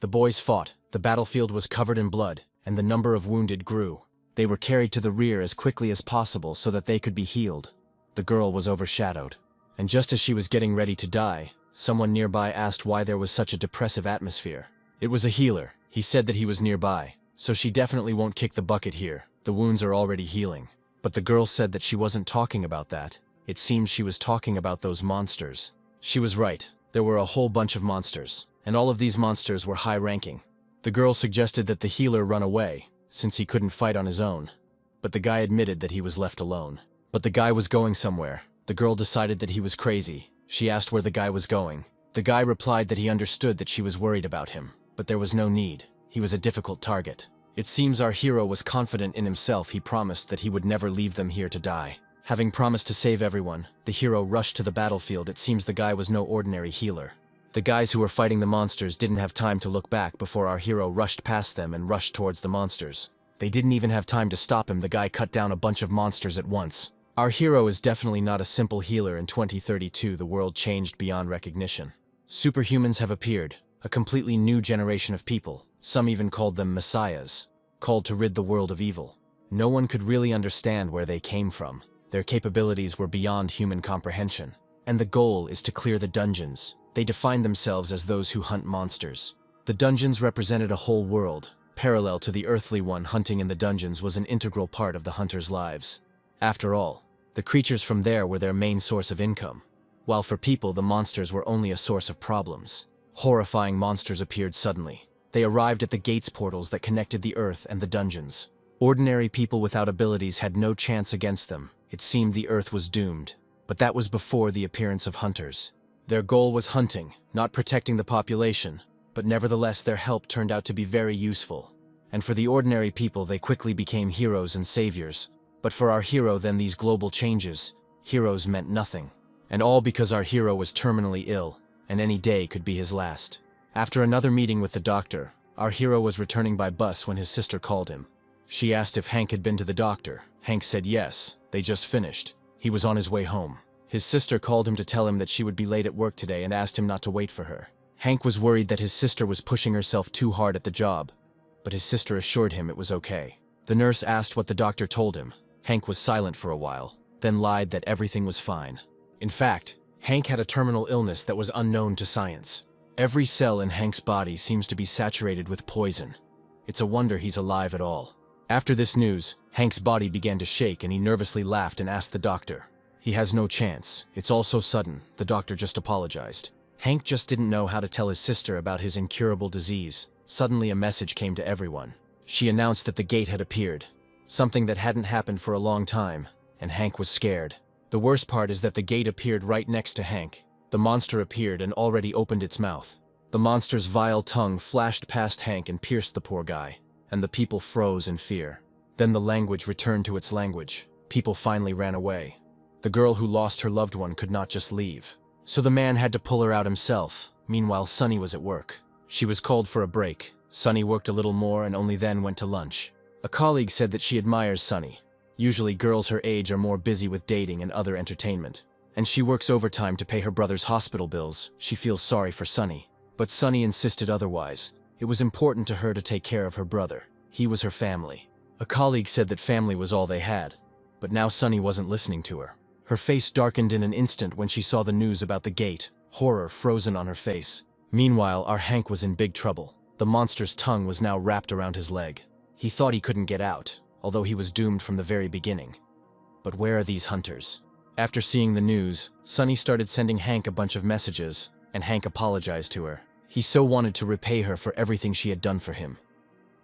The boys fought, the battlefield was covered in blood, and the number of wounded grew. They were carried to the rear as quickly as possible so that they could be healed. The girl was overshadowed. And just as she was getting ready to die, someone nearby asked why there was such a depressive atmosphere. It was a healer. He said that he was nearby. So she definitely won't kick the bucket here. The wounds are already healing. But the girl said that she wasn't talking about that. It seemed she was talking about those monsters. She was right. There were a whole bunch of monsters, and all of these monsters were high-ranking. The girl suggested that the healer run away, since he couldn't fight on his own. But the guy admitted that he was left alone. But the guy was going somewhere. The girl decided that he was crazy. She asked where the guy was going. The guy replied that he understood that she was worried about him, but there was no need. He was a difficult target. It seems our hero was confident in himself. He promised that he would never leave them here to die. Having promised to save everyone, the hero rushed to the battlefield. It seems the guy was no ordinary healer. The guys who were fighting the monsters didn't have time to look back before our hero rushed past them and rushed towards the monsters. They didn't even have time to stop him. The guy cut down a bunch of monsters at once. Our hero is definitely not a simple healer. In 2032, the world changed beyond recognition. Superhumans have appeared, a completely new generation of people. Some even called them messiahs, called to rid the world of evil. No one could really understand where they came from. Their capabilities were beyond human comprehension. And the goal is to clear the dungeons. They defined themselves as those who hunt monsters. The dungeons represented a whole world. Parallel to the earthly one, hunting in the dungeons was an integral part of the hunters' lives. After all, the creatures from there were their main source of income. While for people, the monsters were only a source of problems. Horrifying monsters appeared suddenly. They arrived at the gates portals that connected the earth and the dungeons. Ordinary people without abilities had no chance against them. It seemed the earth was doomed. But that was before the appearance of hunters. Their goal was hunting, not protecting the population, but nevertheless their help turned out to be very useful. And for the ordinary people, they quickly became heroes and saviors. But for our hero, then, these global changes, heroes meant nothing. And all because our hero was terminally ill, and any day could be his last. After another meeting with the doctor, our hero was returning by bus when his sister called him. She asked if Hank had been to the doctor. Hank said yes, they just finished. He was on his way home. His sister called him to tell him that she would be late at work today and asked him not to wait for her. Hank was worried that his sister was pushing herself too hard at the job, but his sister assured him it was okay. The nurse asked what the doctor told him. Hank was silent for a while, then lied that everything was fine. In fact, Hank had a terminal illness that was unknown to science. Every cell in Hank's body seems to be saturated with poison. It's a wonder he's alive at all. After this news, Hank's body began to shake and he nervously laughed and asked the doctor. He has no chance. It's all so sudden. The doctor just apologized. Hank just didn't know how to tell his sister about his incurable disease. Suddenly a message came to everyone. She announced that the gate had appeared. Something that hadn't happened for a long time, and Hank was scared. The worst part is that the gate appeared right next to Hank. The monster appeared and already opened its mouth. The monster's vile tongue flashed past Hank and pierced the poor guy, and the people froze in fear. Then the language returned to its language. People finally ran away. The girl who lost her loved one could not just leave. So the man had to pull her out himself. Meanwhile, Sunny was at work. She was called for a break. Sunny worked a little more and only then went to lunch. A colleague said that she admires Sunny. Usually girls her age are more busy with dating and other entertainment. And she works overtime to pay her brother's hospital bills. She feels sorry for Sunny. But Sunny insisted otherwise. It was important to her to take care of her brother. He was her family. A colleague said that family was all they had. But now Sunny wasn't listening to her. Her face darkened in an instant when she saw the news about the gate, horror frozen on her face. Meanwhile, our Hank was in big trouble. The monster's tongue was now wrapped around his leg. He thought he couldn't get out, although he was doomed from the very beginning. But where are these hunters? After seeing the news, Sunny started sending Hank a bunch of messages, and Hank apologized to her. He so wanted to repay her for everything she had done for him.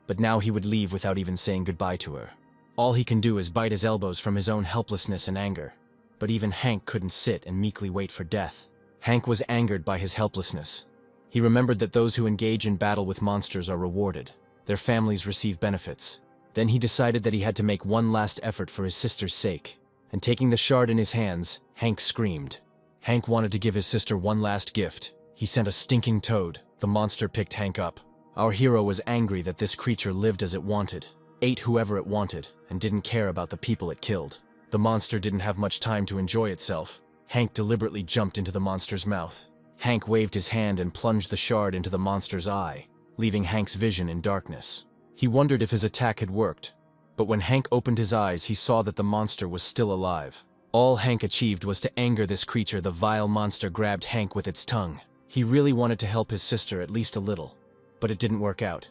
But now he would leave without even saying goodbye to her. All he can do is bite his elbows from his own helplessness and anger. But even Hank couldn't sit and meekly wait for death. Hank was angered by his helplessness. He remembered that those who engage in battle with monsters are rewarded. Their families receive benefits. Then he decided that he had to make one last effort for his sister's sake. And taking the shard in his hands, Hank screamed. Hank wanted to give his sister one last gift. He sent a stinking toad. The monster picked Hank up. Our hero was angry that this creature lived as it wanted, ate whoever it wanted, and didn't care about the people it killed. The monster didn't have much time to enjoy itself. Hank deliberately jumped into the monster's mouth. Hank waved his hand and plunged the shard into the monster's eye. leaving Hank's vision in darkness. He wondered if his attack had worked, but when Hank opened his eyes, he saw that the monster was still alive. All Hank achieved was to anger this creature. The vile monster grabbed Hank with its tongue. He really wanted to help his sister at least a little, but it didn't work out.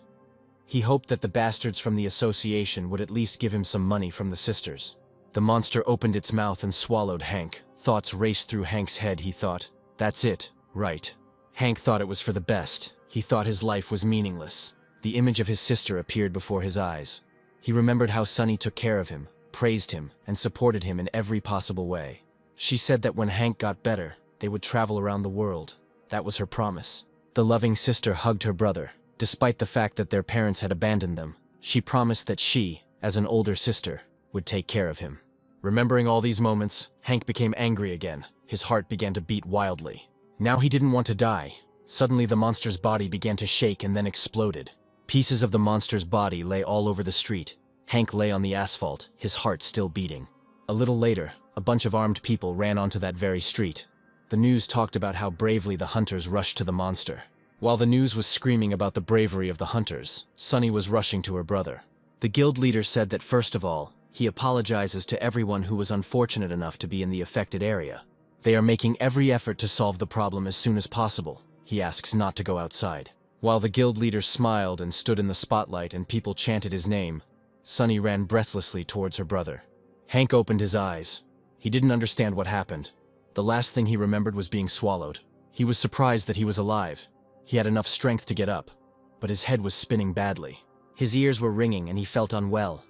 He hoped that the bastards from the association would at least give him some money from the sisters. The monster opened its mouth and swallowed Hank. Thoughts raced through Hank's head. He thought, "That's it, right?" Hank thought it was for the best. He thought his life was meaningless. The image of his sister appeared before his eyes. He remembered how Sunny took care of him, praised him, and supported him in every possible way. She said that when Hank got better, they would travel around the world. That was her promise. The loving sister hugged her brother. Despite the fact that their parents had abandoned them, she promised that she, as an older sister, would take care of him. Remembering all these moments, Hank became angry again. His heart began to beat wildly. Now he didn't want to die. Suddenly the monster's body began to shake and then exploded. Pieces of the monster's body lay all over the street. Hank lay on the asphalt, his heart still beating. A little later, a bunch of armed people ran onto that very street. The news talked about how bravely the hunters rushed to the monster. While the news was screaming about the bravery of the hunters, Sunny was rushing to her brother. The guild leader said that first of all, he apologizes to everyone who was unfortunate enough to be in the affected area. They are making every effort to solve the problem as soon as possible. He asks not to go outside. While the guild leader smiled and stood in the spotlight and people chanted his name, Sunny ran breathlessly towards her brother. Hank opened his eyes. He didn't understand what happened. The last thing he remembered was being swallowed. He was surprised that he was alive. He had enough strength to get up, but his head was spinning badly. His ears were ringing and he felt unwell.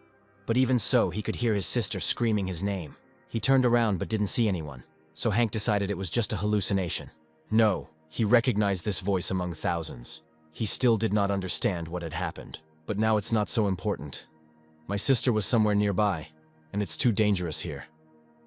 But even so, he could hear his sister screaming his name. He turned around but didn't see anyone, so Hank decided it was just a hallucination. No, he recognized this voice among thousands. He still did not understand what had happened. But now it's not so important. My sister was somewhere nearby, and it's too dangerous here.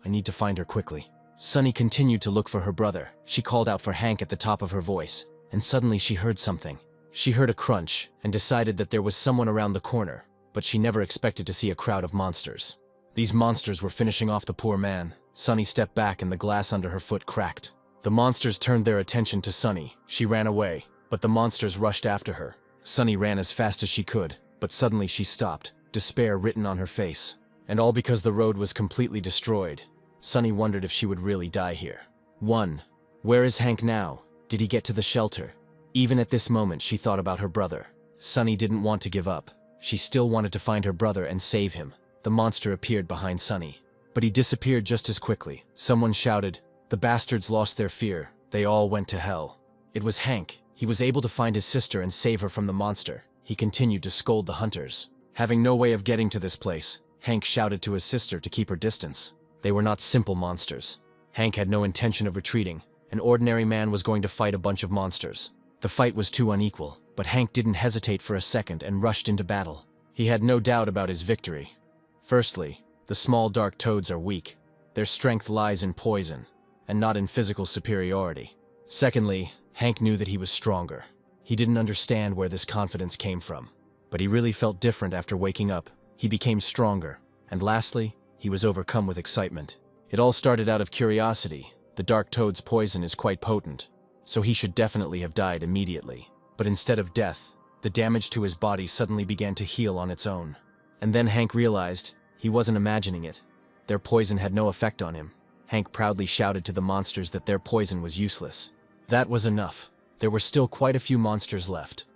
I need to find her quickly. Sunny continued to look for her brother. She called out for Hank at the top of her voice, and suddenly she heard something. She heard a crunch and decided that there was someone around the corner, but she never expected to see a crowd of monsters. These monsters were finishing off the poor man. Sunny stepped back and the glass under her foot cracked. The monsters turned their attention to Sunny. She ran away, but the monsters rushed after her. Sunny ran as fast as she could, but suddenly she stopped, despair written on her face. And all because the road was completely destroyed. Sunny wondered if she would really die here. 1. Where is Hank now? Did he get to the shelter? Even at this moment, she thought about her brother. Sunny didn't want to give up. She still wanted to find her brother and save him. The monster appeared behind Sunny, but he disappeared just as quickly. Someone shouted, "The bastards lost their fear. They all went to hell." It was Hank. He was able to find his sister and save her from the monster. He continued to scold the hunters. Having no way of getting to this place, Hank shouted to his sister to keep her distance. They were not simple monsters. Hank had no intention of retreating. An ordinary man was going to fight a bunch of monsters. The fight was too unequal, but Hank didn't hesitate for a second and rushed into battle. He had no doubt about his victory. Firstly, the small dark toads are weak. Their strength lies in poison, and not in physical superiority. Secondly, Hank knew that he was stronger. He didn't understand where this confidence came from, but he really felt different after waking up. He became stronger. And lastly, he was overcome with excitement. It all started out of curiosity. The dark toad's poison is quite potent, so he should definitely have died immediately. But instead of death, the damage to his body suddenly began to heal on its own. And then Hank realized he wasn't imagining it. Their poison had no effect on him. Hank proudly shouted to the monsters that their poison was useless. That was enough. There were still quite a few monsters left,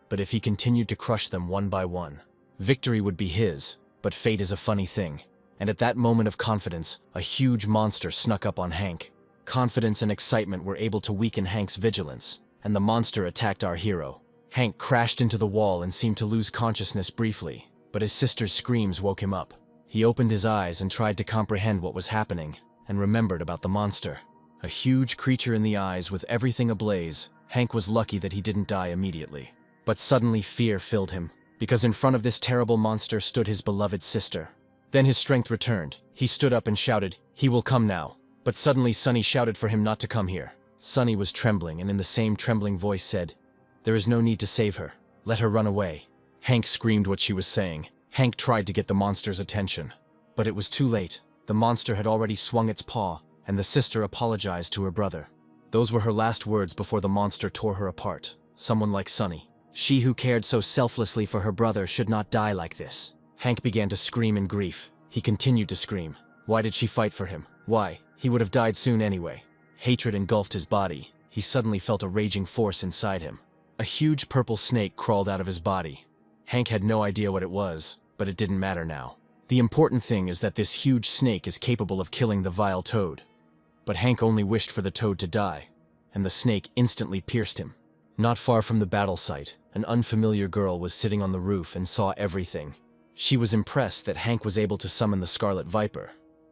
but if he continued to crush them one by one, victory would be his. But fate is a funny thing, and at that moment of confidence, a huge monster snuck up on Hank. Confidence and excitement were able to weaken Hank's vigilance, and the monster attacked our hero. Hank crashed into the wall and seemed to lose consciousness briefly, but his sister's screams woke him up. He opened his eyes and tried to comprehend what was happening, and remembered about the monster. A huge creature in the eyes with everything ablaze. Hank was lucky that he didn't die immediately. But suddenly fear filled him, because in front of this terrible monster stood his beloved sister. Then his strength returned. He stood up and shouted, "He will come now." But suddenly Sunny shouted for him not to come here. Sunny was trembling and in the same trembling voice said, "There is no need to save her. Let her run away." Hank screamed what she was saying. Hank tried to get the monster's attention, but it was too late. The monster had already swung its paw, and the sister apologized to her brother. Those were her last words before the monster tore her apart. Someone like Sunny. She who cared so selflessly for her brother should not die like this. Hank began to scream in grief. He continued to scream. Why did she fight for him? Why? He would have died soon anyway. Hatred engulfed his body. He suddenly felt a raging force inside him. A huge purple snake crawled out of his body. Hank had no idea what it was, but it didn't matter now. The important thing is that this huge snake is capable of killing the vile toad. But Hank only wished for the toad to die, and the snake instantly pierced him. Not far from the battle site, an unfamiliar girl was sitting on the roof and saw everything. She was impressed that Hank was able to summon the Scarlet Viper.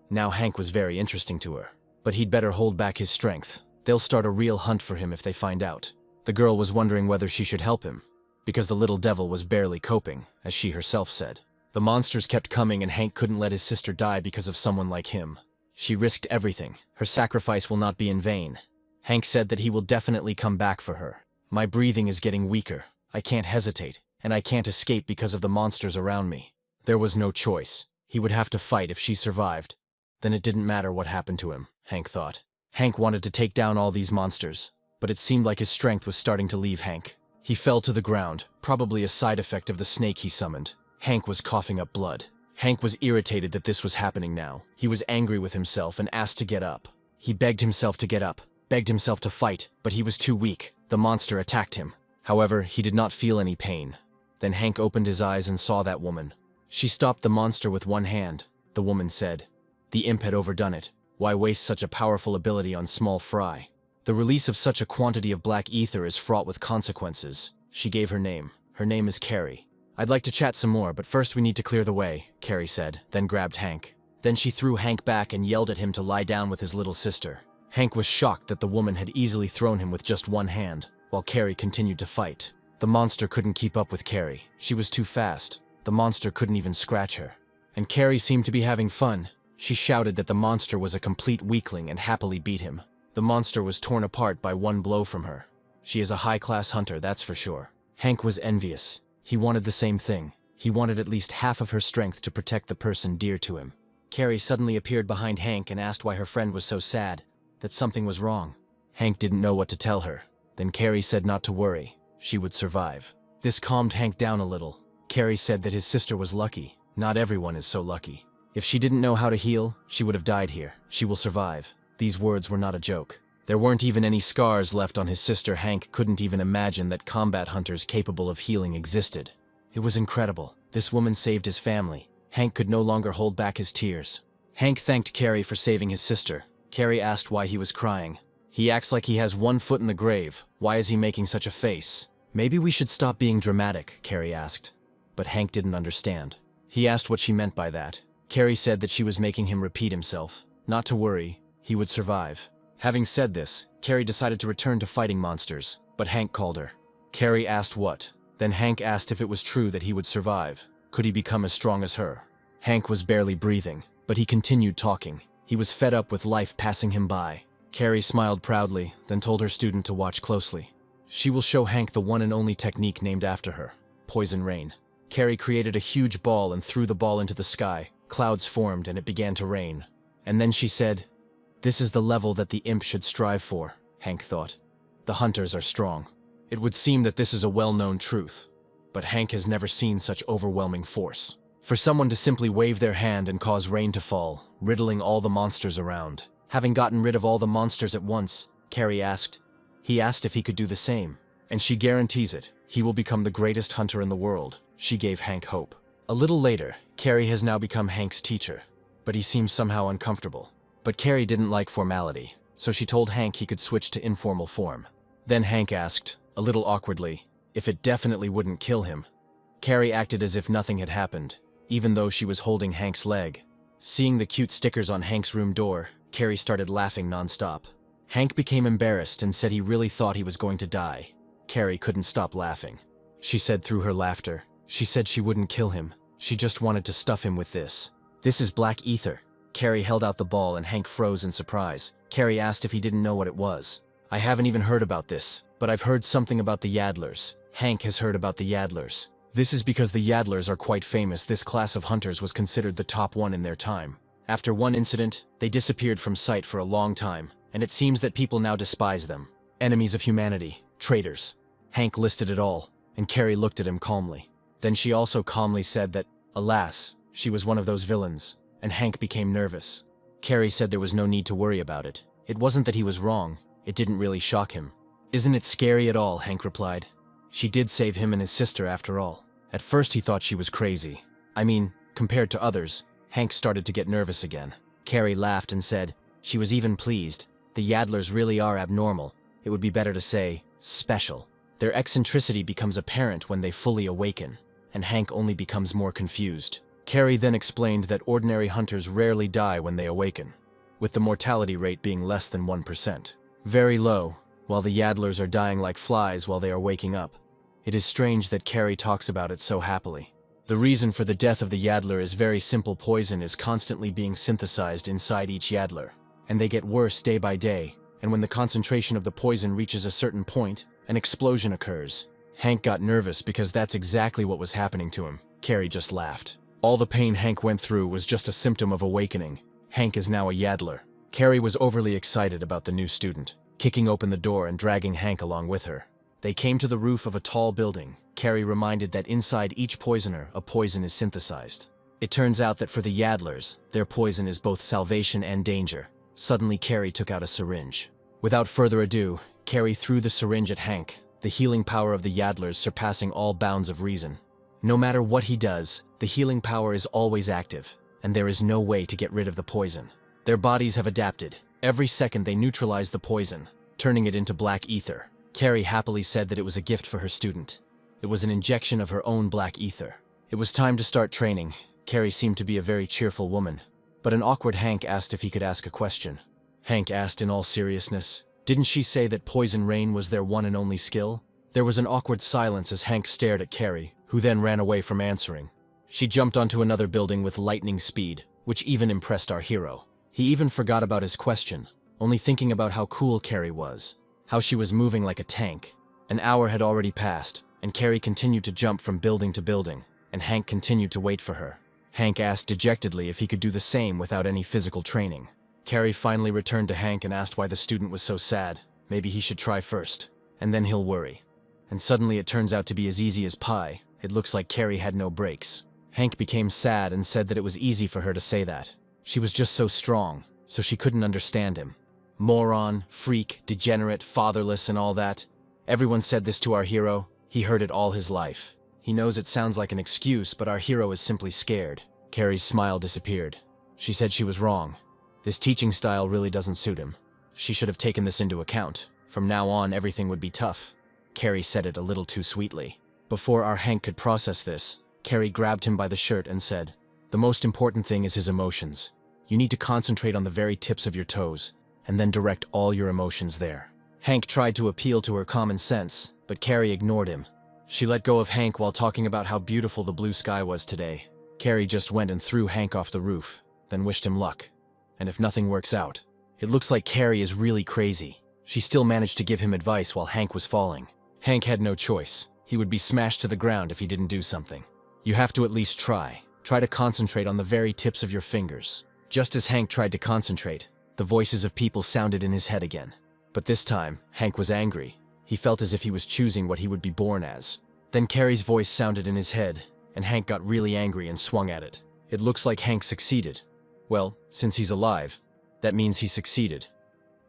Now Hank was very interesting to her, but he'd better hold back his strength. They'll start a real hunt for him if they find out. The girl was wondering whether she should help him, because the little devil was barely coping, as she herself said. The monsters kept coming and Hank couldn't let his sister die because of someone like him. She risked everything. Her sacrifice will not be in vain. Hank said that he will definitely come back for her. My breathing is getting weaker. I can't hesitate, and I can't escape because of the monsters around me. There was no choice. He would have to fight if she survived. Then it didn't matter what happened to him, Hank thought. Hank wanted to take down all these monsters, but it seemed like his strength was starting to leave Hank. He fell to the ground, probably a side effect of the snake he summoned. Hank was coughing up blood. Hank was irritated that this was happening now. He was angry with himself and asked to get up. He begged himself to get up, begged himself to fight, but he was too weak. The monster attacked him. However, he did not feel any pain. Then Hank opened his eyes and saw that woman. She stopped the monster with one hand. The woman said, "The imp had overdone it. Why waste such a powerful ability on small fry? The release of such a quantity of black ether is fraught with consequences." She gave her name. Her name is Carrie. "I'd like to chat some more, but first we need to clear the way," Carrie said, then grabbed Hank. Then she threw Hank back and yelled at him to lie down with his little sister. Hank was shocked that the woman had easily thrown him with just one hand, while Carrie continued to fight. The monster couldn't keep up with Carrie. She was too fast. The monster couldn't even scratch her. And Carrie seemed to be having fun. She shouted that the monster was a complete weakling and happily beat him. The monster was torn apart by one blow from her. She is a high-class hunter, that's for sure. Hank was envious. He wanted the same thing. He wanted at least half of her strength to protect the person dear to him. Carrie suddenly appeared behind Hank and asked why her friend was so sad, that something was wrong. Hank didn't know what to tell her. Then Carrie said not to worry. She would survive. This calmed Hank down a little. Carrie said that his sister was lucky. Not everyone is so lucky. If she didn't know how to heal, she would have died here. She will survive. These words were not a joke. There weren't even any scars left on his sister. Hank couldn't even imagine that combat hunters capable of healing existed. It was incredible. This woman saved his family. Hank could no longer hold back his tears. Hank thanked Carrie for saving his sister. Carrie asked why he was crying. "He acts like he has one foot in the grave. Why is he making such a face?" "Maybe we should stop being dramatic," Carrie asked. But Hank didn't understand. He asked what she meant by that. Carrie said that she was making him repeat himself. Not to worry, he would survive. Having said this, Carrie decided to return to fighting monsters, but Hank called her. Carrie asked what. Then Hank asked if it was true that he would survive. Could he become as strong as her? Hank was barely breathing, but he continued talking. He was fed up with life passing him by. Carrie smiled proudly, then told her student to watch closely. She will show Hank the one and only technique named after her, Poison Rain. Carrie created a huge ball and threw the ball into the sky. Clouds formed and it began to rain. And then she said, "This is the level that the imp should strive for," Hank thought. The hunters are strong. It would seem that this is a well-known truth, but Hank has never seen such overwhelming force. For someone to simply wave their hand and cause rain to fall, riddling all the monsters around. Having gotten rid of all the monsters at once, Carrie asked. He asked if he could do the same, and she guarantees it. He will become the greatest hunter in the world. She gave Hank hope. A little later, Carrie has now become Hank's teacher, but he seems somehow uncomfortable. But Carrie didn't like formality, so she told Hank he could switch to informal form. Then Hank asked, a little awkwardly, if it definitely wouldn't kill him. Carrie acted as if nothing had happened, even though she was holding Hank's leg. Seeing the cute stickers on Hank's room door, Carrie started laughing nonstop. Hank became embarrassed and said he really thought he was going to die. Carrie couldn't stop laughing. She said through her laughter, she said she wouldn't kill him. She just wanted to stuff him with this. "This is black ether." Carrie held out the ball and Hank froze in surprise. Carrie asked if he didn't know what it was. "I haven't even heard about this, but I've heard something about the Yaddlers." Hank has heard about the Yaddlers. This is because the Yaddlers are quite famous. This class of hunters was considered the top one in their time. After one incident, they disappeared from sight for a long time, and it seems that people now despise them. Enemies of humanity, traitors. Hank listed it all. and Carrie looked at him calmly. Then she also calmly said that, alas, she was one of those villains, and Hank became nervous. Carrie said there was no need to worry about it. It wasn't that he was wrong, it didn't really shock him. Isn't it scary at all, Hank replied. She did save him and his sister after all. At first he thought she was crazy. I mean, compared to others, Hank started to get nervous again. Carrie laughed and said, she was even pleased. The Yadlers really are abnormal. It would be better to say, special. Their eccentricity becomes apparent when they fully awaken, and Hank only becomes more confused. Carrie then explained that ordinary hunters rarely die when they awaken, with the mortality rate being less than 1%. Very low, while the Yadlers are dying like flies while they are waking up. It is strange that Carrie talks about it so happily. The reason for the death of the Yadler is very simple. Poison is constantly being synthesized inside each Yadler, and they get worse day by day, and when the concentration of the poison reaches a certain point, an explosion occurs. Hank got nervous because that's exactly what was happening to him. Carrie just laughed. All the pain Hank went through was just a symptom of awakening. Hank is now a Yadler. Carrie was overly excited about the new student, kicking open the door and dragging Hank along with her. They came to the roof of a tall building. Carrie reminded that inside each poisoner, a poison is synthesized. It turns out that for the Yadlers, their poison is both salvation and danger. Suddenly, Carrie took out a syringe. Without further ado, Carrie threw the syringe at Hank, the healing power of the Yadlers surpassing all bounds of reason. No matter what he does, the healing power is always active, and there is no way to get rid of the poison. Their bodies have adapted. Every second they neutralize the poison, turning it into black ether. Carrie happily said that it was a gift for her student. It was an injection of her own black ether. It was time to start training. Carrie seemed to be a very cheerful woman, but an awkward Hank asked if he could ask a question. Hank asked in all seriousness, didn't she say that poison rain was their one and only skill? There was an awkward silence as Hank stared at Carrie, who then ran away from answering. She jumped onto another building with lightning speed, which even impressed our hero. He even forgot about his question, only thinking about how cool Carrie was, how she was moving like a tank. An hour had already passed, and Carrie continued to jump from building to building, and Hank continued to wait for her. Hank asked dejectedly if he could do the same without any physical training. Carrie finally returned to Hank and asked why the student was so sad. Maybe he should try first, and then he'll worry. And suddenly it turns out to be as easy as pie. It looks like Carrie had no brakes. Hank became sad and said that it was easy for her to say that. She was just so strong, so she couldn't understand him. Moron, freak, degenerate, fatherless, and all that. Everyone said this to our hero. He heard it all his life. He knows it sounds like an excuse, but our hero is simply scared. Carrie's smile disappeared. She said she was wrong. This teaching style really doesn't suit him. She should have taken this into account. From now on, everything would be tough. Carrie said it a little too sweetly. Before our Hank could process this, Carrie grabbed him by the shirt and said, the most important thing is his emotions. You need to concentrate on the very tips of your toes, and then direct all your emotions there. Hank tried to appeal to her common sense, but Carrie ignored him. She let go of Hank while talking about how beautiful the blue sky was today. Carrie just went and threw Hank off the roof, then wished him luck. And if nothing works out, it looks like Carrie is really crazy. She still managed to give him advice while Hank was falling. Hank had no choice. He would be smashed to the ground if he didn't do something. You have to at least try. Try to concentrate on the very tips of your fingers. Just as Hank tried to concentrate, the voices of people sounded in his head again. But this time, Hank was angry. He felt as if he was choosing what he would be born as. Then Carrie's voice sounded in his head, and Hank got really angry and swung at it. It looks like Hank succeeded. Well, since he's alive, that means he succeeded.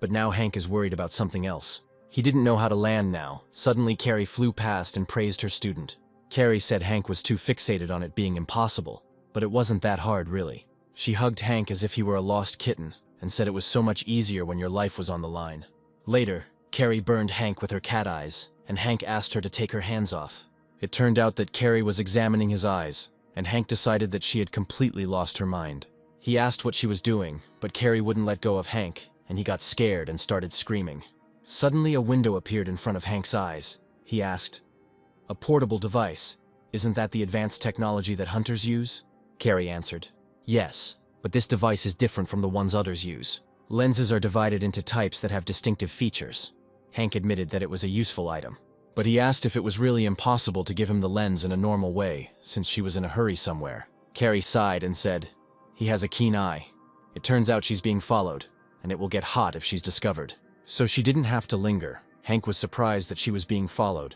But now Hank is worried about something else. He didn't know how to land now. Suddenly Carrie flew past and praised her student. Carrie said Hank was too fixated on it being impossible, but it wasn't that hard really. She hugged Hank as if he were a lost kitten, and said it was so much easier when your life was on the line. Later, Carrie burned Hank with her cat eyes, and Hank asked her to take her hands off. It turned out that Carrie was examining his eyes, and Hank decided that she had completely lost her mind. He asked what she was doing, but Carrie wouldn't let go of Hank, and he got scared and started screaming. Suddenly a window appeared in front of Hank's eyes. He asked, "A portable device. Isn't that the advanced technology that hunters use?" Carrie answered, "Yes, but this device is different from the ones others use. Lenses are divided into types that have distinctive features." Hank admitted that it was a useful item, but he asked if it was really impossible to give him the lens in a normal way, since she was in a hurry somewhere. Carrie sighed and said, "He has a keen eye. It turns out she's being followed, and it will get hot if she's discovered." So she didn't have to linger. Hank was surprised that she was being followed.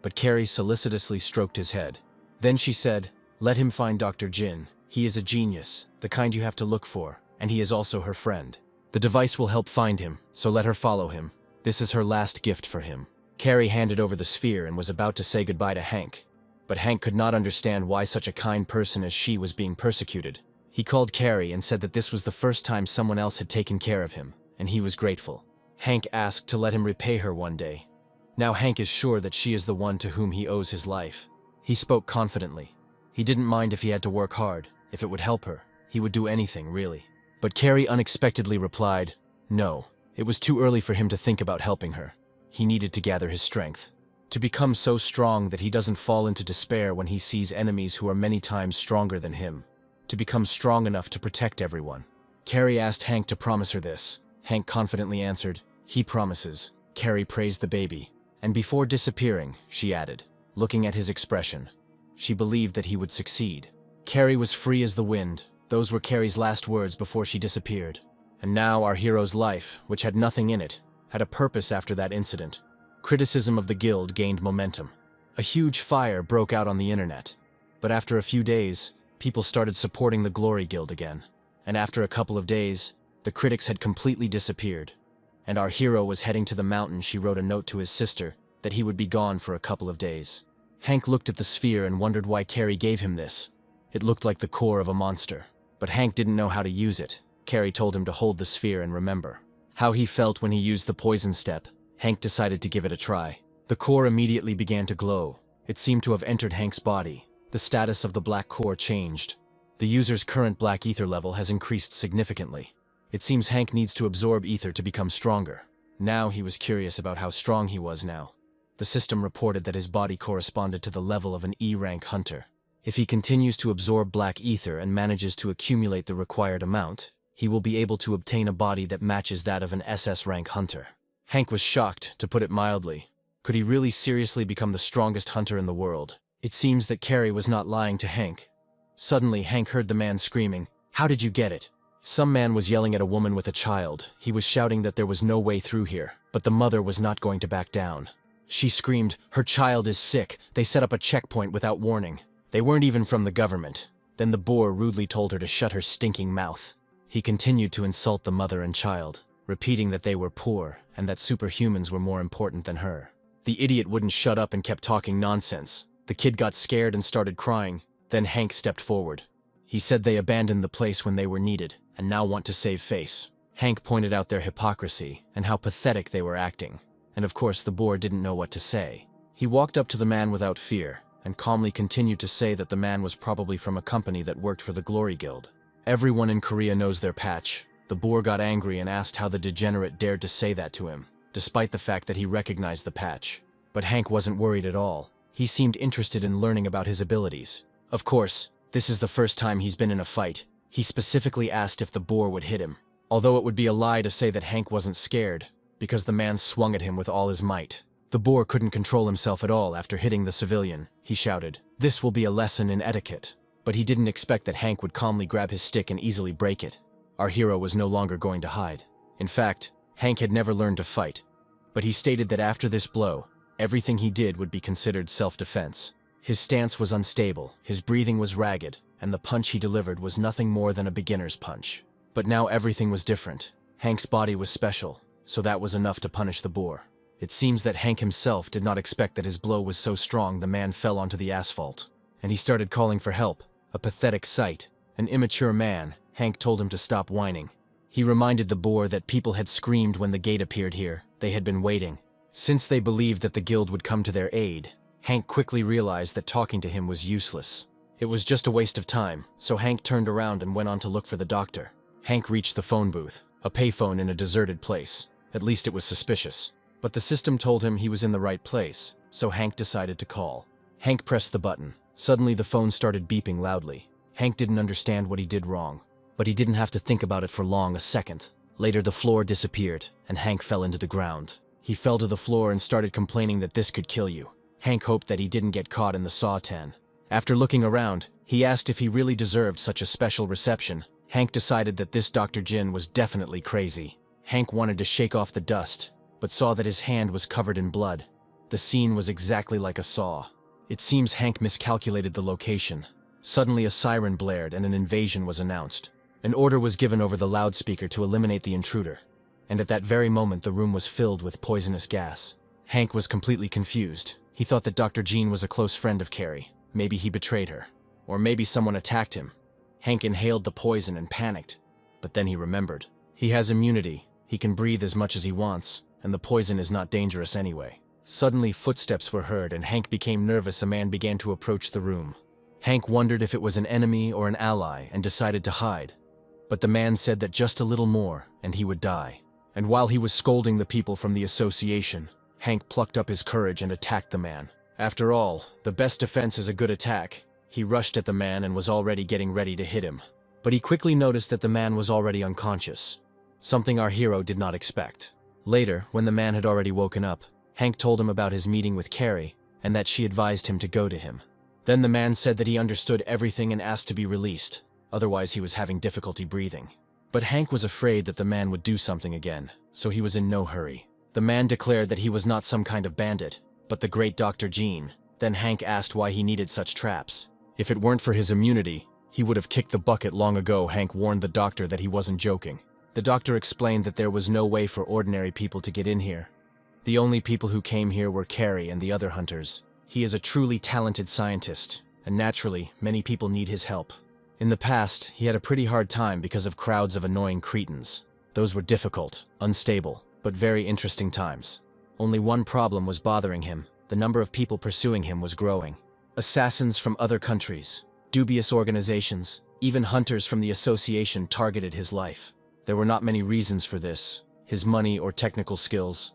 but Carrie solicitously stroked his head. Then she said, "Let him find Dr. Jin. He is a genius, the kind you have to look for, and he is also her friend. The device will help find him, so let her follow him. This is her last gift for him." Carrie handed over the sphere and was about to say goodbye to Hank. But Hank could not understand why such a kind person as she was being persecuted. He called Carrie and said that this was the first time someone else had taken care of him, and he was grateful. Hank asked to let him repay her one day. Now Hank is sure that she is the one to whom he owes his life. He spoke confidently. He didn't mind if he had to work hard. If it would help her, he would do anything, really. But Carrie unexpectedly replied, no. It was too early for him to think about helping her. He needed to gather his strength, to become so strong that he doesn't fall into despair when he sees enemies who are many times stronger than him, to become strong enough to protect everyone. Carrie asked Hank to promise her this. Hank confidently answered, "He promises." Carrie praised the baby, and before disappearing, she added, looking at his expression, she believed that he would succeed. Carrie was free as the wind. Those were Carrie's last words before she disappeared. And now our hero's life, which had nothing in it, had a purpose after that incident. Criticism of the guild gained momentum. A huge fire broke out on the internet. But after a few days, people started supporting the Glory Guild again. And after a couple of days, the critics had completely disappeared. And our hero was heading to the mountain. She wrote a note to his sister that he would be gone for a couple of days. Hank looked at the sphere and wondered why Carrie gave him this. It looked like the core of a monster. But Hank didn't know how to use it. Carrie told him to hold the sphere and remember. How he felt when he used the poison step, Hank decided to give it a try. The core immediately began to glow. It seemed to have entered Hank's body. The status of the black core changed. The user's current black ether level has increased significantly. It seems Hank needs to absorb ether to become stronger. Now he was curious about how strong he was now. The system reported that his body corresponded to the level of an E-rank hunter. If he continues to absorb black ether and manages to accumulate the required amount, he will be able to obtain a body that matches that of an SS-rank hunter. Hank was shocked, to put it mildly. Could he really seriously become the strongest hunter in the world? It seems that Carrie was not lying to Hank. Suddenly, Hank heard the man screaming, "How did you get it?" Some man was yelling at a woman with a child. He was shouting that there was no way through here, but the mother was not going to back down. She screamed, "Her child is sick. They set up a checkpoint without warning. They weren't even from the government." Then the boar rudely told her to shut her stinking mouth. He continued to insult the mother and child, repeating that they were poor and that superhumans were more important than her. The idiot wouldn't shut up and kept talking nonsense. The kid got scared and started crying. Then Hank stepped forward. He said they abandoned the place when they were needed and now want to save face. Hank pointed out their hypocrisy and how pathetic they were acting. And of course the boar didn't know what to say. He walked up to the man without fear and calmly continued to say that the man was probably from a company that worked for the Glory Guild. Everyone in Korea knows their patch. The boar got angry and asked how the degenerate dared to say that to him, despite the fact that he recognized the patch. But Hank wasn't worried at all. He seemed interested in learning about his abilities. Of course, this is the first time he's been in a fight. He specifically asked if the boar would hit him, although it would be a lie to say that Hank wasn't scared, because the man swung at him with all his might. The boar couldn't control himself at all after hitting the civilian. He shouted, "This will be a lesson in etiquette." But he didn't expect that Hank would calmly grab his stick and easily break it. Our hero was no longer going to hide. In fact, Hank had never learned to fight. But he stated that after this blow, everything he did would be considered self-defense. His stance was unstable, his breathing was ragged, and the punch he delivered was nothing more than a beginner's punch. But now everything was different. Hank's body was special, so that was enough to punish the boar. It seems that Hank himself did not expect that his blow was so strong the man fell onto the asphalt. And he started calling for help. A pathetic sight. An immature man. Hank told him to stop whining. He reminded the boar that people had screamed when the gate appeared here. They had been waiting. Since they believed that the guild would come to their aid, Hank quickly realized that talking to him was useless. It was just a waste of time, so Hank turned around and went on to look for the doctor. Hank reached the phone booth, a payphone in a deserted place. At least it was suspicious. But the system told him he was in the right place, so Hank decided to call. Hank pressed the button. Suddenly the phone started beeping loudly. Hank didn't understand what he did wrong, but he didn't have to think about it for long, a second. Later the floor disappeared, and Hank fell into the ground. He fell to the floor and started complaining that this could kill you. Hank hoped that he didn't get caught in the saw-tan. After looking around, he asked if he really deserved such a special reception. Hank decided that this Dr. Jin was definitely crazy. Hank wanted to shake off the dust, but saw that his hand was covered in blood. The scene was exactly like a saw. It seems Hank miscalculated the location. Suddenly a siren blared and an invasion was announced. An order was given over the loudspeaker to eliminate the intruder. And at that very moment the room was filled with poisonous gas. Hank was completely confused. He thought that Dr. Jean was a close friend of Carrie. Maybe he betrayed her. Or maybe someone attacked him. Hank inhaled the poison and panicked. But then he remembered. He has immunity. He can breathe as much as he wants, and the poison is not dangerous anyway. Suddenly footsteps were heard and Hank became nervous. A man began to approach the room. Hank wondered if it was an enemy or an ally and decided to hide. But the man said that just a little more and he would die. And while he was scolding the people from the association, Hank plucked up his courage and attacked the man. After all, the best defense is a good attack. He rushed at the man and was already getting ready to hit him. But he quickly noticed that the man was already unconscious. Something our hero did not expect. Later, when the man had already woken up, Hank told him about his meeting with Carrie and that she advised him to go to him. Then the man said that he understood everything and asked to be released, otherwise he was having difficulty breathing. But Hank was afraid that the man would do something again, so he was in no hurry. The man declared that he was not some kind of bandit, but the great Dr. Jean. Then Hank asked why he needed such traps. If it weren't for his immunity, he would have kicked the bucket long ago. Hank warned the doctor that he wasn't joking. The doctor explained that there was no way for ordinary people to get in here. The only people who came here were Carrie and the other hunters. He is a truly talented scientist, and naturally, many people need his help. In the past, he had a pretty hard time because of crowds of annoying cretins. Those were difficult, unstable, but very interesting times. Only one problem was bothering him. The number of people pursuing him was growing. Assassins from other countries, dubious organizations, even hunters from the association targeted his life. There were not many reasons for this, his money or technical skills.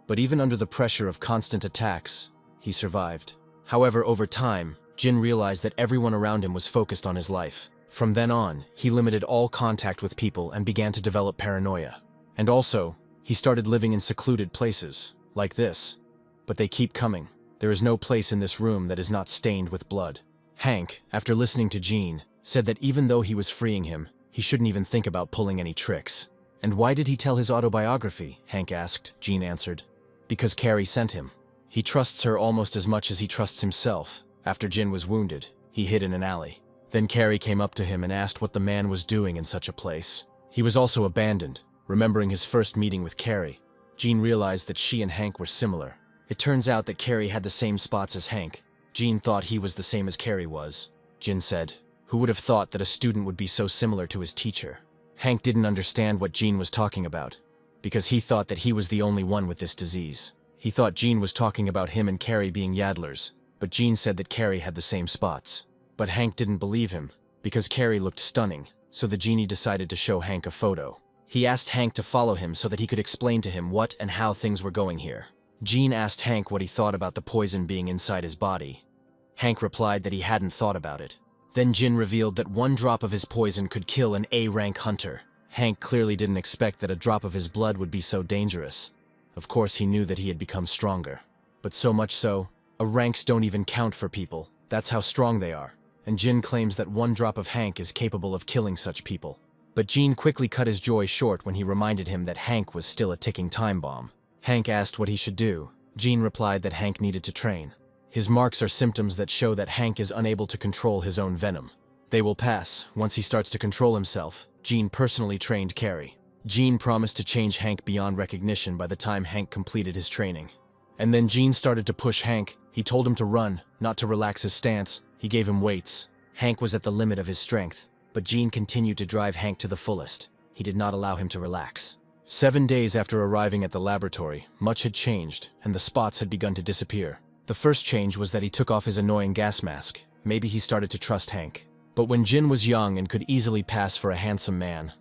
But even under the pressure of constant attacks, he survived. However, over time, Jin realized that everyone around him was focused on his life. From then on, he limited all contact with people and began to develop paranoia. And also, he started living in secluded places, like this. But they keep coming. There is no place in this room that is not stained with blood. Hank, after listening to Jean, said that even though he was freeing him, he shouldn't even think about pulling any tricks. And why did he tell his autobiography? Hank asked. Jean answered. Because Carrie sent him. He trusts her almost as much as he trusts himself. After Jin was wounded, he hid in an alley. Then Carrie came up to him and asked what the man was doing in such a place. He was also abandoned. Remembering his first meeting with Carrie, Jean realized that she and Hank were similar. It turns out that Carrie had the same spots as Hank. Jean thought he was the same as Carrie was. Jin said, "Who would have thought that a student would be so similar to his teacher?" Hank didn't understand what Jean was talking about, because he thought that he was the only one with this disease. He thought Jean was talking about him and Carrie being Yadlers, but Jean said that Carrie had the same spots. But Hank didn't believe him, because Carrie looked stunning, so the genie decided to show Hank a photo. He asked Hank to follow him so that he could explain to him what and how things were going here. Jean asked Hank what he thought about the poison being inside his body. Hank replied that he hadn't thought about it. Then Jin revealed that one drop of his poison could kill an A-rank hunter. Hank clearly didn't expect that a drop of his blood would be so dangerous. Of course he knew that he had become stronger. But so much so, ranks don't even count for people. That's how strong they are. And Jin claims that one drop of Hank is capable of killing such people. But Jean quickly cut his joy short when he reminded him that Hank was still a ticking time bomb. Hank asked what he should do. Jean replied that Hank needed to train. His marks are symptoms that show that Hank is unable to control his own venom. They will pass once he starts to control himself. Jean personally trained Carrie. Jean promised to change Hank beyond recognition by the time Hank completed his training. And then Jean started to push Hank. He told him to run, not to relax his stance. He gave him weights. Hank was at the limit of his strength, but Jean continued to drive Hank to the fullest. He did not allow him to relax. 7 days after arriving at the laboratory, much had changed, and the spots had begun to disappear. The first change was that he took off his annoying gas mask. Maybe he started to trust Hank. But when Jin was young and could easily pass for a handsome man,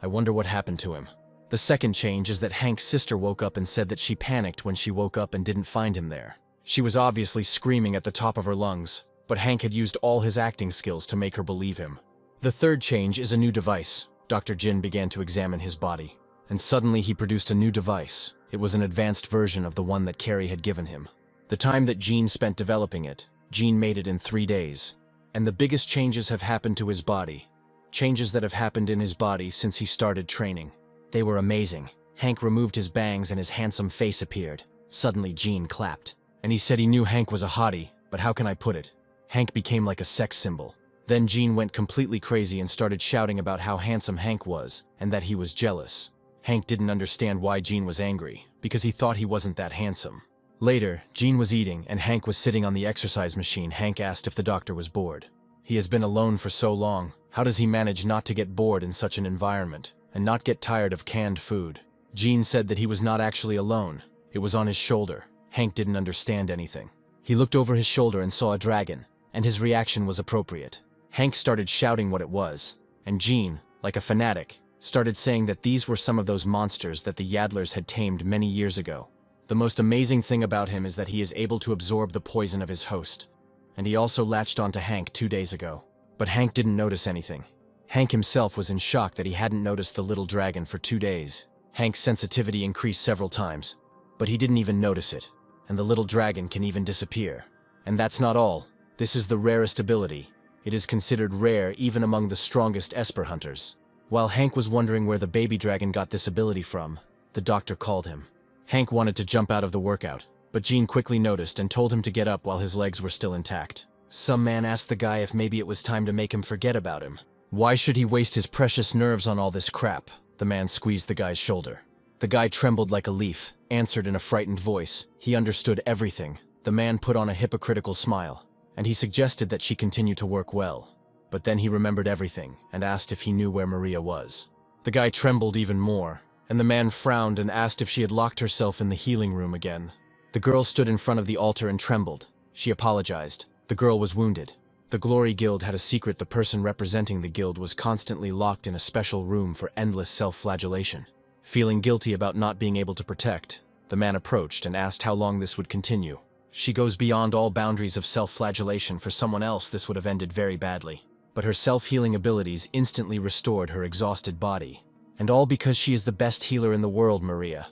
I wonder what happened to him. The second change is that Hank's sister woke up and said that she panicked when she woke up and didn't find him there. She was obviously screaming at the top of her lungs, but Hank had used all his acting skills to make her believe him. The third change is a new device. Dr. Jin began to examine his body, and suddenly he produced a new device. It was an advanced version of the one that Carrie had given him. The time that Jean spent developing it, Jean made it in 3 days. And the biggest changes have happened to his body. Changes that have happened in his body since he started training. They were amazing. Hank removed his bangs and his handsome face appeared. Suddenly Jean clapped. And he said he knew Hank was a hottie, but how can I put it? Hank became like a sex symbol. Then Jean went completely crazy and started shouting about how handsome Hank was, and that he was jealous. Hank didn't understand why Jean was angry, because he thought he wasn't that handsome. Later, Jean was eating and Hank was sitting on the exercise machine. Hank asked if the doctor was bored. He has been alone for so long, how does he manage not to get bored in such an environment, and not get tired of canned food? Jean said that he was not actually alone, it was on his shoulder. Hank didn't understand anything. He looked over his shoulder and saw a dragon, and his reaction was appropriate. Hank started shouting what it was, and Jean, like a fanatic, started saying that these were some of those monsters that the Yadlers had tamed many years ago. The most amazing thing about him is that he is able to absorb the poison of his host, and he also latched onto Hank 2 days ago. But Hank didn't notice anything. Hank himself was in shock that he hadn't noticed the little dragon for 2 days. Hank's sensitivity increased several times, but he didn't even notice it, and the little dragon can even disappear. And that's not all. This is the rarest ability. It is considered rare even among the strongest Esper hunters. While Hank was wondering where the baby dragon got this ability from, the doctor called him. Hank wanted to jump out of the workout, but Jean quickly noticed and told him to get up while his legs were still intact. Some man asked the guy if maybe it was time to make him forget about him. Why should he waste his precious nerves on all this crap? The man squeezed the guy's shoulder. The guy trembled like a leaf, answered in a frightened voice. He understood everything. The man put on a hypocritical smile, and he suggested that she continue to work well. But then he remembered everything and asked if he knew where Maria was. The guy trembled even more, and the man frowned and asked if she had locked herself in the healing room again. The girl stood in front of the altar and trembled. She apologized. The girl was wounded. The Glory Guild had a secret. The person representing the guild was constantly locked in a special room for endless self-flagellation. Feeling guilty about not being able to protect, the man approached and asked how long this would continue. She goes beyond all boundaries of self-flagellation. For someone else, this would have ended very badly. But her self-healing abilities instantly restored her exhausted body. And all because she is the best healer in the world, Maria.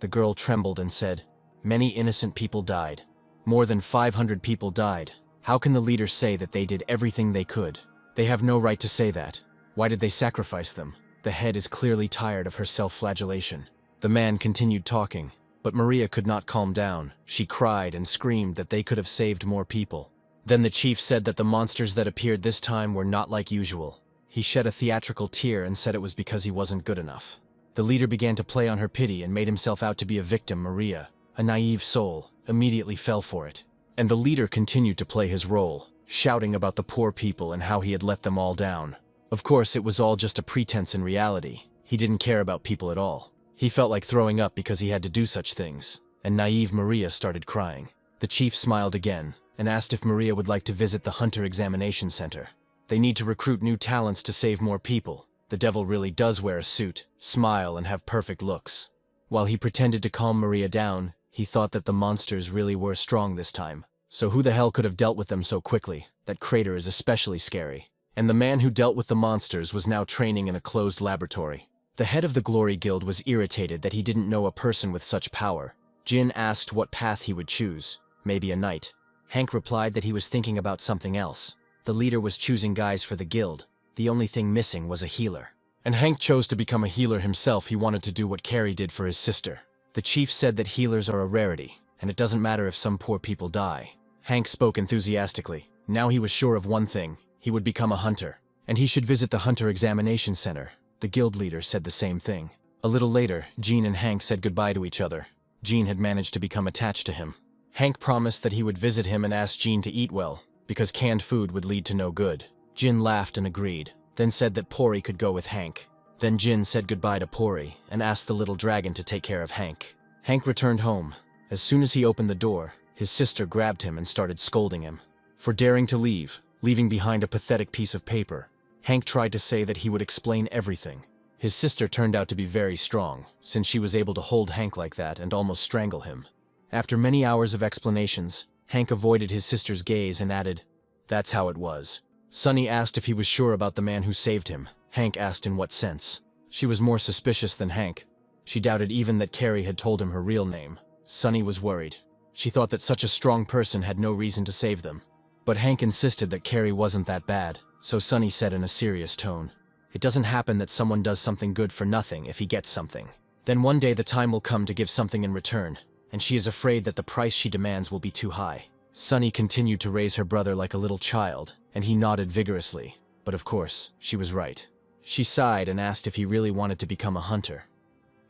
The girl trembled and said, "Many innocent people died. More than 500 people died. How can the leaders say that they did everything they could? They have no right to say that. Why did they sacrifice them? The head is clearly tired of her self-flagellation." The man continued talking, but Maria could not calm down. She cried and screamed that they could have saved more people. Then the chief said that the monsters that appeared this time were not like usual. He shed a theatrical tear and said it was because he wasn't good enough. The leader began to play on her pity and made himself out to be a victim. Maria, a naive soul, immediately fell for it. And the leader continued to play his role, shouting about the poor people and how he had let them all down. Of course, it was all just a pretense in reality. He didn't care about people at all. He felt like throwing up because he had to do such things, and naive Maria started crying. The chief smiled again and asked if Maria would like to visit the Hunter Examination Center. They need to recruit new talents to save more people. The devil really does wear a suit, smile, and have perfect looks. While he pretended to calm Maria down, he thought that the monsters really were strong this time. So who the hell could have dealt with them so quickly? That crater is especially scary. And the man who dealt with the monsters was now training in a closed laboratory. The head of the Glory Guild was irritated that he didn't know a person with such power. Jin asked what path he would choose. Maybe a knight. Hank replied that he was thinking about something else. The leader was choosing guys for the guild. The only thing missing was a healer. And Hank chose to become a healer himself. He wanted to do what Carrie did for his sister. The chief said that healers are a rarity, and it doesn't matter if some poor people die. Hank spoke enthusiastically. Now he was sure of one thing. He would become a hunter, and he should visit the Hunter Examination Center. The guild leader said the same thing. A little later, Jean and Hank said goodbye to each other. Jean had managed to become attached to him. Hank promised that he would visit him and ask Jean to eat well, because canned food would lead to no good. Jin laughed and agreed, then said that Pori could go with Hank. Then Jin said goodbye to Pori and asked the little dragon to take care of Hank. Hank returned home. As soon as he opened the door, his sister grabbed him and started scolding him for daring to leave, leaving behind a pathetic piece of paper. Hank tried to say that he would explain everything. His sister turned out to be very strong, since she was able to hold Hank like that and almost strangle him. After many hours of explanations, Hank avoided his sister's gaze and added, "That's how it was." Sunny asked if he was sure about the man who saved him. Hank asked in what sense. She was more suspicious than Hank. She doubted even that Carrie had told him her real name. Sunny was worried. She thought that such a strong person had no reason to save them. But Hank insisted that Carrie wasn't that bad, so Sunny said in a serious tone, "It doesn't happen that someone does something good for nothing if he gets something. Then one day the time will come to give something in return. and she is afraid that the price she demands will be too high. Sunny continued to raise her brother like a little child, and he nodded vigorously. But of course, she was right. She sighed and asked if he really wanted to become a hunter.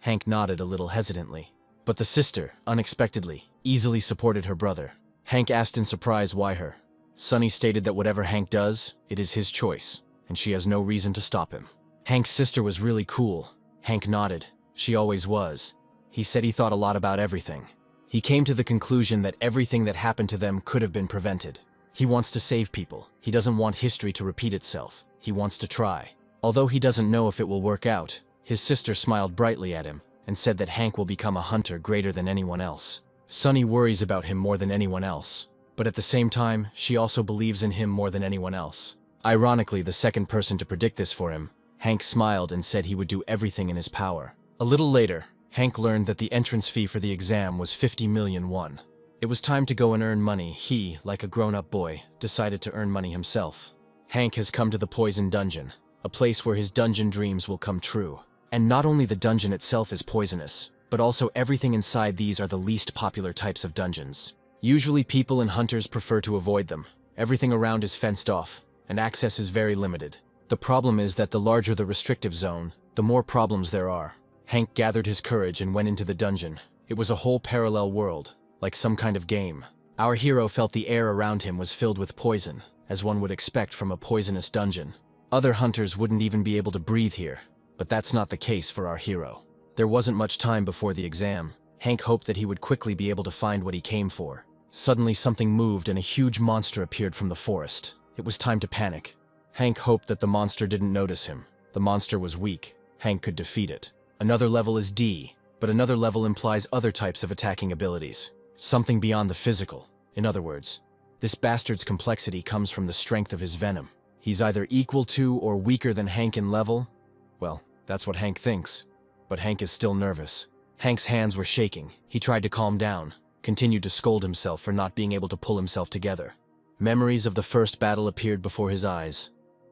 Hank nodded a little hesitantly. But the sister, unexpectedly, easily supported her brother. Hank asked in surprise why her. Sunny stated that whatever Hank does, it is his choice, and she has no reason to stop him. Hank's sister was really cool. Hank nodded. She always was. He said he thought a lot about everything. He came to the conclusion that everything that happened to them could have been prevented. He wants to save people. He doesn't want history to repeat itself. He wants to try. Although he doesn't know if it will work out, his sister smiled brightly at him and said that Hank will become a hunter greater than anyone else. Sunny worries about him more than anyone else, but at the same time, she also believes in him more than anyone else. Ironically, the second person to predict this for him, Hank smiled and said he would do everything in his power. A little later, Hank learned that the entrance fee for the exam was 50 million won. It was time to go and earn money. He, like a grown-up boy, decided to earn money himself. Hank has come to the Poison Dungeon, a place where his dungeon dreams will come true. And not only the dungeon itself is poisonous, but also everything inside these are the least popular types of dungeons. Usually people and hunters prefer to avoid them. Everything around is fenced off, and access is very limited. The problem is that the larger the restrictive zone, the more problems there are. Hank gathered his courage and went into the dungeon. It was a whole parallel world, like some kind of game. Our hero felt the air around him was filled with poison, as one would expect from a poisonous dungeon. Other hunters wouldn't even be able to breathe here, but that's not the case for our hero. There wasn't much time before the exam. Hank hoped that he would quickly be able to find what he came for. Suddenly something moved and a huge monster appeared from the forest. It was time to panic. Hank hoped that the monster didn't notice him. The monster was weak. Hank could defeat it. Another level is D, but another level implies other types of attacking abilities. Something beyond the physical. In other words, this bastard's complexity comes from the strength of his venom. He's either equal to or weaker than Hank in level. Well, that's what Hank thinks. But Hank is still nervous. Hank's hands were shaking. He tried to calm down, continued to scold himself for not being able to pull himself together. Memories of the first battle appeared before his eyes.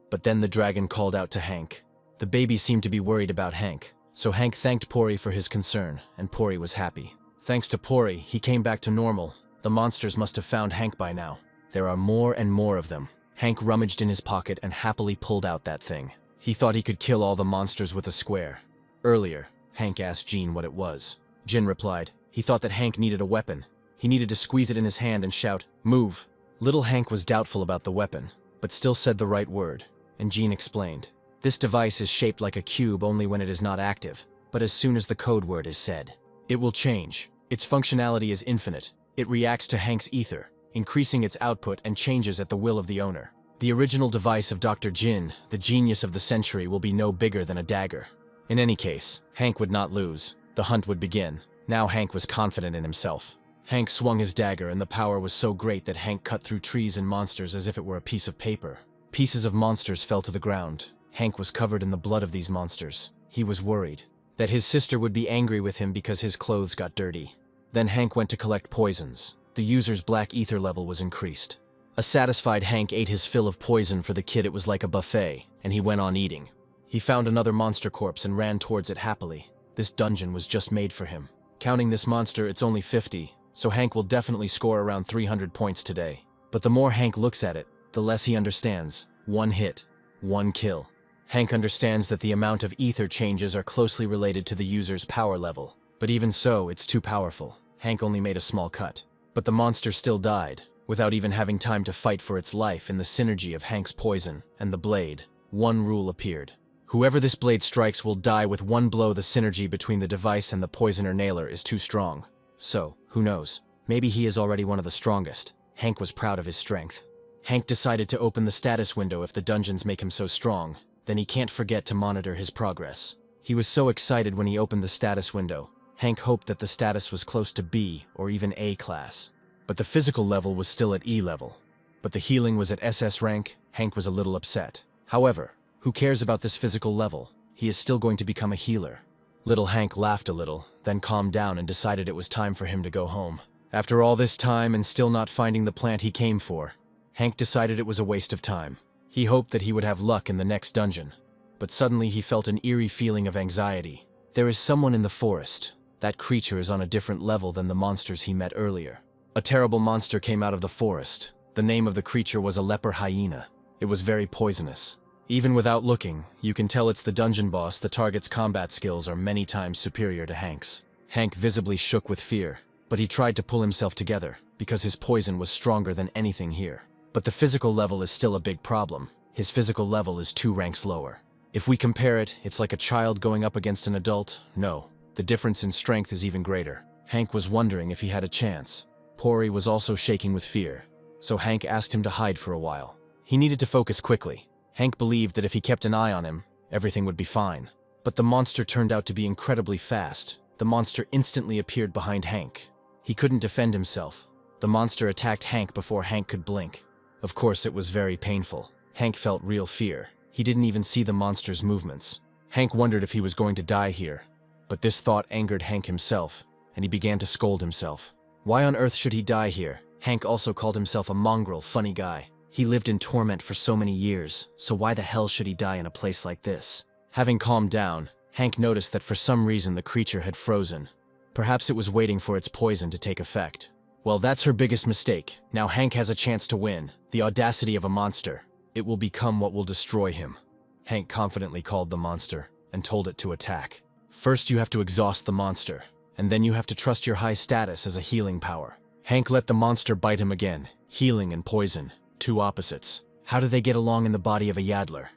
But then the dragon called out to Hank. The baby seemed to be worried about Hank, so Hank thanked Pori for his concern, and Pori was happy. Thanks to Pori, he came back to normal. The monsters must have found Hank by now. There are more and more of them. Hank rummaged in his pocket and happily pulled out that thing. He thought he could kill all the monsters with a square. Earlier, Hank asked Jean what it was. Jin replied. He thought that Hank needed a weapon. He needed to squeeze it in his hand and shout, "Move!" Little Hank was doubtful about the weapon, but still said the right word, and Jean explained. This device is shaped like a cube only when it is not active, but as soon as the code word is said, it will change. Its functionality is infinite. It reacts to Hank's ether, increasing its output and changes at the will of the owner. The original device of Dr. Jin, the genius of the century, will be no bigger than a dagger. In any case, Hank would not lose. The hunt would begin. Now Hank was confident in himself. Hank swung his dagger and the power was so great that Hank cut through trees and monsters as if it were a piece of paper. Pieces of monsters fell to the ground. Hank was covered in the blood of these monsters. He was worried that his sister would be angry with him because his clothes got dirty. Then Hank went to collect poisons. The user's black ether level was increased. A satisfied Hank ate his fill of poison. For the kid it was like a buffet, and he went on eating. He found another monster corpse and ran towards it happily. This dungeon was just made for him. Counting this monster, it's only 50, so Hank will definitely score around 300 points today. But the more Hank looks at it, the less he understands. One hit, one kill. Hank understands that the amount of ether changes are closely related to the user's power level. But even so, it's too powerful. Hank only made a small cut. But the monster still died, without even having time to fight for its life. In the synergy of Hank's poison and the blade, one rule appeared. Whoever this blade strikes will die with one blow. The synergy between the device and the poisoner nailer is too strong. So, who knows? Maybe he is already one of the strongest. Hank was proud of his strength. Hank decided to open the status window. If the dungeons make him so strong, then he can't forget to monitor his progress. He was so excited when he opened the status window. Hank hoped that the status was close to B or even A class. But the physical level was still at E level. But the healing was at SS rank. Hank was a little upset. However, who cares about this physical level? He is still going to become a healer. Little Hank laughed a little, then calmed down and decided it was time for him to go home. After all this time and still not finding the plant he came for, Hank decided it was a waste of time. He hoped that he would have luck in the next dungeon. But suddenly he felt an eerie feeling of anxiety. There is someone in the forest. That creature is on a different level than the monsters he met earlier. A terrible monster came out of the forest. The name of the creature was a leper hyena. It was very poisonous. Even without looking, you can tell it's the dungeon boss. The target's combat skills are many times superior to Hank's. Hank visibly shook with fear, but he tried to pull himself together, because his poison was stronger than anything here. But the physical level is still a big problem. His physical level is 2 ranks lower. If we compare it, it's like a child going up against an adult. No, the difference in strength is even greater. Hank was wondering if he had a chance. Pori was also shaking with fear, so Hank asked him to hide for a while. He needed to focus quickly. Hank believed that if he kept an eye on him, everything would be fine. But the monster turned out to be incredibly fast. The monster instantly appeared behind Hank. He couldn't defend himself. The monster attacked Hank before Hank could blink. Of course, it was very painful. Hank felt real fear. He didn't even see the monster's movements. Hank wondered if he was going to die here. But this thought angered Hank himself, and he began to scold himself. Why on earth should he die here? Hank also called himself a mongrel, funny guy. He lived in torment for so many years, so why the hell should he die in a place like this? Having calmed down, Hank noticed that for some reason the creature had frozen. Perhaps it was waiting for its poison to take effect. Well, that's her biggest mistake. Now Hank has a chance to win. The audacity of a monster. It will become what will destroy him. Hank confidently called the monster and told it to attack. First you have to exhaust the monster, and then you have to trust your high status as a healing power. Hank let the monster bite him again. Healing and poison, 2 opposites. How do they get along in the body of a Yaddler?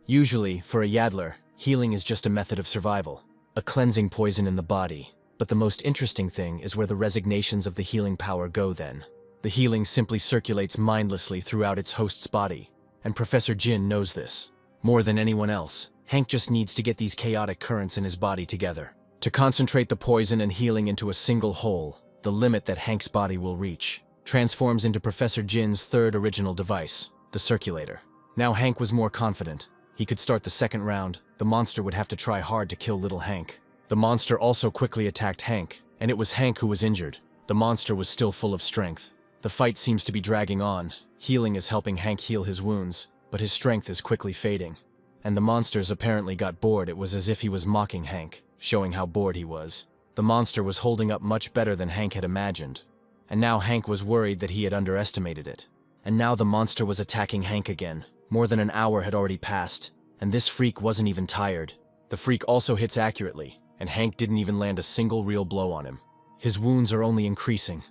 Usually, for a Yaddler, healing is just a method of survival, a cleansing poison in the body. But the most interesting thing is where the resignations of the healing power go then. The healing simply circulates mindlessly throughout its host's body, and Professor Jin knows this. More than anyone else, Hank just needs to get these chaotic currents in his body together, to concentrate the poison and healing into a single whole. The limit that Hank's body will reach transforms into Professor Jin's 3rd original device, the circulator. Now Hank was more confident. He could start the 2nd round. The monster would have to try hard to kill little Hank. The monster also quickly attacked Hank, and it was Hank who was injured. The monster was still full of strength. The fight seems to be dragging on. Healing is helping Hank heal his wounds, but his strength is quickly fading. And the monsters apparently got bored. It was as if he was mocking Hank, showing how bored he was. The monster was holding up much better than Hank had imagined. And now Hank was worried that he had underestimated it. And now the monster was attacking Hank again. More than an hour had already passed, and this freak wasn't even tired. The freak also hits accurately, and Hank didn't even land a single real blow on him. His wounds are only increasing,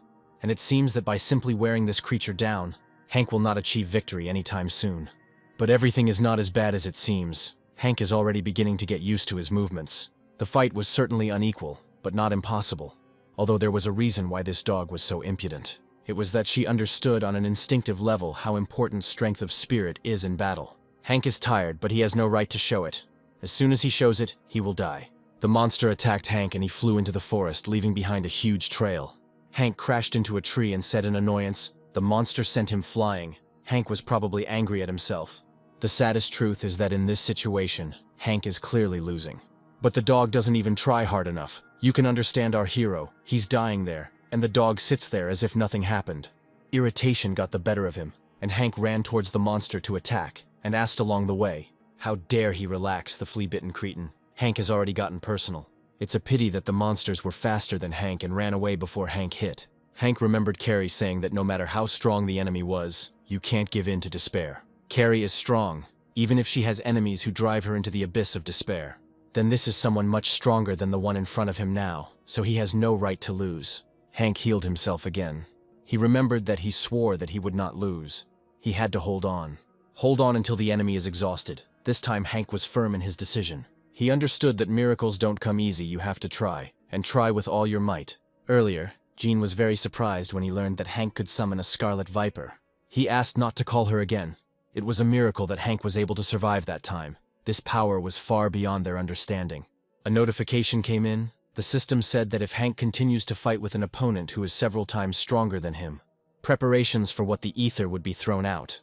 and it seems that by simply wearing this creature down, Hank will not achieve victory anytime soon. But everything is not as bad as it seems. Hank is already beginning to get used to his movements. The fight was certainly unequal, but not impossible. Although there was a reason why this dog was so impudent. It was that she understood on an instinctive level how important strength of spirit is in battle. Hank is tired, but he has no right to show it. As soon as he shows it, he will die. The monster attacked Hank and he flew into the forest, leaving behind a huge trail. Hank crashed into a tree and said in annoyance, the monster sent him flying. Hank was probably angry at himself. The saddest truth is that in this situation, Hank is clearly losing. But the dog doesn't even try hard enough. You can understand our hero. He's dying there, and the dog sits there as if nothing happened. Irritation got the better of him, and Hank ran towards the monster to attack, and asked along the way, how dare he relax, the flea-bitten cretin. Hank has already gotten personal. It's a pity that the monsters were faster than Hank and ran away before Hank hit. Hank remembered Carrie saying that no matter how strong the enemy was, you can't give in to despair. Carrie is strong, even if she has enemies who drive her into the abyss of despair. Then this is someone much stronger than the one in front of him now, so he has no right to lose. Hank healed himself again. He remembered that he swore that he would not lose. He had to hold on. Hold on until the enemy is exhausted. This time Hank was firm in his decision. He understood that miracles don't come easy, you have to try, and try with all your might. Earlier, Jean was very surprised when he learned that Hank could summon a scarlet viper. He asked not to call her again. It was a miracle that Hank was able to survive that time. This power was far beyond their understanding. A notification came in. The system said that if Hank continues to fight with an opponent who is several times stronger than him, preparations for what the ether would be thrown out.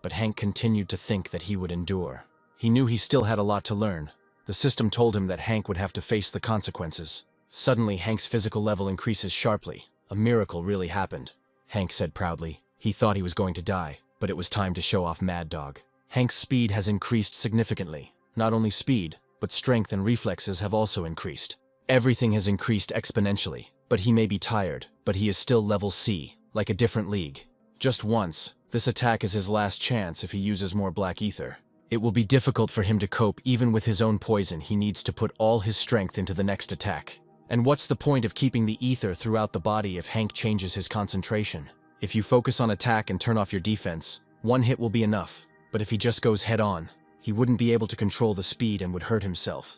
But Hank continued to think that he would endure. He knew he still had a lot to learn. The system told him that Hank would have to face the consequences. Suddenly, Hank's physical level increases sharply. A miracle really happened, Hank said proudly. He thought he was going to die, but it was time to show off Mad Dog. Hank's speed has increased significantly. Not only speed, but strength and reflexes have also increased. Everything has increased exponentially, but he may be tired, but he is still level C, like a different league. Just once, this attack is his last chance if he uses more black ether. It will be difficult for him to cope even with his own poison. He needs to put all his strength into the next attack. And what's the point of keeping the ether throughout the body if Hank changes his concentration? If you focus on attack and turn off your defense, one hit will be enough. But if he just goes head on, he wouldn't be able to control the speed and would hurt himself.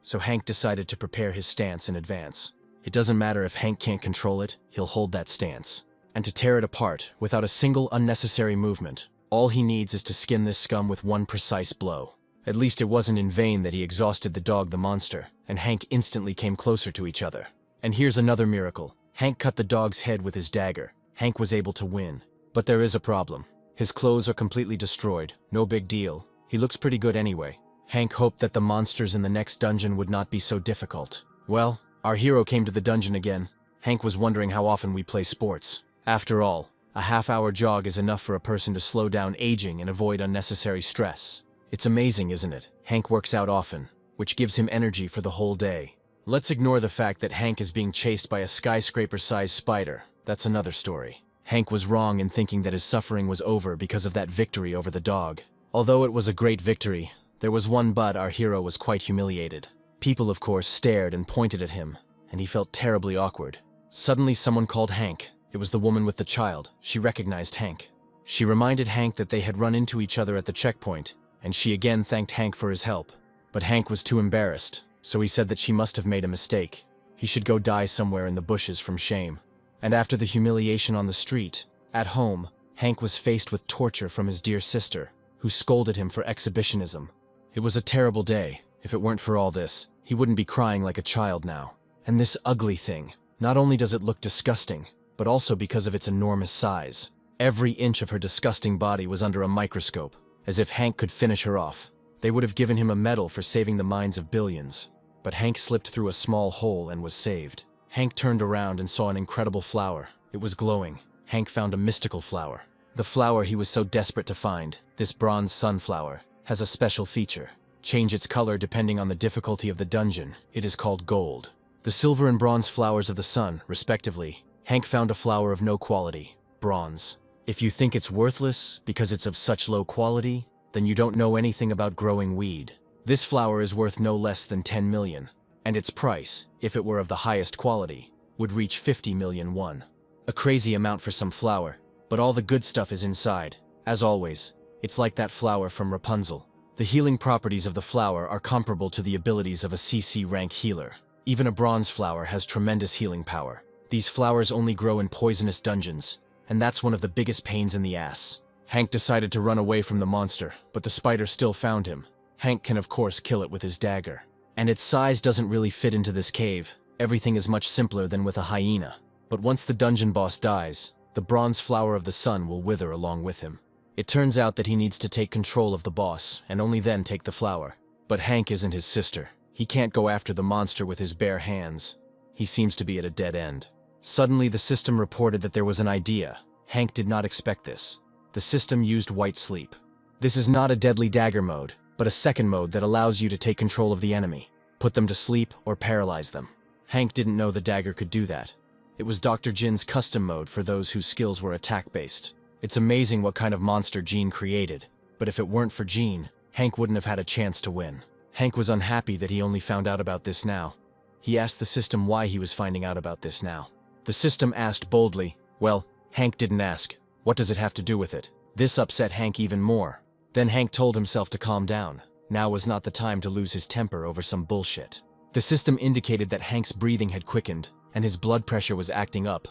So Hank decided to prepare his stance in advance. It doesn't matter if Hank can't control it, he'll hold that stance. And to tear it apart, without a single unnecessary movement, all he needs is to skin this scum with one precise blow. At least it wasn't in vain that he exhausted the dog, the monster, and Hank instantly came closer to each other. And here's another miracle. Hank cut the dog's head with his dagger. Hank was able to win. But there is a problem. His clothes are completely destroyed. No big deal. He looks pretty good anyway. Hank hoped that the monsters in the next dungeon would not be so difficult. Well, our hero came to the dungeon again. Hank was wondering how often we play sports. After all, a half-hour jog is enough for a person to slow down aging and avoid unnecessary stress. It's amazing, isn't it? Hank works out often, which gives him energy for the whole day. Let's ignore the fact that Hank is being chased by a skyscraper-sized spider. That's another story. Hank was wrong in thinking that his suffering was over because of that victory over the dog. Although it was a great victory, there was one but our hero was quite humiliated. People, of course, stared and pointed at him, and he felt terribly awkward. Suddenly someone called Hank. It was the woman with the child. She recognized Hank. She reminded Hank that they had run into each other at the checkpoint, and she again thanked Hank for his help. But Hank was too embarrassed, so he said that she must have made a mistake. He should go die somewhere in the bushes from shame. And after the humiliation on the street, at home, Hank was faced with torture from his dear sister, who scolded him for exhibitionism. It was a terrible day. If it weren't for all this, he wouldn't be crying like a child now. And this ugly thing, not only does it look disgusting, but also because of its enormous size. Every inch of her disgusting body was under a microscope, as if Hank could finish her off. They would have given him a medal for saving the minds of billions. But Hank slipped through a small hole and was saved. Hank turned around and saw an incredible flower. It was glowing. Hank found a mystical flower. The flower he was so desperate to find, this bronze sunflower, has a special feature. Change its color depending on the difficulty of the dungeon. It is called gold. The silver and bronze flowers of the sun, respectively. Hank found a flower of no quality, bronze. If you think it's worthless because it's of such low quality, then you don't know anything about growing weed. This flower is worth no less than 10 million, and its price, if it were of the highest quality, would reach 50 million won. A crazy amount for some flower, but all the good stuff is inside. As always, it's like that flower from Rapunzel. The healing properties of the flower are comparable to the abilities of a CC rank healer. Even a bronze flower has tremendous healing power. These flowers only grow in poisonous dungeons, and that's one of the biggest pains in the ass. Hank decided to run away from the monster, but the spider still found him. Hank can of course kill it with his dagger. And its size doesn't really fit into this cave. Everything is much simpler than with a hyena. But once the dungeon boss dies, the bronze flower of the sun will wither along with him. It turns out that he needs to take control of the boss, and only then take the flower. But Hank isn't his sister. He can't go after the monster with his bare hands. He seems to be at a dead end. Suddenly the system reported that there was an idea. Hank did not expect this. The system used white sleep. This is not a deadly dagger mode, but a second mode that allows you to take control of the enemy, put them to sleep, or paralyze them. Hank didn't know the dagger could do that. It was Dr. Jin's custom mode for those whose skills were attack-based. It's amazing what kind of monster Jin created, but if it weren't for Jin, Hank wouldn't have had a chance to win. Hank was unhappy that he only found out about this now. He asked the system why he was finding out about this now. The system asked boldly, well, Hank didn't ask. What does it have to do with it? This upset Hank even more. Then Hank told himself to calm down. Now was not the time to lose his temper over some bullshit. The system indicated that Hank's breathing had quickened, and his blood pressure was acting up.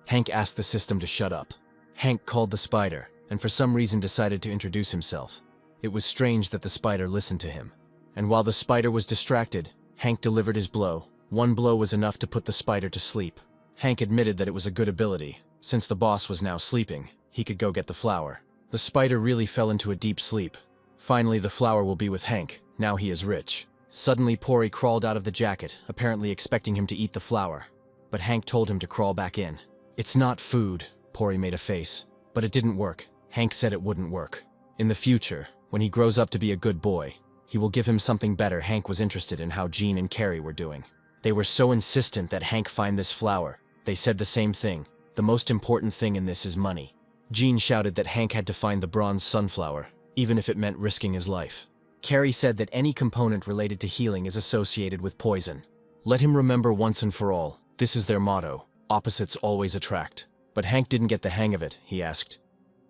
Hank asked the system to shut up. Hank called the spider, and for some reason decided to introduce himself. It was strange that the spider listened to him. And while the spider was distracted, Hank delivered his blow. One blow was enough to put the spider to sleep. Hank admitted that it was a good ability. Since the boss was now sleeping, he could go get the flower. The spider really fell into a deep sleep. Finally, the flower will be with Hank. Now he is rich. Suddenly, Pori crawled out of the jacket, apparently expecting him to eat the flower. But Hank told him to crawl back in. It's not food, Pori made a face. But it didn't work. Hank said it wouldn't work. In the future, when he grows up to be a good boy, he will give him something better. Hank was interested in how Jean and Carrie were doing. They were so insistent that Hank find this flower. They said the same thing. The most important thing in this is money. Jean shouted that Hank had to find the bronze sunflower, even if it meant risking his life. Carrie said that any component related to healing is associated with poison. Let him remember once and for all, this is their motto, opposites always attract. But Hank didn't get the hang of it, he asked.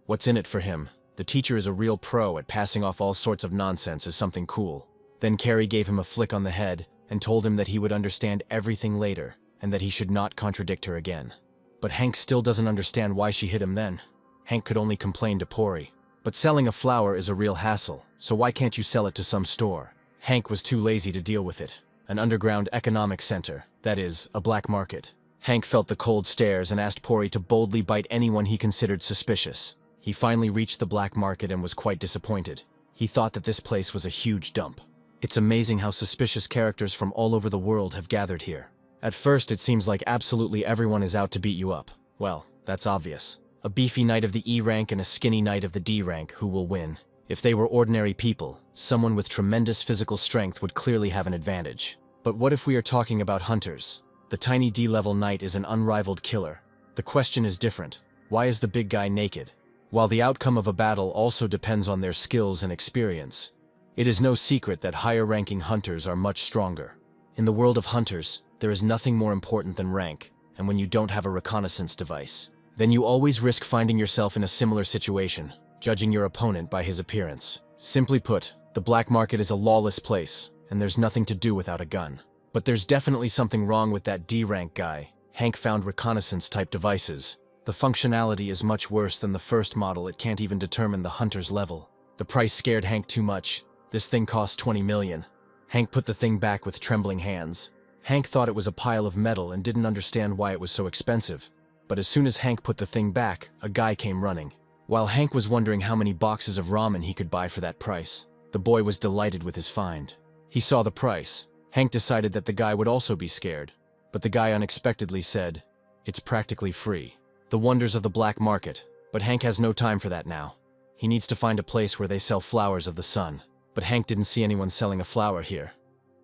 What's in it for him? The teacher is a real pro at passing off all sorts of nonsense as something cool. Then Carrie gave him a flick on the head and told him that he would understand everything later and that he should not contradict her again. But Hank still doesn't understand why she hit him then. Hank could only complain to Pori. But selling a flower is a real hassle, so why can't you sell it to some store? Hank was too lazy to deal with it. An underground economic center, that is, a black market. Hank felt the cold stares and asked Pori to boldly bite anyone he considered suspicious. He finally reached the black market and was quite disappointed. He thought that this place was a huge dump. It's amazing how suspicious characters from all over the world have gathered here. At first, it seems like absolutely everyone is out to beat you up. Well, that's obvious. A beefy knight of the E rank and a skinny knight of the D rank, who will win? If they were ordinary people, someone with tremendous physical strength would clearly have an advantage. But what if we are talking about hunters? The tiny D-level knight is an unrivaled killer. The question is different. Why is the big guy naked? While the outcome of a battle also depends on their skills and experience, it is no secret that higher-ranking hunters are much stronger. In the world of hunters, there is nothing more important than rank, and when you don't have a reconnaissance device, then you always risk finding yourself in a similar situation, judging your opponent by his appearance. Simply put, the black market is a lawless place, and there's nothing to do without a gun. But there's definitely something wrong with that D-rank guy. Hank found reconnaissance-type devices. The functionality is much worse than the first model. It can't even determine the hunter's level. The price scared Hank too much. This thing cost 20 million. Hank put the thing back with trembling hands. Hank thought it was a pile of metal and didn't understand why it was so expensive. But as soon as Hank put the thing back, a guy came running. While Hank was wondering how many boxes of ramen he could buy for that price, the boy was delighted with his find. He saw the price. Hank decided that the guy would also be scared. But the guy unexpectedly said, "It's practically free." The wonders of the black market. But Hank has no time for that now. He needs to find a place where they sell flowers of the sun. But Hank didn't see anyone selling a flower here.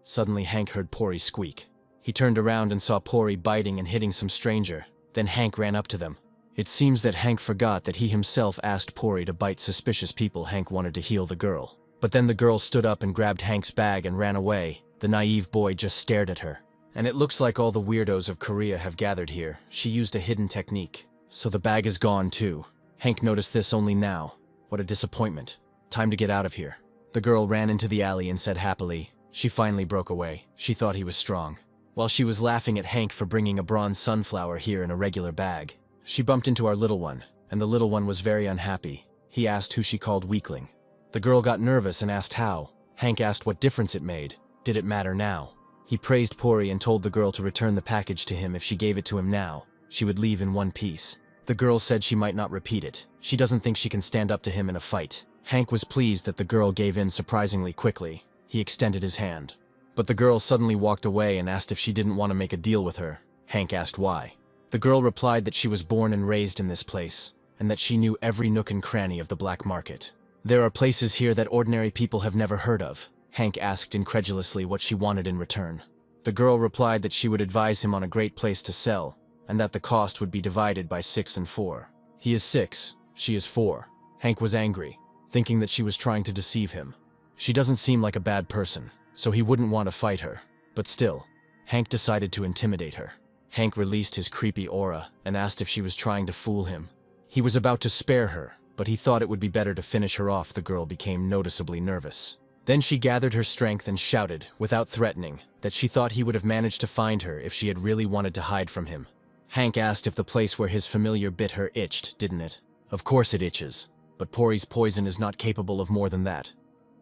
Suddenly Hank heard Pori squeak. He turned around and saw Pori biting and hitting some stranger. Then Hank ran up to them. It seems that Hank forgot that he himself asked Pori to bite suspicious people. Hank wanted to heal the girl. But then the girl stood up and grabbed Hank's bag and ran away. The naive boy just stared at her. And it looks like all the weirdos of Korea have gathered here. She used a hidden technique. So the bag is gone too. Hank noticed this only now. What a disappointment. Time to get out of here. The girl ran into the alley and said happily, she finally broke away. She thought he was strong. While she was laughing at Hank for bringing a bronze sunflower here in a regular bag, she bumped into our little one, and the little one was very unhappy. He asked who she called weakling. The girl got nervous and asked how. Hank asked what difference it made. Did it matter now? He praised Pori and told the girl to return the package to him. If she gave it to him now, she would leave in one piece. The girl said she might not repeat it. She doesn't think she can stand up to him in a fight. Hank was pleased that the girl gave in surprisingly quickly. He extended his hand. But the girl suddenly walked away and asked if she didn't want to make a deal with her. Hank asked why. The girl replied that she was born and raised in this place, and that she knew every nook and cranny of the black market. There are places here that ordinary people have never heard of. Hank asked incredulously what she wanted in return. The girl replied that she would advise him on a great place to sell, and that the cost would be divided by 6 and 4. He is 6, she is 4. Hank was angry, thinking that she was trying to deceive him. She doesn't seem like a bad person, so he wouldn't want to fight her. But still, Hank decided to intimidate her. Hank released his creepy aura and asked if she was trying to fool him. He was about to spare her, but he thought it would be better to finish her off. The girl became noticeably nervous. Then she gathered her strength and shouted, without threatening, that she thought he would have managed to find her if she had really wanted to hide from him. Hank asked if the place where his familiar bit her itched, didn't it? Of course it itches, but Pori's poison is not capable of more than that.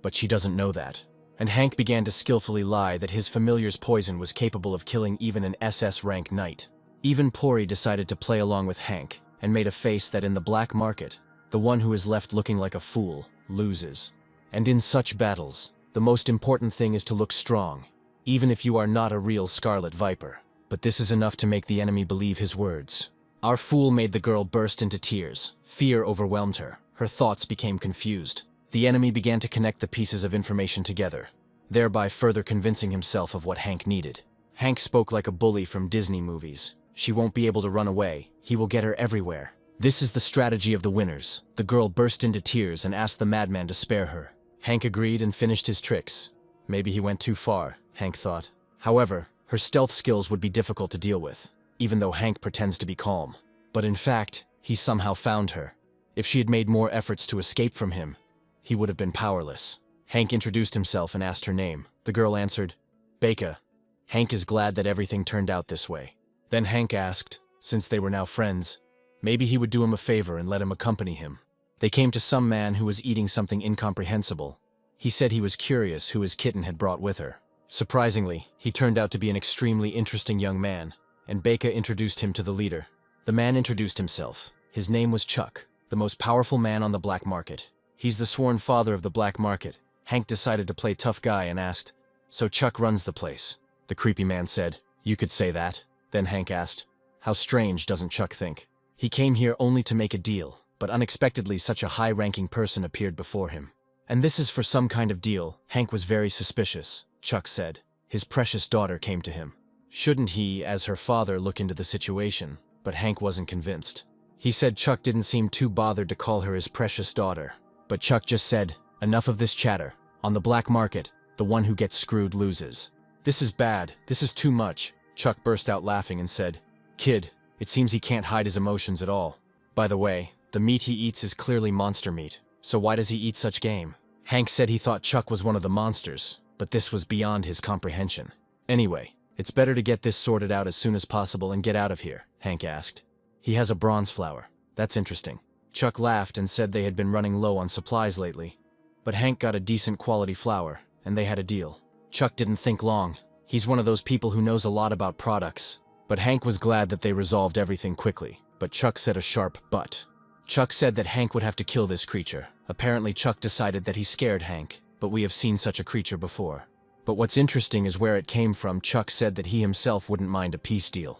But she doesn't know that. And Hank began to skillfully lie that his familiar's poison was capable of killing even an SS-rank knight. Even Pori decided to play along with Hank, and made a face that in the black market, the one who is left looking like a fool loses. And in such battles, the most important thing is to look strong, even if you are not a real Scarlet Viper. But this is enough to make the enemy believe his words. Our fool made the girl burst into tears. Fear overwhelmed her. Her thoughts became confused. The enemy began to connect the pieces of information together, thereby further convincing himself of what Hank needed. Hank spoke like a bully from Disney movies. She won't be able to run away. He will get her everywhere. This is the strategy of the winners. The girl burst into tears and asked the madman to spare her. Hank agreed and finished his tricks. Maybe he went too far, Hank thought. However, her stealth skills would be difficult to deal with, even though Hank pretends to be calm. But in fact, he somehow found her. If she had made more efforts to escape from him, he would have been powerless. Hank introduced himself and asked her name. The girl answered, Becca. Hank is glad that everything turned out this way. Then Hank asked, since they were now friends, maybe he would do him a favor and let him accompany him. They came to some man who was eating something incomprehensible. He said he was curious who his kitten had brought with her. Surprisingly, he turned out to be an extremely interesting young man, and Becca introduced him to the leader. The man introduced himself. His name was Chuck, the most powerful man on the black market. He's the sworn father of the black market. Hank decided to play tough guy and asked, so Chuck runs the place? The creepy man said, you could say that. Then Hank asked, how strange, doesn't Chuck think? He came here only to make a deal, but unexpectedly such a high-ranking person appeared before him. And this is for some kind of deal. Hank was very suspicious. Chuck said. His precious daughter came to him. Shouldn't he, as her father, look into the situation? But Hank wasn't convinced. He said Chuck didn't seem too bothered to call her his precious daughter. But Chuck just said, enough of this chatter. On the black market, the one who gets screwed loses. This is bad. This is too much. Chuck burst out laughing and said, kid, it seems he can't hide his emotions at all. By the way, the meat he eats is clearly monster meat. So why does he eat such game? Hank said he thought Chuck was one of the monsters, but this was beyond his comprehension. Anyway, it's better to get this sorted out as soon as possible and get out of here, Hank asked. He has a bronze flower. That's interesting. Chuck laughed and said they had been running low on supplies lately. But Hank got a decent quality flower, and they had a deal. Chuck didn't think long. He's one of those people who knows a lot about products. But Hank was glad that they resolved everything quickly. But Chuck said a sharp but. Chuck said that Hank would have to kill this creature. Apparently Chuck decided that he scared Hank, but we have seen such a creature before. But what's interesting is where it came from. Chuck said that he himself wouldn't mind a peace deal.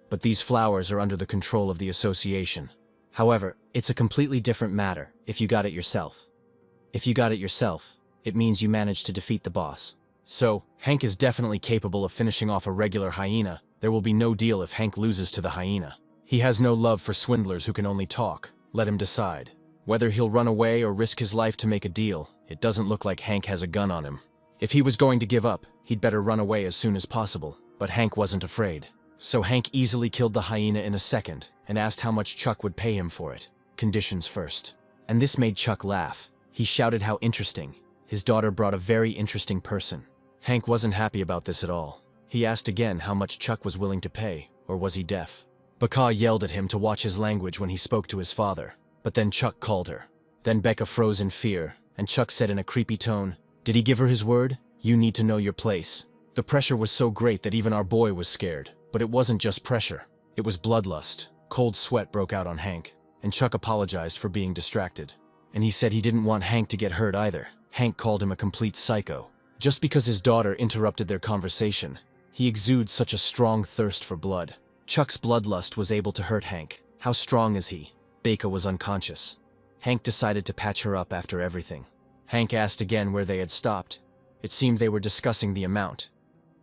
But these flowers are under the control of the association. However, it's a completely different matter if you got it yourself. If you got it yourself, it means you managed to defeat the boss. So, Hank is definitely capable of finishing off a regular hyena. There will be no deal if Hank loses to the hyena. He has no love for swindlers who can only talk. Let him decide. Whether he'll run away or risk his life to make a deal, it doesn't look like Hank has a gun on him. If he was going to give up, he'd better run away as soon as possible. But Hank wasn't afraid. So Hank easily killed the hyena in a second and asked how much Chuck would pay him for it. Conditions first. And this made Chuck laugh. He shouted how interesting. His daughter brought a very interesting person. Hank wasn't happy about this at all. He asked again how much Chuck was willing to pay, or was he deaf? Becca yelled at him to watch his language when he spoke to his father, but then Chuck called her. Then Becca froze in fear, and Chuck said in a creepy tone, did he give her his word? You need to know your place. The pressure was so great that even our boy was scared, but it wasn't just pressure. It was bloodlust. Cold sweat broke out on Hank, and Chuck apologized for being distracted. And he said he didn't want Hank to get hurt either. Hank called him a complete psycho. Just because his daughter interrupted their conversation, he exudes such a strong thirst for blood. Chuck's bloodlust was able to hurt Hank. How strong is he? Becca was unconscious. Hank decided to patch her up after everything. Hank asked again where they had stopped. It seemed they were discussing the amount.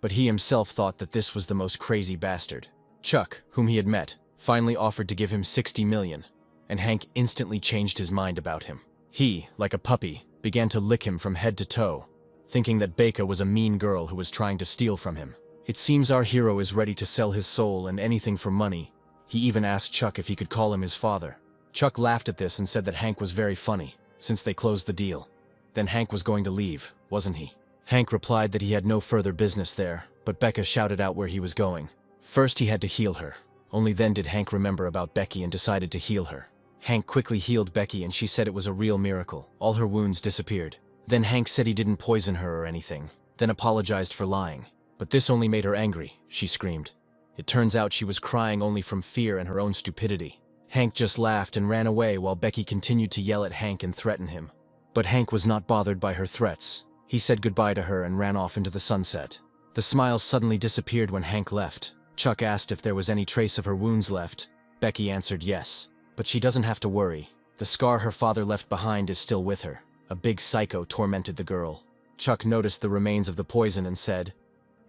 But he himself thought that this was the most crazy bastard. Chuck, whom he had met, finally offered to give him 60 million, and Hank instantly changed his mind about him. He, like a puppy, began to lick him from head to toe, thinking that Becca was a mean girl who was trying to steal from him. It seems our hero is ready to sell his soul and anything for money. He even asked Chuck if he could call him his father. Chuck laughed at this and said that Hank was very funny, since they closed the deal. Then Hank was going to leave, wasn't he? Hank replied that he had no further business there, but Becca shouted out where he was going. First he had to heal her. Only then did Hank remember about Becky and decided to heal her. Hank quickly healed Becky and she said it was a real miracle. All her wounds disappeared. Then Hank said he didn't poison her or anything, then apologized for lying. But this only made her angry, she screamed. It turns out she was crying only from fear and her own stupidity. Hank just laughed and ran away while Becky continued to yell at Hank and threaten him. But Hank was not bothered by her threats. He said goodbye to her and ran off into the sunset. The smiles suddenly disappeared when Hank left. Chuck asked if there was any trace of her wounds left. Becky answered yes. But she doesn't have to worry. The scar her father left behind is still with her. A big psycho tormented the girl. Chuck noticed the remains of the poison and said,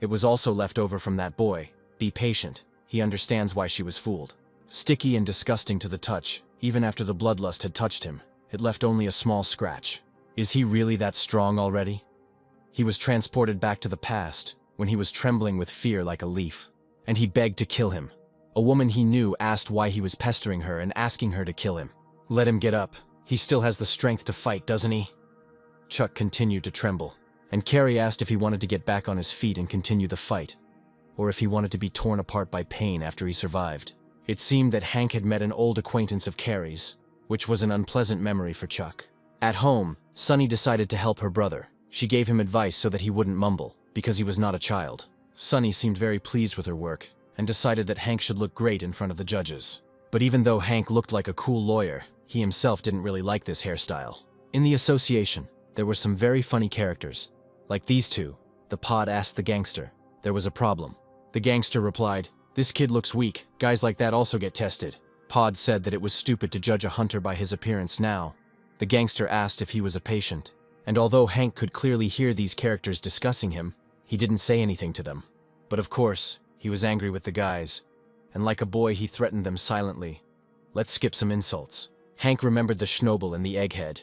It was also left over from that boy. Be patient. He understands why she was fooled. Sticky and disgusting to the touch, even after the bloodlust had touched him, it left only a small scratch. Is he really that strong already? He was transported back to the past, when he was trembling with fear like a leaf. And he begged to kill him. A woman he knew asked why he was pestering her and asking her to kill him. Let him get up. He still has the strength to fight, doesn't he? Chuck continued to tremble, and Carrie asked if he wanted to get back on his feet and continue the fight, or if he wanted to be torn apart by pain after he survived. It seemed that Hank had met an old acquaintance of Carrie's, which was an unpleasant memory for Chuck. At home, Sunny decided to help her brother. She gave him advice so that he wouldn't mumble, because he was not a child. Sunny seemed very pleased with her work, and decided that Hank should look great in front of the judges. But even though Hank looked like a cool lawyer, he himself didn't really like this hairstyle. In the association, there were some very funny characters. Like these two, the pod asked the gangster. There was a problem. The gangster replied, "This kid looks weak, guys like that also get tested." Pod said that it was stupid to judge a hunter by his appearance now. The gangster asked if he was a patient, and although Hank could clearly hear these characters discussing him, he didn't say anything to them. But of course, he was angry with the guys, and like a boy he threatened them silently. Let's skip some insults. Hank remembered the Schnobel and the Egghead,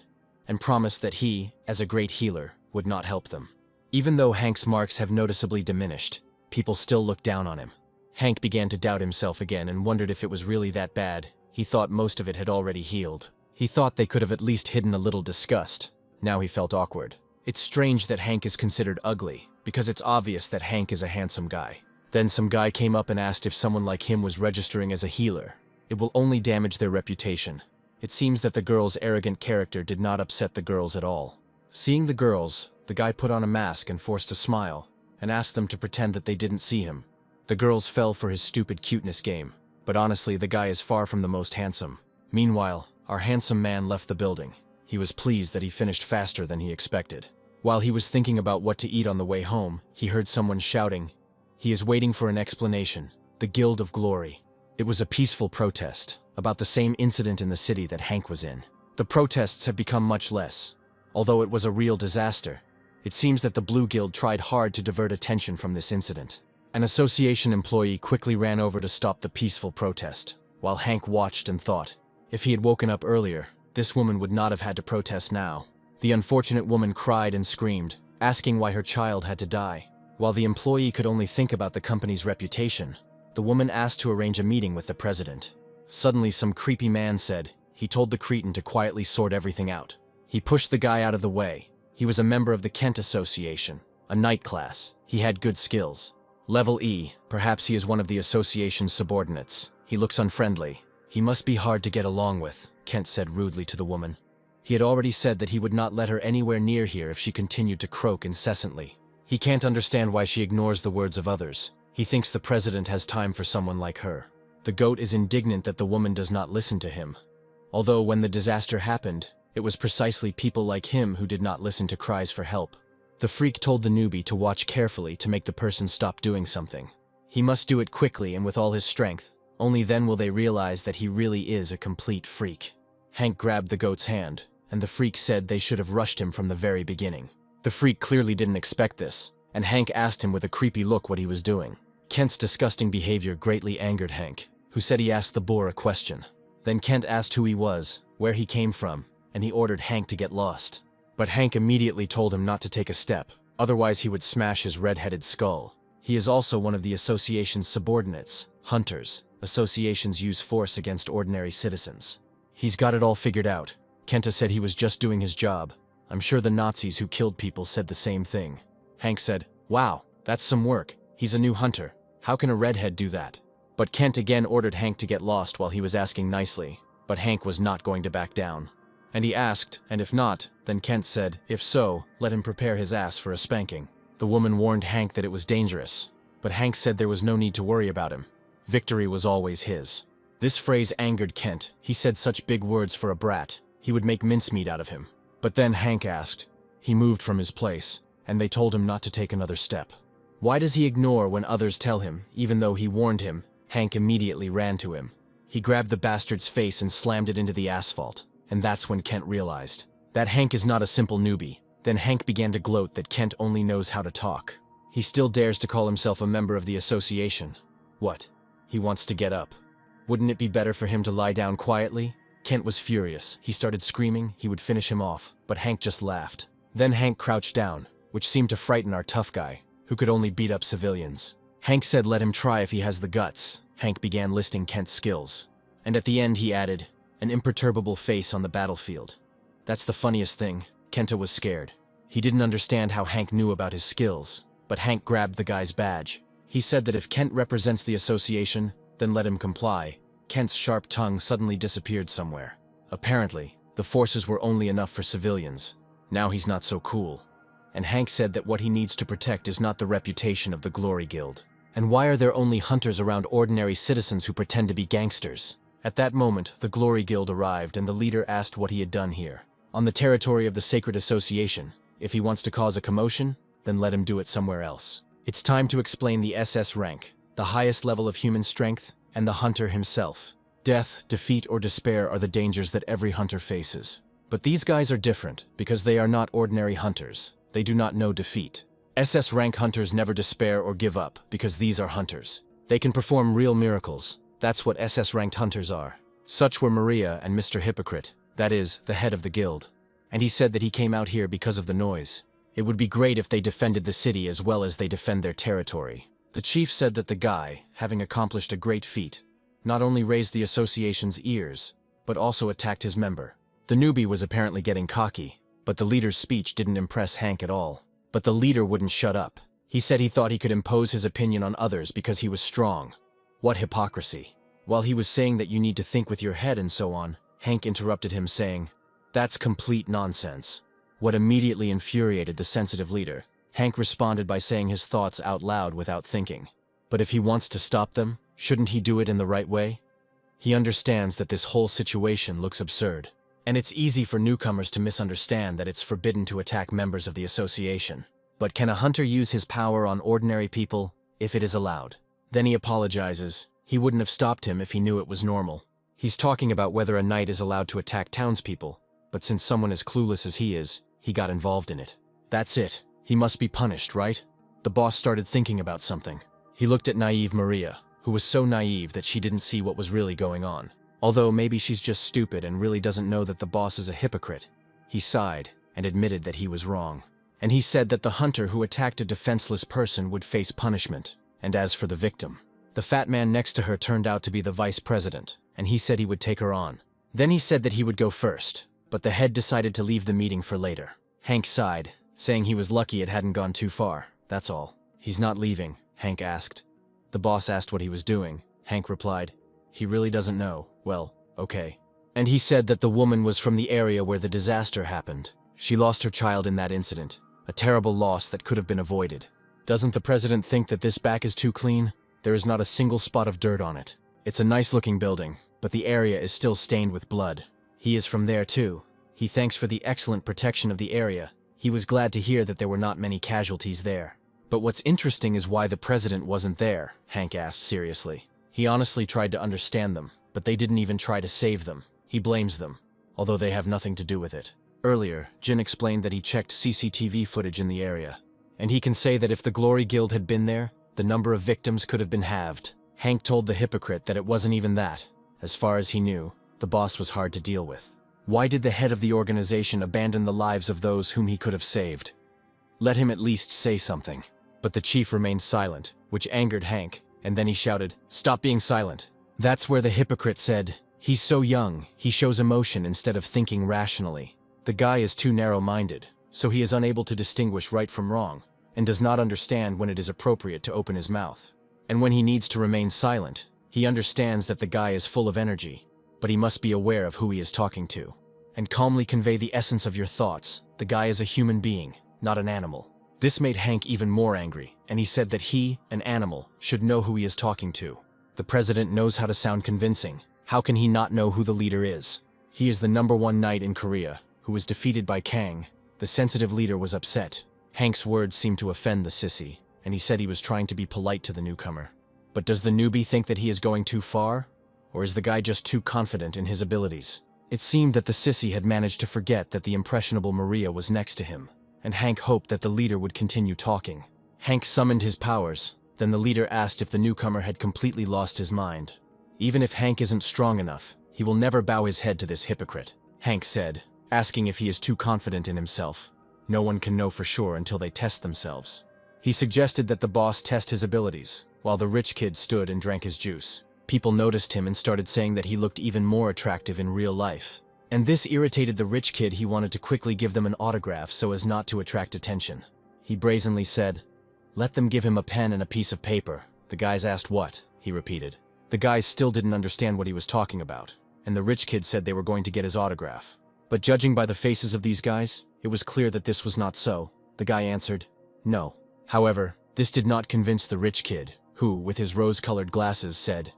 and promised that he, as a great healer, would not help them. Even though Hank's marks have noticeably diminished, people still looked down on him. Hank began to doubt himself again and wondered if it was really that bad. He thought most of it had already healed. He thought they could have at least hidden a little disgust. Now he felt awkward. It's strange that Hank is considered ugly, because it's obvious that Hank is a handsome guy. Then some guy came up and asked if someone like him was registering as a healer. It will only damage their reputation. It seems that the girl's arrogant character did not upset the girls at all. Seeing the girls, the guy put on a mask and forced a smile, and asked them to pretend that they didn't see him. The girls fell for his stupid cuteness game, but honestly the guy is far from the most handsome. Meanwhile, our handsome man left the building. He was pleased that he finished faster than he expected. While he was thinking about what to eat on the way home, he heard someone shouting, "He is waiting for an explanation. The Guild of Glory." It was a peaceful protest, about the same incident in the city that Hank was in. The protests have become much less. Although it was a real disaster, it seems that the Blue Guild tried hard to divert attention from this incident. An association employee quickly ran over to stop the peaceful protest, while Hank watched and thought, if he had woken up earlier, this woman would not have had to protest now. The unfortunate woman cried and screamed, asking why her child had to die. While the employee could only think about the company's reputation, the woman asked to arrange a meeting with the president. Suddenly some creepy man said, he told the cretin to quietly sort everything out. He pushed the guy out of the way. He was a member of the Kent Association, a night class. He had good skills. Level E, perhaps he is one of the association's subordinates. He looks unfriendly. He must be hard to get along with, Kent said rudely to the woman. He had already said that he would not let her anywhere near here if she continued to croak incessantly. He can't understand why she ignores the words of others. He thinks the president has time for someone like her. The goat is indignant that the woman does not listen to him. Although when the disaster happened, it was precisely people like him who did not listen to cries for help. The freak told the newbie to watch carefully to make the person stop doing something. He must do it quickly and with all his strength. Only then will they realize that he really is a complete freak. Hank grabbed the goat's hand, and the freak said they should have rushed him from the very beginning. The freak clearly didn't expect this, and Hank asked him with a creepy look what he was doing. Kent's disgusting behavior greatly angered Hank, who said he asked the boar a question. Then Kent asked who he was, where he came from, and he ordered Hank to get lost. But Hank immediately told him not to take a step, otherwise he would smash his red-headed skull. He is also one of the association's subordinates, hunters. Associations use force against ordinary citizens. He's got it all figured out. Kenta said he was just doing his job. I'm sure the Nazis who killed people said the same thing. Hank said, "Wow, that's some work. He's a new hunter. How can a redhead do that?" But Kent again ordered Hank to get lost while he was asking nicely. But Hank was not going to back down. And he asked, and if not, then Kent said, if so, let him prepare his ass for a spanking. The woman warned Hank that it was dangerous, but Hank said there was no need to worry about him. Victory was always his. This phrase angered Kent. He said such big words for a brat. He would make mincemeat out of him. But then Hank asked. He moved from his place, and they told him not to take another step. Why does he ignore when others tell him, even though he warned him? Hank immediately ran to him. He grabbed the bastard's face and slammed it into the asphalt, and that's when Kent realized that Hank is not a simple newbie. Then Hank began to gloat that Kent only knows how to talk. He still dares to call himself a member of the association. What? He wants to get up. Wouldn't it be better for him to lie down quietly? Kent was furious. He started screaming he would finish him off, but Hank just laughed. Then Hank crouched down, which seemed to frighten our tough guy, who could only beat up civilians. Hank said let him try if he has the guts. Hank began listing Kent's skills. And at the end he added, an imperturbable face on the battlefield. That's the funniest thing. Kenta was scared. He didn't understand how Hank knew about his skills, but Hank grabbed the guy's badge. He said that if Kent represents the association, then let him comply. Kent's sharp tongue suddenly disappeared somewhere. Apparently, the forces were only enough for civilians. Now he's not so cool. And Hank said that what he needs to protect is not the reputation of the Glory Guild. And why are there only hunters around ordinary citizens who pretend to be gangsters? At that moment, the Glory Guild arrived and the leader asked what he had done here. On the territory of the Sacred Association. If he wants to cause a commotion, then let him do it somewhere else. It's time to explain the SS rank, the highest level of human strength, and the hunter himself. Death, defeat, or despair are the dangers that every hunter faces. But these guys are different, because they are not ordinary hunters. They do not know defeat. SS rank hunters never despair or give up, because these are hunters. They can perform real miracles. That's what SS ranked hunters are. Such were Maria and Mr. Hypocrite, that is, the head of the guild. And he said that he came out here because of the noise. It would be great if they defended the city as well as they defend their territory. The chief said that the guy, having accomplished a great feat, not only raised the association's ears, but also attacked his member. The newbie was apparently getting cocky, but the leader's speech didn't impress Hank at all. But the leader wouldn't shut up. He said he thought he could impose his opinion on others because he was strong. What hypocrisy. While he was saying that you need to think with your head and so on, Hank interrupted him saying, "That's complete nonsense." What immediately infuriated the sensitive leader. Hank responded by saying his thoughts out loud without thinking. But if he wants to stop them, shouldn't he do it in the right way? He understands that this whole situation looks absurd. And it's easy for newcomers to misunderstand that it's forbidden to attack members of the association. But can a hunter use his power on ordinary people if it is allowed? Then he apologizes. He wouldn't have stopped him if he knew it was normal. He's talking about whether a knight is allowed to attack townspeople, but since someone as clueless as he is, he got involved in it. That's it. He must be punished, right? The boss started thinking about something. He looked at naive Maria, who was so naive that she didn't see what was really going on. Although maybe she's just stupid and really doesn't know that the boss is a hypocrite. He sighed and admitted that he was wrong. And he said that the hunter who attacked a defenseless person would face punishment. And as for the victim, the fat man next to her turned out to be the vice president, and he said he would take her on. Then he said that he would go first, but the head decided to leave the meeting for later. Hank sighed, saying he was lucky it hadn't gone too far, that's all. He's not leaving, Hank asked. The boss asked what he was doing. Hank replied, he really doesn't know. Well, okay. And he said that the woman was from the area where the disaster happened. She lost her child in that incident, a terrible loss that could have been avoided. Doesn't the president think that this back is too clean? There is not a single spot of dirt on it. It's a nice-looking building, but the area is still stained with blood. He is from there too. He thanks for the excellent protection of the area. He was glad to hear that there were not many casualties there. But what's interesting is why the president wasn't there, Hank asked seriously. He honestly tried to understand them, but they didn't even try to save them. He blames them, although they have nothing to do with it. Earlier, Jin explained that he checked CCTV footage in the area, and he can say that if the Glory Guild had been there, the number of victims could have been halved. Hank told the hypocrite that it wasn't even that. As far as he knew, the boss was hard to deal with. Why did the head of the organization abandon the lives of those whom he could have saved? Let him at least say something. But the chief remained silent, which angered Hank, and then he shouted, "Stop being silent." That's where the hypocrite said, "He's so young, he shows emotion instead of thinking rationally." The guy is too narrow-minded, so he is unable to distinguish right from wrong, and does not understand when it is appropriate to open his mouth. And when he needs to remain silent, he understands that the guy is full of energy, but he must be aware of who he is talking to, and calmly convey the essence of your thoughts. The guy is a human being, not an animal. This made Hank even more angry, and he said that he, an animal, should know who he is talking to. The president knows how to sound convincing. How can he not know who the leader is? He is the #1 knight in Korea, who was defeated by Kang. The sensitive leader was upset. Hank's words seemed to offend the sissy, and he said he was trying to be polite to the newcomer. But does the newbie think that he is going too far? Or is the guy just too confident in his abilities? It seemed that the sissy had managed to forget that the impressionable Maria was next to him, and Hank hoped that the leader would continue talking. Hank summoned his powers. Then the leader asked if the newcomer had completely lost his mind. Even if Hank isn't strong enough, he will never bow his head to this hypocrite, Hank said, asking if he is too confident in himself. No one can know for sure until they test themselves. He suggested that the boss test his abilities, while the rich kid stood and drank his juice. People noticed him and started saying that he looked even more attractive in real life. And this irritated the rich kid. He wanted to quickly give them an autograph so as not to attract attention. He brazenly said, "Let them give him a pen and a piece of paper." The guys asked what, he repeated. The guys still didn't understand what he was talking about, and the rich kid said they were going to get his autograph. But judging by the faces of these guys, it was clear that this was not so. The guy answered, "No." However, this did not convince the rich kid, who, with his rose-colored glasses, said,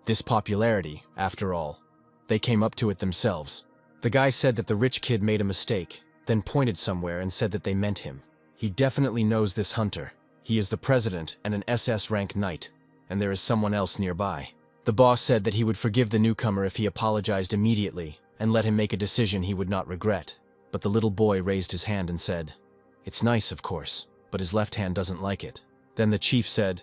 "This popularity, after all, they came up to it themselves." The guy said that the rich kid made a mistake, then pointed somewhere and said that they meant him. He definitely knows this hunter. He is the president and an SS rank knight, and there is someone else nearby. The boss said that he would forgive the newcomer if he apologized immediately and let him make a decision he would not regret. But the little boy raised his hand and said, "It's nice, of course, but his left hand doesn't like it." Then the chief said,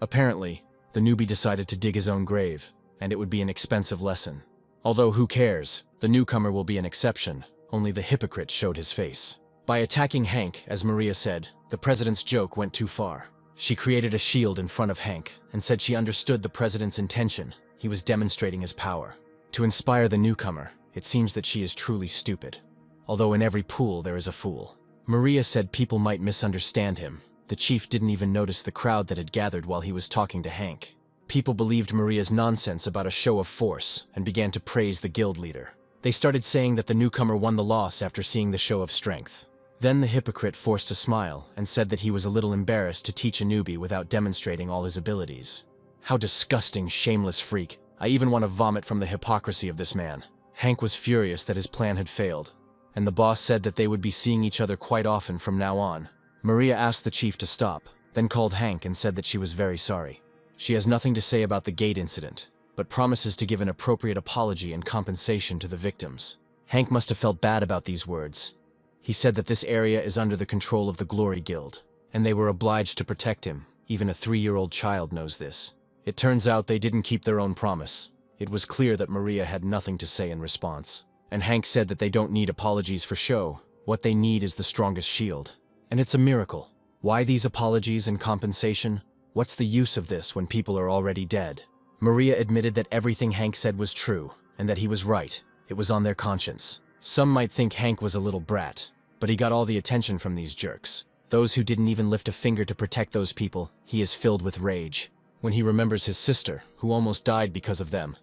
"Apparently, the newbie decided to dig his own grave, and it would be an expensive lesson. Although who cares, the newcomer will be an exception, only the hypocrite showed his face." By attacking Hank, as Maria said, the president's joke went too far. She created a shield in front of Hank and said she understood the president's intention. He was demonstrating his power. To inspire the newcomer, it seems that she is truly stupid. Although in every pool there is a fool. Maria said people might misunderstand him. The chief didn't even notice the crowd that had gathered while he was talking to Hank. People believed Maria's nonsense about a show of force and began to praise the guild leader. They started saying that the newcomer won the loss after seeing the show of strength. Then the hypocrite forced a smile and said that he was a little embarrassed to teach a newbie without demonstrating all his abilities. How disgusting, shameless freak. I even want to vomit from the hypocrisy of this man. Hank was furious that his plan had failed, and the boss said that they would be seeing each other quite often from now on. Maria asked the chief to stop, then called Hank and said that she was very sorry. She has nothing to say about the gate incident, but promises to give an appropriate apology and compensation to the victims. Hank must have felt bad about these words. He said that this area is under the control of the Glory Guild, and they were obliged to protect him. Even a 3-year-old child knows this. It turns out they didn't keep their own promise. It was clear that Maria had nothing to say in response. And Hank said that they don't need apologies for show. What they need is the strongest shield. And it's a miracle. Why these apologies and compensation? What's the use of this when people are already dead? Maria admitted that everything Hank said was true, and that he was right. It was on their conscience. Some might think Hank was a little brat, but he got all the attention from these jerks. Those who didn't even lift a finger to protect those people. He is filled with rage when he remembers his sister, who almost died because of them.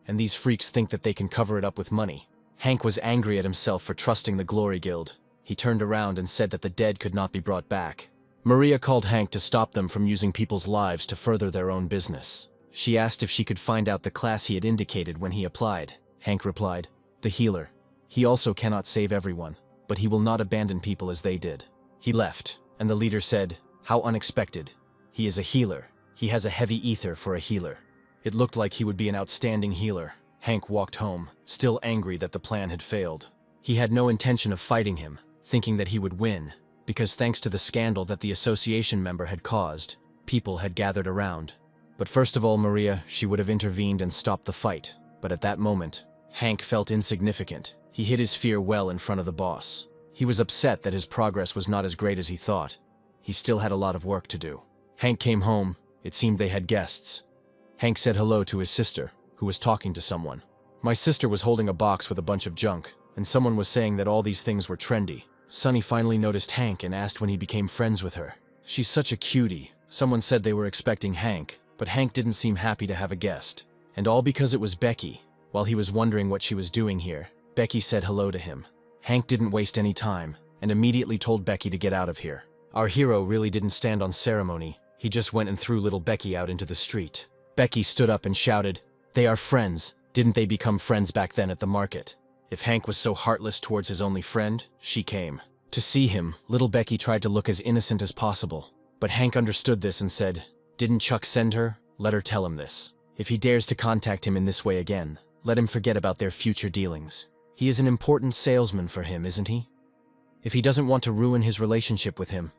And these freaks think that they can cover it up with money. Hank was angry at himself for trusting the Glory Guild. He turned around and said that the dead could not be brought back. Maria called Hank to stop them from using people's lives to further their own business. She asked if she could find out the class he had indicated when he applied. Hank replied, "The healer. He also cannot save everyone, but he will not abandon people as they did." He left, and the leader said, "How unexpected. He is a healer. He has a heavy ether for a healer." It looked like he would be an outstanding healer. Hank walked home, still angry that the plan had failed. He had no intention of fighting him, thinking that he would win, because thanks to the scandal that the association member had caused, people had gathered around. But first of all, Maria, she would have intervened and stopped the fight. But at that moment, Hank felt insignificant. He hid his fear well in front of the boss. He was upset that his progress was not as great as he thought. He still had a lot of work to do. Hank came home. It seemed they had guests. Hank said hello to his sister, who was talking to someone. My sister was holding a box with a bunch of junk, and someone was saying that all these things were trendy. Sunny finally noticed Hank and asked when he became friends with her. She's such a cutie. Someone said they were expecting Hank, but Hank didn't seem happy to have a guest. And all because it was Becky. While he was wondering what she was doing here, Becky said hello to him. Hank didn't waste any time, and immediately told Becky to get out of here. Our hero really didn't stand on ceremony. He just went and threw little Becky out into the street. Becky stood up and shouted, "They are friends. Didn't they become friends back then at the market?" If Hank was so heartless towards his only friend, she came. To see him, little Becky tried to look as innocent as possible. But Hank understood this and said, "Didn't Chuck send her? Let her tell him this. If he dares to contact him in this way again, let him forget about their future dealings. He is an important salesman for him, isn't he? If he doesn't want to ruin his relationship with him,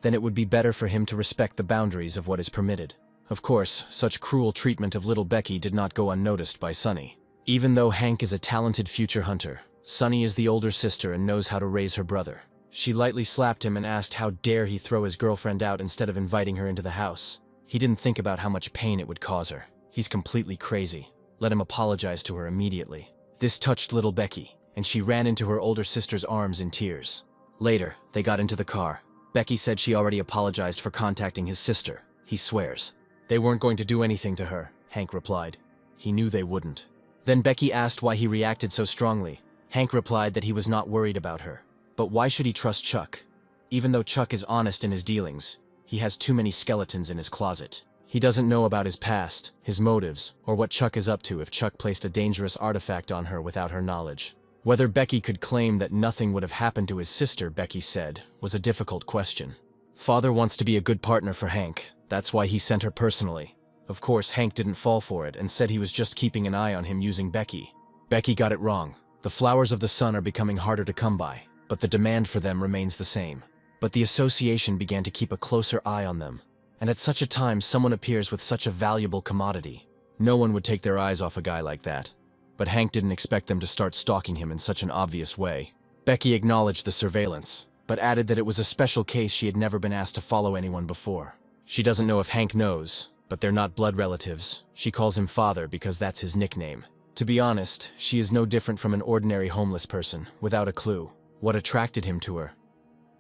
then it would be better for him to respect the boundaries of what is permitted. Of course, such cruel treatment of little Becky did not go unnoticed by Sunny. Even though Hank is a talented future hunter, Sunny is the older sister and knows how to raise her brother. She lightly slapped him and asked how dare he throw his girlfriend out instead of inviting her into the house. He didn't think about how much pain it would cause her. He's completely crazy. Let him apologize to her immediately. This touched little Becky, and she ran into her older sister's arms in tears. Later, they got into the car. Becky said she already apologized for contacting his sister. He swears. They weren't going to do anything to her, Hank replied. He knew they wouldn't. Then Becky asked why he reacted so strongly. Hank replied that he was not worried about her. But why should he trust Chuck? Even though Chuck is honest in his dealings, he has too many skeletons in his closet. He doesn't know about his past, his motives, or what Chuck is up to if Chuck placed a dangerous artifact on her without her knowledge. Whether Becky could claim that nothing would have happened to his sister, Becky said, was a difficult question. Father wants to be a good partner for Hank. That's why he sent her personally. Of course, Hank didn't fall for it and said he was just keeping an eye on him using Becky. Becky got it wrong. The flowers of the sun are becoming harder to come by, but the demand for them remains the same. But the association began to keep a closer eye on them. And at such a time, someone appears with such a valuable commodity. No one would take their eyes off a guy like that. But Hank didn't expect them to start stalking him in such an obvious way. Becky acknowledged the surveillance, but added that it was a special case she had never been asked to follow anyone before. She doesn't know if Hank knows, but they're not blood relatives. She calls him Father because that's his nickname. To be honest, she is no different from an ordinary homeless person, without a clue. What attracted him to her?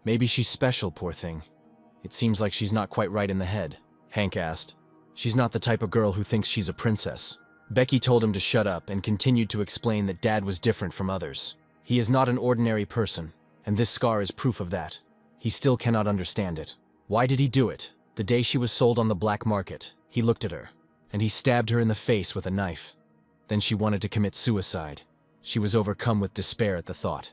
Maybe she's special, poor thing. It seems like she's not quite right in the head, Hank asked. She's not the type of girl who thinks she's a princess. Becky told him to shut up and continued to explain that Dad was different from others. He is not an ordinary person, and this scar is proof of that. He still cannot understand it. Why did he do it? The day she was sold on the black market, he looked at her, and he stabbed her in the face with a knife. Then she wanted to commit suicide. She was overcome with despair at the thought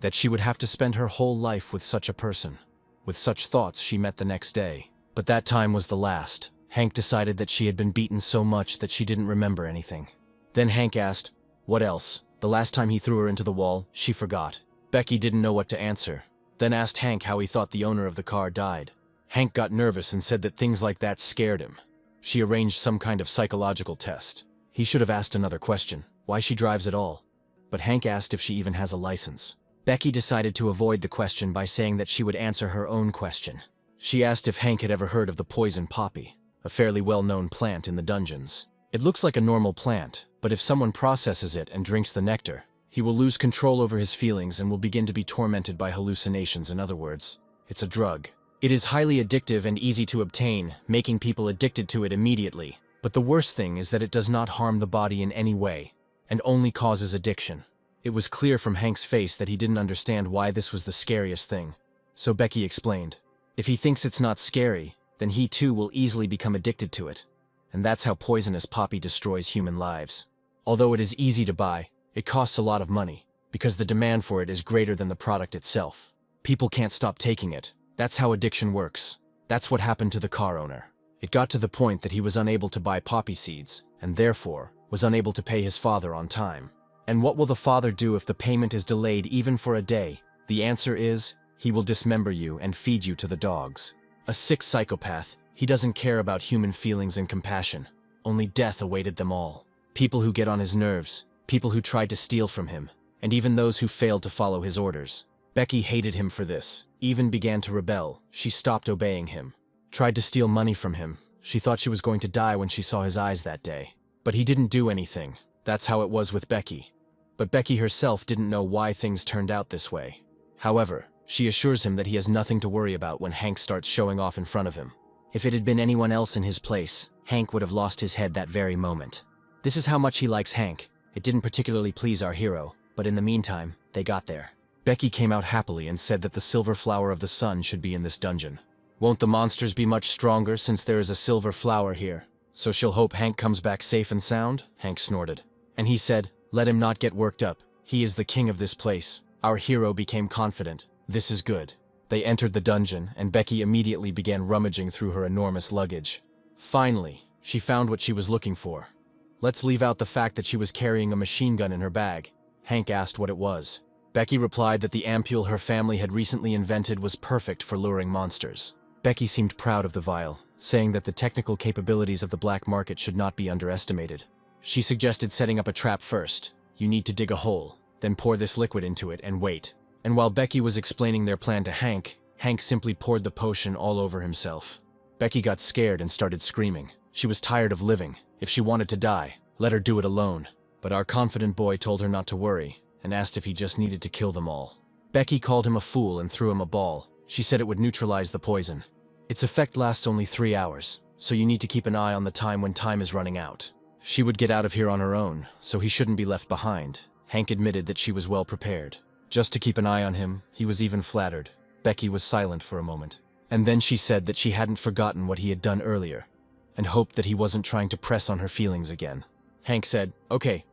that she would have to spend her whole life with such a person. With such thoughts, she met the next day. But that time was the last. Hank decided that she had been beaten so much that she didn't remember anything. Then Hank asked, what else? The last time he threw her into the wall, she forgot. Becky didn't know what to answer, then asked Hank how he thought the owner of the car died. Hank got nervous and said that things like that scared him. She arranged some kind of psychological test. He should have asked another question, why she drives at all. But Hank asked if she even has a license. Becky decided to avoid the question by saying that she would answer her own question. She asked if Hank had ever heard of the poison poppy, a fairly well-known plant in the dungeons. It looks like a normal plant, but if someone processes it and drinks the nectar, he will lose control over his feelings and will begin to be tormented by hallucinations. In other words, it's a drug. It is highly addictive and easy to obtain, making people addicted to it immediately. But the worst thing is that it does not harm the body in any way, and only causes addiction. It was clear from Hank's face that he didn't understand why this was the scariest thing. So Becky explained, if he thinks it's not scary, then he too will easily become addicted to it. And that's how poisonous poppy destroys human lives. Although it is easy to buy, it costs a lot of money, because the demand for it is greater than the product itself. People can't stop taking it. That's how addiction works. That's what happened to the car owner. It got to the point that he was unable to buy poppy seeds, and therefore was unable to pay his father on time. And what will the father do if the payment is delayed even for a day? The answer is, he will dismember you and feed you to the dogs. A sick psychopath, he doesn't care about human feelings and compassion. Only death awaited them all. People who get on his nerves, people who tried to steal from him, and even those who failed to follow his orders. Becky hated him for this, even began to rebel. She stopped obeying him. Tried to steal money from him. She thought she was going to die when she saw his eyes that day. But he didn't do anything. That's how it was with Becky. But Becky herself didn't know why things turned out this way. However, she assures him that he has nothing to worry about when Hank starts showing off in front of him. If it had been anyone else in his place, Hank would have lost his head that very moment. This is how much he likes Hank. It didn't particularly please our hero, but in the meantime, they got there. Becky came out happily and said that the silver flower of the sun should be in this dungeon. Won't the monsters be much stronger since there is a silver flower here? So she'll hope Hank comes back safe and sound? Hank snorted. And he said, let him not get worked up. He is the king of this place. Our hero became confident. This is good. They entered the dungeon, and Becky immediately began rummaging through her enormous luggage. Finally, she found what she was looking for. Let's leave out the fact that she was carrying a machine gun in her bag. Hank asked what it was. Becky replied that the ampule her family had recently invented was perfect for luring monsters. Becky seemed proud of the vial, saying that the technical capabilities of the black market should not be underestimated. She suggested setting up a trap first. You need to dig a hole, then pour this liquid into it and wait. And while Becky was explaining their plan to Hank, Hank simply poured the potion all over himself. Becky got scared and started screaming. She was tired of living. If she wanted to die, let her do it alone. But our confident boy told her not to worry, and asked if he just needed to kill them all. Becky called him a fool and threw him a ball. She said it would neutralize the poison. Its effect lasts only 3 hours, so you need to keep an eye on the time when time is running out. She would get out of here on her own, so he shouldn't be left behind. Hank admitted that she was well prepared. Just to keep an eye on him, he was even flattered. Becky was silent for a moment. And then she said that she hadn't forgotten what he had done earlier, and hoped that he wasn't trying to press on her feelings again. Hank said, okay,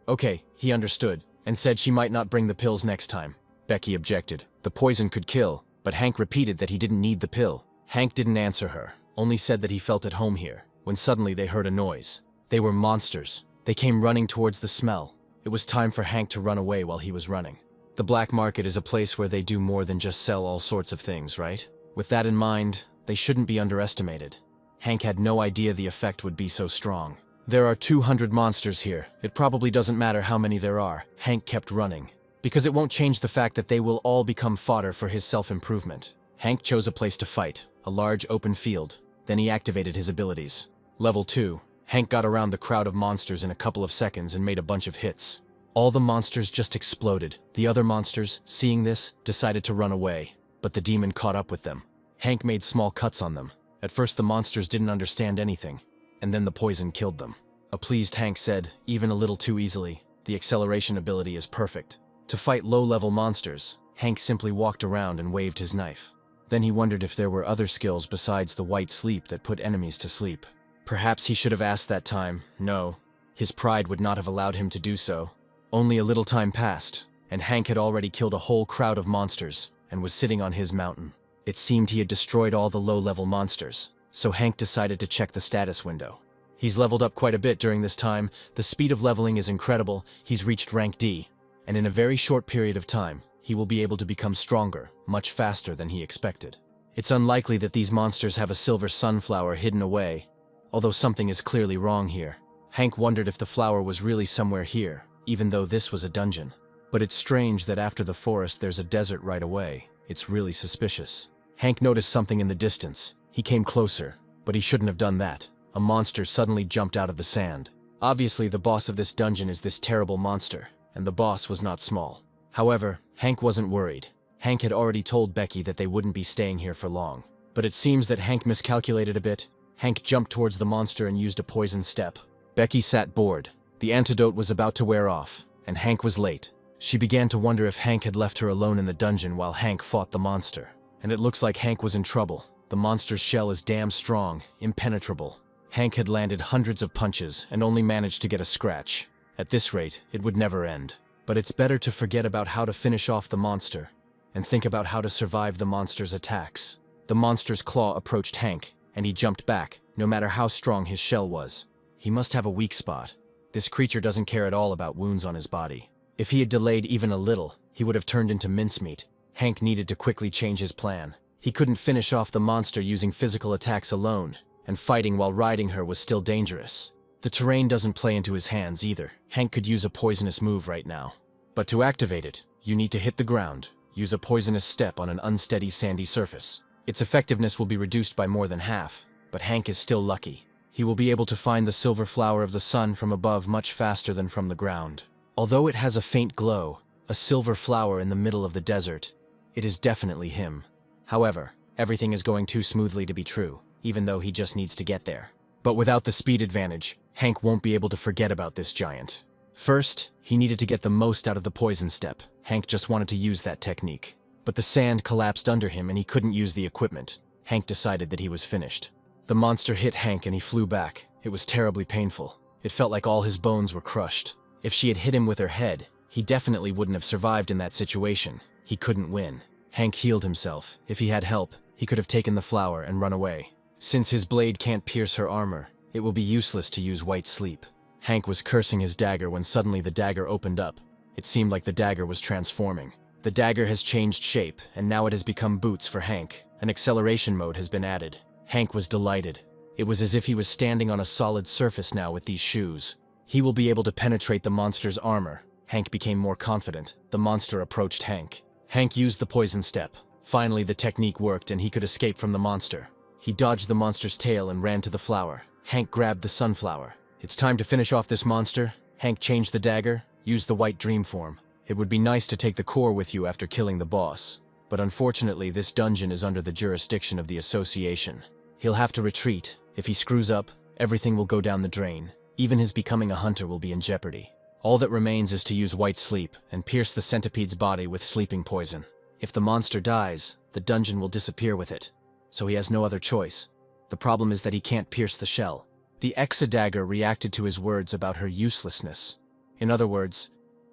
he understood, and said she might not bring the pills next time. Becky objected. The poison could kill, but Hank repeated that he didn't need the pill. Hank didn't answer her, only said that he felt at home here, when suddenly they heard a noise. They were monsters. They came running towards the smell. It was time for Hank to run away while he was running. The black market is a place where they do more than just sell all sorts of things, right? With that in mind, they shouldn't be underestimated. Hank had no idea the effect would be so strong. There are 200 monsters here. It probably doesn't matter how many there are. Hank kept running, because it won't change the fact that they will all become fodder for his self-improvement. Hank chose a place to fight, a large open field. Then he activated his abilities. Level 2. Hank got around the crowd of monsters in a couple of seconds and made a bunch of hits. All the monsters just exploded. The other monsters, seeing this, decided to run away, but the demon caught up with them. Hank made small cuts on them. At first the monsters didn't understand anything, and then the poison killed them. A pleased Hank said, even a little too easily, the acceleration ability is perfect. To fight low-level monsters, Hank simply walked around and waved his knife. Then he wondered if there were other skills besides the white sleep that put enemies to sleep. Perhaps he should have asked that time. No, his pride would not have allowed him to do so. Only a little time passed, and Hank had already killed a whole crowd of monsters and was sitting on his mountain. It seemed he had destroyed all the low-level monsters, so Hank decided to check the status window. He's leveled up quite a bit during this time. The speed of leveling is incredible. He's reached rank D, and in a very short period of time, he will be able to become stronger, much faster than he expected. It's unlikely that these monsters have a silver sunflower hidden away, although something is clearly wrong here. Hank wondered if the flower was really somewhere here, even though this was a dungeon. But it's strange that after the forest there's a desert right away. It's really suspicious. Hank noticed something in the distance. He came closer, but he shouldn't have done that. A monster suddenly jumped out of the sand. Obviously, the boss of this dungeon is this terrible monster, and the boss was not small. However, Hank wasn't worried. Hank had already told Becky that they wouldn't be staying here for long. But it seems that Hank miscalculated a bit. Hank jumped towards the monster and used a poison step. Becky sat bored. The antidote was about to wear off, and Hank was late. She began to wonder if Hank had left her alone in the dungeon while Hank fought the monster. And it looks like Hank was in trouble. The monster's shell is damn strong, impenetrable. Hank had landed hundreds of punches and only managed to get a scratch. At this rate, it would never end. But it's better to forget about how to finish off the monster and think about how to survive the monster's attacks. The monster's claw approached Hank, and he jumped back, no matter how strong his shell was. He must have a weak spot. This creature doesn't care at all about wounds on his body. If he had delayed even a little, he would have turned into mincemeat. Hank needed to quickly change his plan. He couldn't finish off the monster using physical attacks alone, and fighting while riding her was still dangerous. The terrain doesn't play into his hands either. Hank could use a poisonous move right now. But to activate it, you need to hit the ground, use a poisonous step on an unsteady sandy surface. Its effectiveness will be reduced by more than half, but Hank is still lucky. He will be able to find the silver flower of the sun from above much faster than from the ground. Although it has a faint glow, a silver flower in the middle of the desert, it is definitely him. However, everything is going too smoothly to be true, even though he just needs to get there. But without the speed advantage, Hank won't be able to forget about this giant. First, he needed to get the most out of the poison step. Hank just wanted to use that technique. But the sand collapsed under him and he couldn't use the equipment. Hank decided that he was finished. The monster hit Hank and he flew back. It was terribly painful. It felt like all his bones were crushed. If she had hit him with her head, he definitely wouldn't have survived in that situation. He couldn't win. Hank healed himself. If he had help, he could have taken the flower and run away. Since his blade can't pierce her armor, it will be useless to use white sleep. Hank was cursing his dagger when suddenly the dagger opened up. It seemed like the dagger was transforming. The dagger has changed shape, and now it has become boots for Hank, An acceleration mode has been added. Hank was delighted. It was as if he was standing on a solid surface now with these shoes. He will be able to penetrate the monster's armor. Hank became more confident. The monster approached Hank. Hank used the poison step. Finally, the technique worked and he could escape from the monster. He dodged the monster's tail and ran to the flower. Hank grabbed the sunflower. It's time to finish off this monster. Hank changed the dagger, used the white dream form. It would be nice to take the core with you after killing the boss. But unfortunately, this dungeon is under the jurisdiction of the association. He'll have to retreat. If he screws up, everything will go down the drain. Even his becoming a hunter will be in jeopardy. All that remains is to use white sleep and pierce the centipede's body with sleeping poison. If the monster dies, the dungeon will disappear with it. So he has no other choice. The problem is that he can't pierce the shell. The Exa dagger reacted to his words about her uselessness. In other words,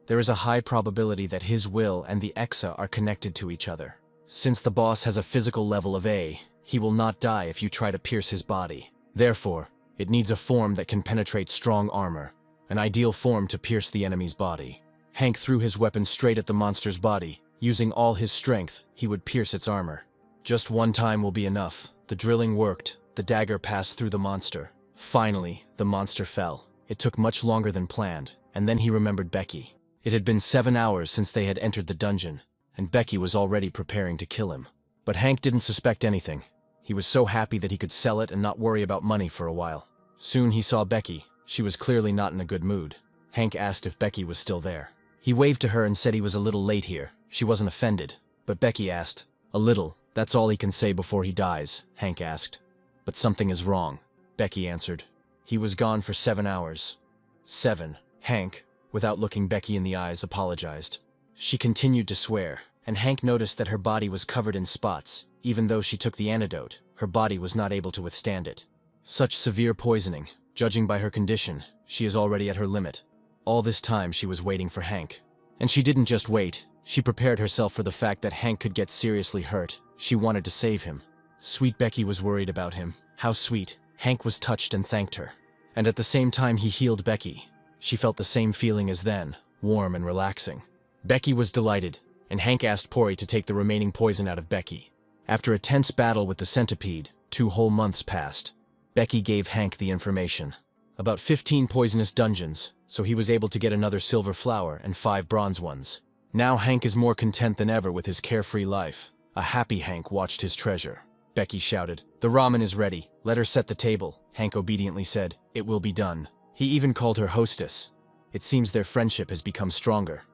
there is a high probability that his will and the Exa are connected to each other. Since the boss has a physical level of A, he will not die if you try to pierce his body. Therefore, it needs a form that can penetrate strong armor, an ideal form to pierce the enemy's body. Hank threw his weapon straight at the monster's body. Using all his strength, he would pierce its armor. Just one time will be enough. The drilling worked. The dagger passed through the monster. Finally, the monster fell. It took much longer than planned, and then he remembered Becky. It had been 7 hours since they had entered the dungeon, and Becky was already preparing to kill him. But Hank didn't suspect anything. He was so happy that he could sell it and not worry about money for a while. Soon he saw Becky. She was clearly not in a good mood. Hank asked if Becky was still there. He waved to her and said he was a little late here. She wasn't offended. But Becky asked, "A little, that's all he can say before he dies," Hank asked. "But something is wrong," Becky answered. "He was gone for 7 hours. 7. Hank, without looking Becky in the eyes, apologized. She continued to swear, and Hank noticed that her body was covered in spots. Even though she took the antidote, her body was not able to withstand it. Such severe poisoning. Judging by her condition, she is already at her limit. All this time she was waiting for Hank. And she didn't just wait. She prepared herself for the fact that Hank could get seriously hurt. She wanted to save him. Sweet Becky was worried about him. How sweet. Hank was touched and thanked her. And at the same time he healed Becky. She felt the same feeling as then, warm and relaxing. Becky was delighted, and Hank asked Pori to take the remaining poison out of Becky. After a tense battle with the centipede, 2 whole months passed. Becky gave Hank the information. About 15 poisonous dungeons, so he was able to get another silver flower and 5 bronze ones. Now Hank is more content than ever with his carefree life. A happy Hank watched his treasure. Becky shouted, "The ramen is ready. Let her set the table." Hank obediently said, "It will be done." He even called her hostess. It seems their friendship has become stronger.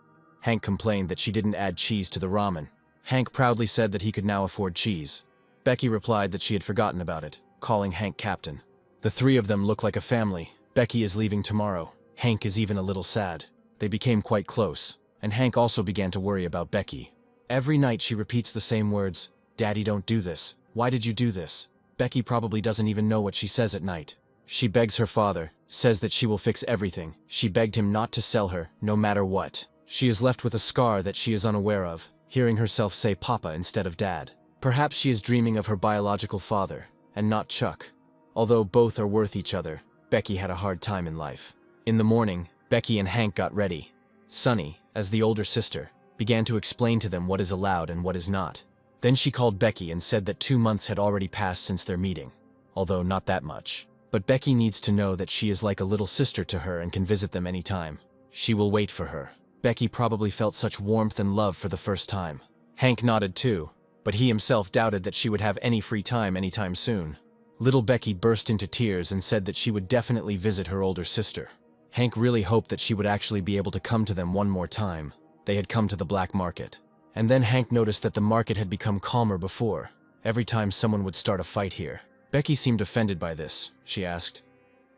Hank complained that she didn't add cheese to the ramen. Hank proudly said that he could now afford cheese. Becky replied that she had forgotten about it, calling Hank captain. The 3 of them look like a family. Becky is leaving tomorrow. Hank is even a little sad. They became quite close, and Hank also began to worry about Becky. Every night she repeats the same words, "Daddy, don't do this. Why did you do this?" Becky probably doesn't even know what she says at night. She begs her father, says that she will fix everything. She begged him not to sell her, no matter what. She is left with a scar that she is unaware of, hearing herself say Papa instead of Dad. Perhaps she is dreaming of her biological father, and not Chuck. Although both are worth each other, Becky had a hard time in life. In the morning, Becky and Hank got ready. Sunny, as the older sister, began to explain to them what is allowed and what is not. Then she called Becky and said that 2 months had already passed since their meeting. Although not that much. But Becky needs to know that she is like a little sister to her and can visit them anytime. She will wait for her. Becky probably felt such warmth and love for the first time. Hank nodded too, but he himself doubted that she would have any free time anytime soon. Little Becky burst into tears and said that she would definitely visit her older sister. Hank really hoped that she would actually be able to come to them one more time. They had come to the black market. And then Hank noticed that the market had become calmer before. Every time someone would start a fight here. Becky seemed offended by this. She asked,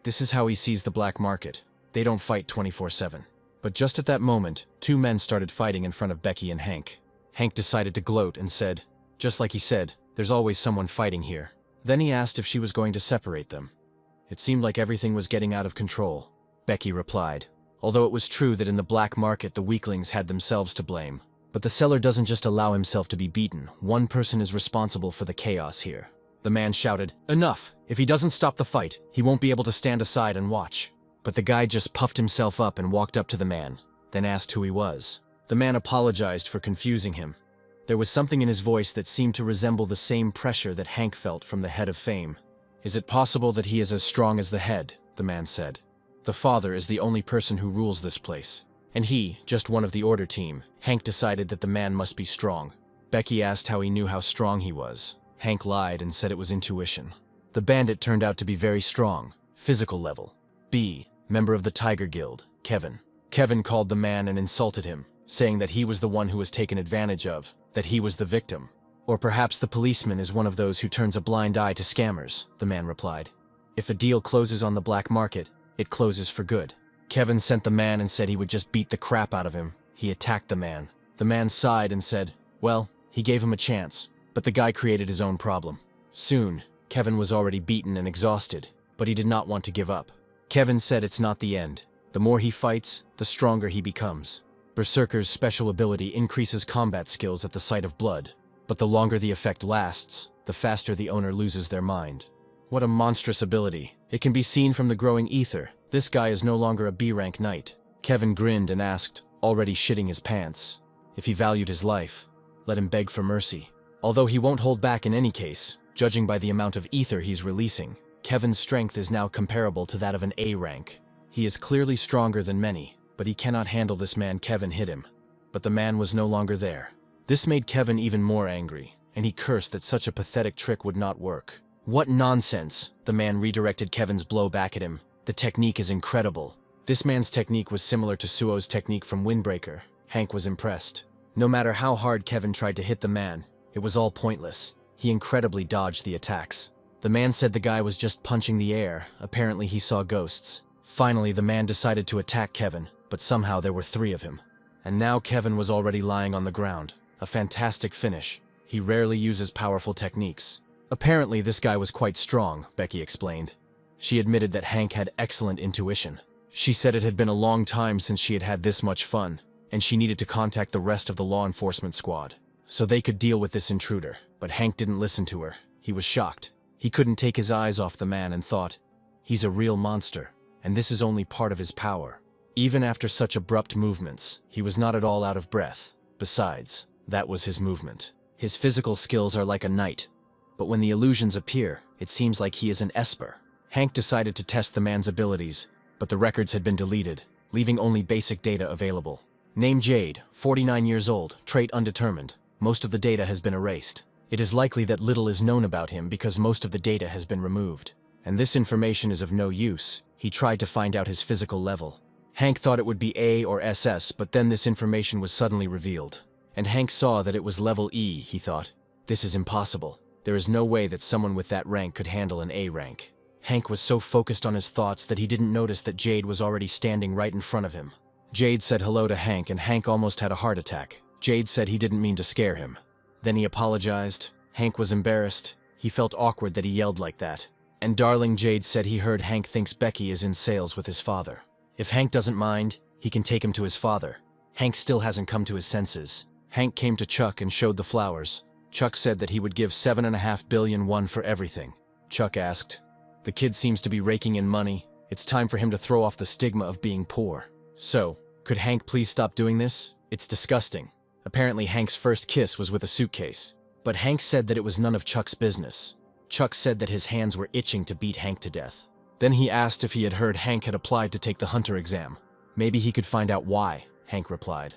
"This is how he sees the black market. They don't fight 24/7. But just at that moment, 2 men started fighting in front of Becky and Hank. Hank decided to gloat and said, "Just like he said, there's always someone fighting here." Then he asked if she was going to separate them. It seemed like everything was getting out of control. Becky replied, although it was true that in the black market the weaklings had themselves to blame. But the seller doesn't just allow himself to be beaten. One person is responsible for the chaos here. The man shouted, "Enough! If he doesn't stop the fight, he won't be able to stand aside and watch." But the guy just puffed himself up and walked up to the man, then asked who he was. The man apologized for confusing him. There was something in his voice that seemed to resemble the same pressure that Hank felt from the head of fame. "Is it possible that he is as strong as the head?" the man said. "The father is the only person who rules this place. And he, just one of the order team." Hank decided that the man must be strong. Becky asked how he knew how strong he was. Hank lied and said it was intuition. The bandit turned out to be very strong. Physical level. B. Member of the Tiger Guild, Kevin. Kevin called the man and insulted him, saying that he was the one who was taken advantage of, that he was the victim. "Or perhaps the policeman is one of those who turns a blind eye to scammers," the man replied. "If a deal closes on the black market, it closes for good." Kevin sent the man and said he would just beat the crap out of him. He attacked the man. The man sighed and said, well, he gave him a chance, but the guy created his own problem. Soon, Kevin was already beaten and exhausted, but he did not want to give up. Kevin said it's not the end. The more he fights, the stronger he becomes. Berserker's special ability increases combat skills at the sight of blood, but the longer the effect lasts, the faster the owner loses their mind. What a monstrous ability. It can be seen from the growing ether. This guy is no longer a B-rank knight. Kevin grinned and asked, already shitting his pants, if he valued his life, let him beg for mercy. Although he won't hold back in any case, judging by the amount of ether he's releasing, Kevin's strength is now comparable to that of an A rank. He is clearly stronger than many, but he cannot handle this man. Kevin hit him, but the man was no longer there. This made Kevin even more angry, and he cursed that such a pathetic trick would not work. What nonsense! The man redirected Kevin's blow back at him. The technique is incredible. This man's technique was similar to Suo's technique from Windbreaker. Hank was impressed. No matter how hard Kevin tried to hit the man, it was all pointless. He incredibly dodged the attacks. The man said the guy was just punching the air. Apparently he saw ghosts. Finally, the man decided to attack Kevin, but somehow there were 3 of him. And now Kevin was already lying on the ground. A fantastic finish. He rarely uses powerful techniques. Apparently this guy was quite strong, Becky explained. She admitted that Hank had excellent intuition. She said it had been a long time since she had had this much fun, and she needed to contact the rest of the law enforcement squad, so they could deal with this intruder. But Hank didn't listen to her. He was shocked. He couldn't take his eyes off the man and thought, he's a real monster, and this is only part of his power. Even after such abrupt movements, he was not at all out of breath. Besides, that was his movement. His physical skills are like a knight, but when the illusions appear, it seems like he is an esper. Hank decided to test the man's abilities, but the records had been deleted, leaving only basic data available. Name Jade, 49 years old, trait undetermined. Most of the data has been erased. It is likely that little is known about him because most of the data has been removed. And this information is of no use. He tried to find out his physical level. Hank thought it would be A or SS, but then this information was suddenly revealed. And Hank saw that it was level E. He thought, this is impossible. There is no way that someone with that rank could handle an A rank. Hank was so focused on his thoughts that he didn't notice that Jade was already standing right in front of him. Jade said hello to Hank, and Hank almost had a heart attack. Jade said he didn't mean to scare him. Then he apologized. Hank was embarrassed. He felt awkward that he yelled like that. And darling Jade said he heard Hank thinks Becky is in sales with his father. If Hank doesn't mind, he can take him to his father. Hank still hasn't come to his senses. Hank came to Chuck and showed the flowers. Chuck said that he would give 7.5 billion won for everything. Chuck asked, the kid seems to be raking in money. It's time for him to throw off the stigma of being poor. So, could Hank please stop doing this? It's disgusting. Apparently Hank's first kiss was with a suitcase. But Hank said that it was none of Chuck's business. Chuck said that his hands were itching to beat Hank to death. Then he asked if he had heard Hank had applied to take the hunter exam. Maybe he could find out why, Hank replied.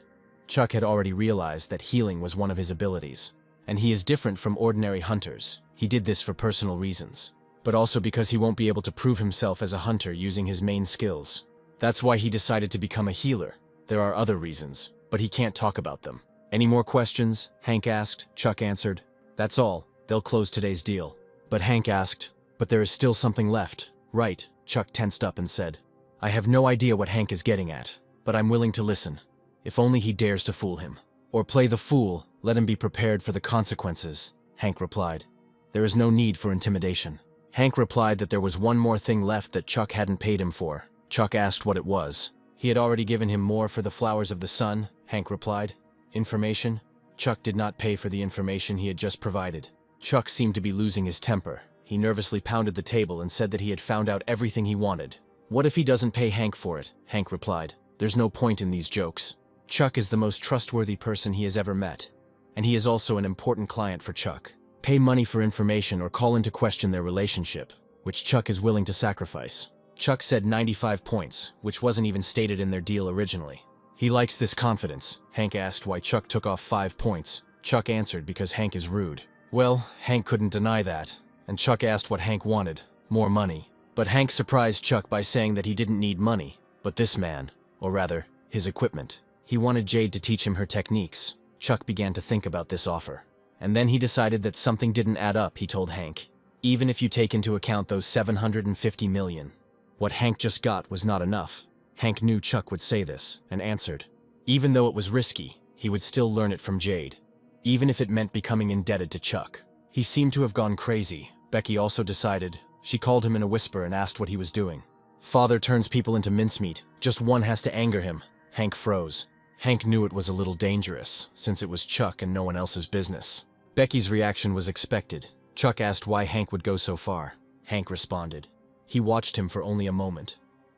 Chuck had already realized that healing was one of his abilities. And he is different from ordinary hunters. He did this for personal reasons, but also because he won't be able to prove himself as a hunter using his main skills. That's why he decided to become a healer. There are other reasons, but he can't talk about them. Any more questions? Hank asked. Chuck answered, that's all. They'll close today's deal. But Hank asked, but there is still something left, right? Chuck tensed up and said, I have no idea what Hank is getting at, but I'm willing to listen. If only he dares to fool him. Or play the fool, let him be prepared for the consequences, Hank replied. There is no need for intimidation. Hank replied that there was one more thing left that Chuck hadn't paid him for. Chuck asked what it was. He had already given him more for the flowers of the sun, Hank replied. Information? Chuck did not pay for the information he had just provided. Chuck seemed to be losing his temper. He nervously pounded the table and said that he had found out everything he wanted. What if he doesn't pay Hank for it? Hank replied. There's no point in these jokes. Chuck is the most trustworthy person he has ever met. and he is also an important client for Chuck. Pay money for information or call into question their relationship, which Chuck is willing to sacrifice. Chuck said 95 points, which wasn't even stated in their deal originally. He likes this confidence. Hank asked why Chuck took off 5 points. Chuck answered because Hank is rude. Well, Hank couldn't deny that, and Chuck asked what Hank wanted, more money. But Hank surprised Chuck by saying that he didn't need money, but this man, or rather, his equipment. He wanted Jade to teach him her techniques. Chuck began to think about this offer. And then he decided that something didn't add up, he told Hank. Even if you take into account those 750 million. What Hank just got was not enough. Hank knew Chuck would say this, and answered. Even though it was risky, he would still learn it from Jade. Even if it meant becoming indebted to Chuck. He seemed to have gone crazy. Becky also decided. She called him in a whisper and asked what he was doing. Father turns people into mincemeat. Just one has to anger him. Hank froze. Hank knew it was a little dangerous, since it was Chuck and no one else's business. Becky's reaction was expected. Chuck asked why Hank would go so far. Hank responded. He watched him for only a moment,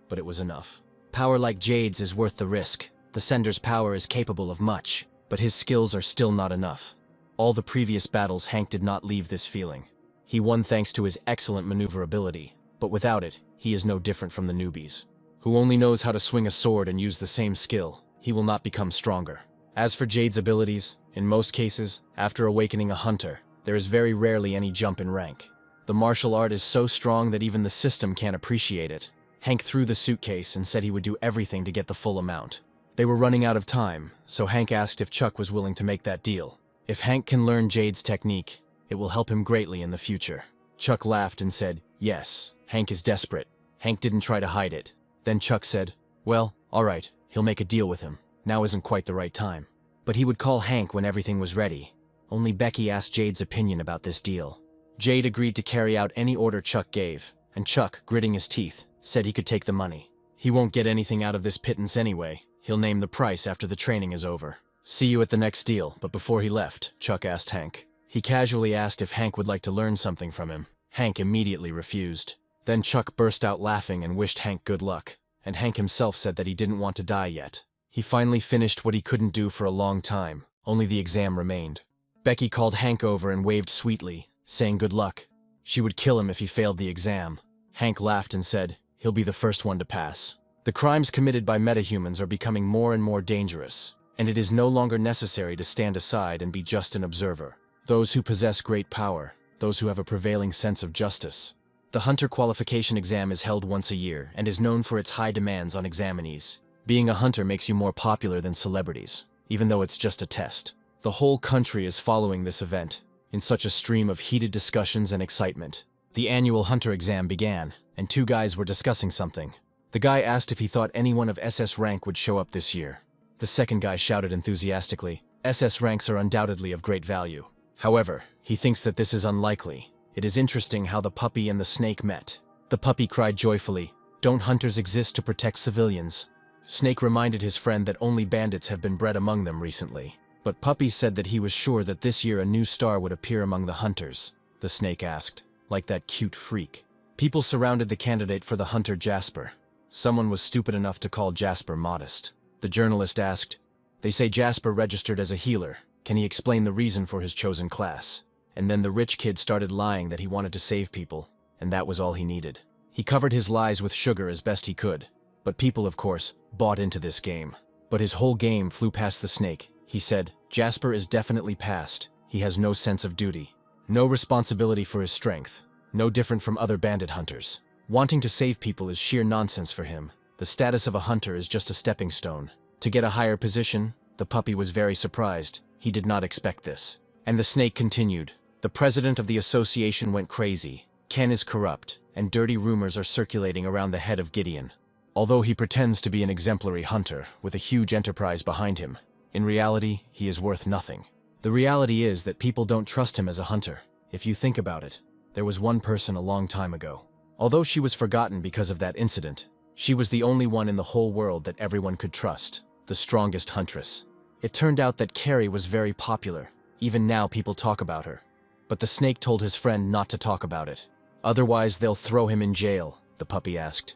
but it was enough. Power like Jade's is worth the risk. The sender's power is capable of much, but his skills are still not enough. All the previous battles, Hank did not leave this feeling. He won thanks to his excellent maneuverability, but without it, he is no different from the newbies, who only knows how to swing a sword and use the same skill. He will not become stronger. As for Jade's abilities, in most cases, after awakening a hunter, there is very rarely any jump in rank. The martial art is so strong that even the system can't appreciate it. Hank threw the suitcase and said he would do everything to get the full amount. They were running out of time, so Hank asked if Chuck was willing to make that deal. If Hank can learn Jade's technique, it will help him greatly in the future. Chuck laughed and said, yes, Hank is desperate. Hank didn't try to hide it. Then Chuck said, well, all right, he'll make a deal with him. Now isn't quite the right time. But he would call Hank when everything was ready. Only Becky asked Jade's opinion about this deal. Jade agreed to carry out any order Chuck gave, and Chuck, gritting his teeth, said he could take the money. He won't get anything out of this pittance anyway. He'll name the price after the training is over. See you at the next deal. But before he left, Chuck asked Hank. He casually asked if Hank would like to learn something from him. Hank immediately refused. Then Chuck burst out laughing and wished Hank good luck, and Hank himself said that he didn't want to die yet. He finally finished what he couldn't do for a long time. Only the exam remained. Becky called Hank over and waved sweetly, saying good luck. She would kill him if he failed the exam. Hank laughed and said, he'll be the first one to pass. The crimes committed by metahumans are becoming more and more dangerous, and it is no longer necessary to stand aside and be just an observer. Those who possess great power, those who have a prevailing sense of justice. The Hunter Qualification Exam is held once a year and is known for its high demands on examinees. Being a hunter makes you more popular than celebrities, even though it's just a test. The whole country is following this event, in such a stream of heated discussions and excitement. The annual hunter exam began, and 2 guys were discussing something. The guy asked if he thought anyone of SS rank would show up this year. The second guy shouted enthusiastically, SS ranks are undoubtedly of great value. However, he thinks that this is unlikely. It is interesting how the puppy and the snake met. The puppy cried joyfully, don't hunters exist to protect civilians? Snake reminded his friend that only bandits have been bred among them recently. But Puppy said that he was sure that this year a new star would appear among the hunters. The snake asked, like that cute freak. People surrounded the candidate for the hunter Jasper. Someone was stupid enough to call Jasper modest. The journalist asked, they say Jasper registered as a healer. Can he explain the reason for his chosen class? And then the rich kid started lying that he wanted to save people, and that was all he needed. He covered his lies with sugar as best he could. But people, of course, bought into this game. But his whole game flew past the snake. He said, Jasper is definitely past. He has no sense of duty. No responsibility for his strength. No different from other bandit hunters. Wanting to save people is sheer nonsense for him. The status of a hunter is just a stepping stone. To get a higher position, the puppy was very surprised. He did not expect this. And the snake continued. The president of the association went crazy. Ken is corrupt, and dirty rumors are circulating around the head of Gideon. Although he pretends to be an exemplary hunter with a huge enterprise behind him, in reality, he is worth nothing. The reality is that people don't trust him as a hunter. If you think about it, there was one person a long time ago. Although she was forgotten because of that incident, she was the only one in the whole world that everyone could trust, the strongest huntress. It turned out that Carrie was very popular. Even now people talk about her. But the snake told his friend not to talk about it. Otherwise they'll throw him in jail, the puppy asked.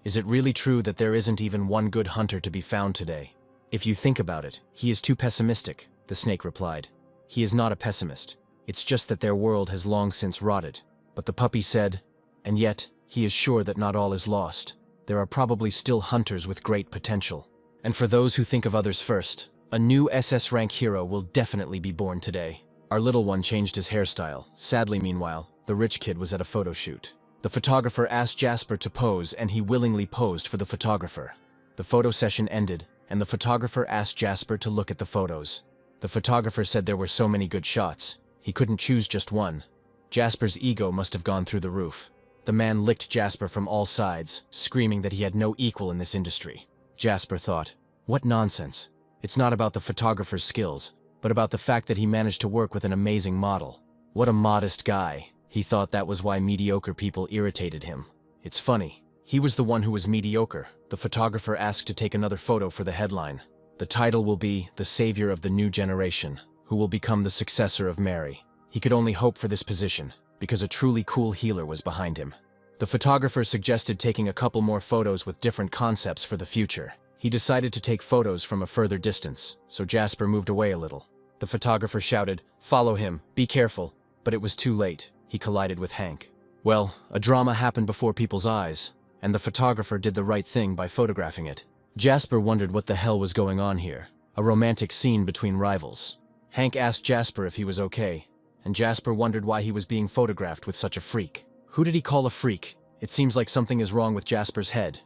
Is it really true that there isn't even one good hunter to be found today? If you think about it, he is too pessimistic, the snake replied. He is not a pessimist. It's just that their world has long since rotted. But the puppy said, and yet, he is sure that not all is lost. There are probably still hunters with great potential. And for those who think of others first, a new SS rank hero will definitely be born today. Our little one changed his hairstyle. Sadly, meanwhile, the rich kid was at a photo shoot. The photographer asked Jasper to pose, and he willingly posed for the photographer. The photo session ended, and the photographer asked Jasper to look at the photos. The photographer said there were so many good shots, he couldn't choose just one. Jasper's ego must have gone through the roof. The man licked Jasper from all sides, screaming that he had no equal in this industry. Jasper thought, what nonsense. It's not about the photographer's skills, but about the fact that he managed to work with an amazing model. What a modest guy. He thought that was why mediocre people irritated him. It's funny. He was the one who was mediocre. The photographer asked to take another photo for the headline. The title will be The Savior of the New Generation, who will become the successor of Mary. He could only hope for this position, because a truly cool healer was behind him. The photographer suggested taking a couple more photos with different concepts for the future. He decided to take photos from a further distance, so Jasper moved away a little. The photographer shouted, "Follow him, be careful," but it was too late. He collided with Hank. Well, a drama happened before people's eyes, and the photographer did the right thing by photographing it. Jasper wondered what the hell was going on here. A romantic scene between rivals. Hank asked Jasper if he was okay, and Jasper wondered why he was being photographed with such a freak. Who did he call a freak? It seems like something is wrong with Jasper's head.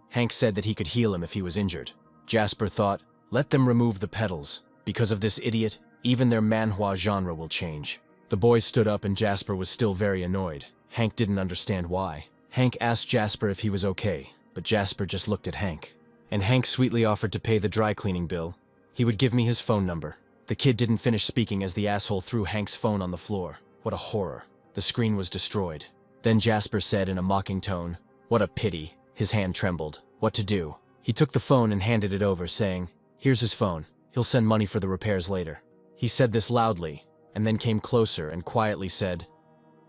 Hank said that he could heal him if he was injured. Jasper thought, let them remove the pedals. Because of this idiot, even their manhwa genre will change. The boys stood up and Jasper was still very annoyed. Hank didn't understand why. Hank asked Jasper if he was okay, but Jasper just looked at Hank. And Hank sweetly offered to pay the dry cleaning bill. He would give me his phone number. The kid didn't finish speaking as the asshole threw Hank's phone on the floor. What a horror. The screen was destroyed. Then Jasper said in a mocking tone, "What a pity." His hand trembled. What to do? He took the phone and handed it over, saying, "Here's his phone. He'll send money for the repairs later." He said this loudly, and then came closer and quietly said,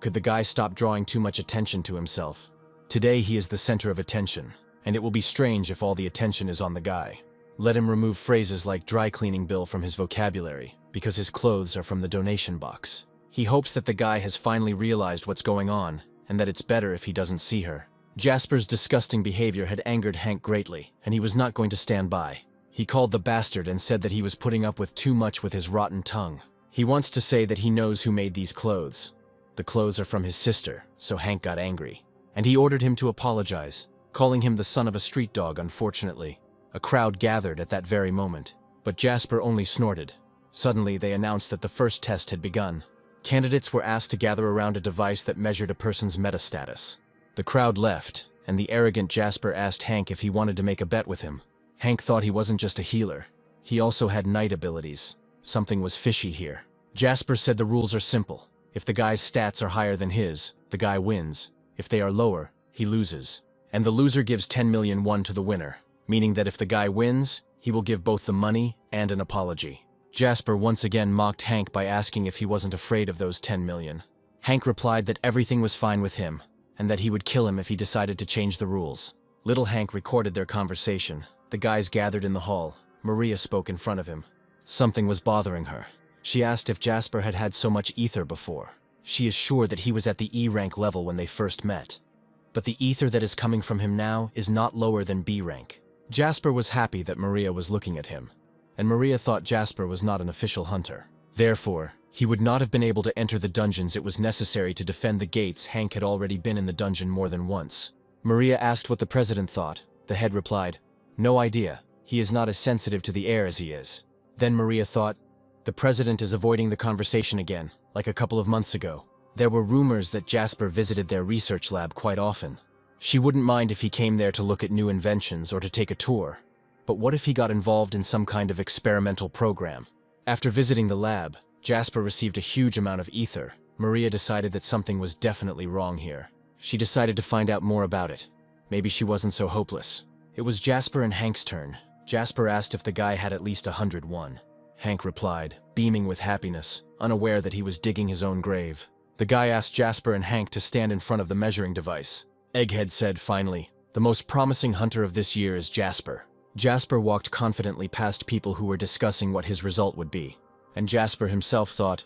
"Could the guy stop drawing too much attention to himself? Today he is the center of attention, and it will be strange if all the attention is on the guy. Let him remove phrases like dry cleaning bill from his vocabulary, because his clothes are from the donation box. He hopes that the guy has finally realized what's going on, and that it's better if he doesn't see her." Jasper's disgusting behavior had angered Hank greatly, and he was not going to stand by. He called the bastard and said that he was putting up with too much with his rotten tongue. He wants to say that he knows who made these clothes. The clothes are from his sister, so Hank got angry. And he ordered him to apologize, calling him the son of a street dog, unfortunately. A crowd gathered at that very moment, but Jasper only snorted. Suddenly, they announced that the first test had begun. Candidates were asked to gather around a device that measured a person's metastatus. The crowd left, and the arrogant Jasper asked Hank if he wanted to make a bet with him. Hank thought he wasn't just a healer. He also had night abilities. Something was fishy here. Jasper said the rules are simple. If the guy's stats are higher than his, the guy wins. If they are lower, he loses. And the loser gives 10 million won to the winner, meaning that if the guy wins, he will give both the money and an apology. Jasper once again mocked Hank by asking if he wasn't afraid of those 10 million. Hank replied that everything was fine with him, and that he would kill him if he decided to change the rules. Little Hank recorded their conversation. The guys gathered in the hall. Maria spoke in front of him. Something was bothering her. She asked if Jasper had had so much ether before. She is sure that he was at the E rank level when they first met. But the ether that is coming from him now is not lower than B rank. Jasper was happy that Maria was looking at him, and Maria thought Jasper was not an official hunter. Therefore, he would not have been able to enter the dungeons it was necessary to defend the gates. Hank had already been in the dungeon more than once. Maria asked what the president thought. The head replied, "No idea. He is not as sensitive to the air as he is." Then Maria thought, the president is avoiding the conversation again, like a couple of months ago. There were rumors that Jasper visited their research lab quite often. She wouldn't mind if he came there to look at new inventions or to take a tour. But what if he got involved in some kind of experimental program? After visiting the lab, Jasper received a huge amount of ether. Maria decided that something was definitely wrong here. She decided to find out more about it. Maybe she wasn't so hopeless. It was Jasper and Hank's turn. Jasper asked if the guy had at least 101. Hank replied, beaming with happiness, unaware that he was digging his own grave. The guy asked Jasper and Hank to stand in front of the measuring device. Egghead said finally, "The most promising hunter of this year is Jasper." Jasper walked confidently past people who were discussing what his result would be. And Jasper himself thought,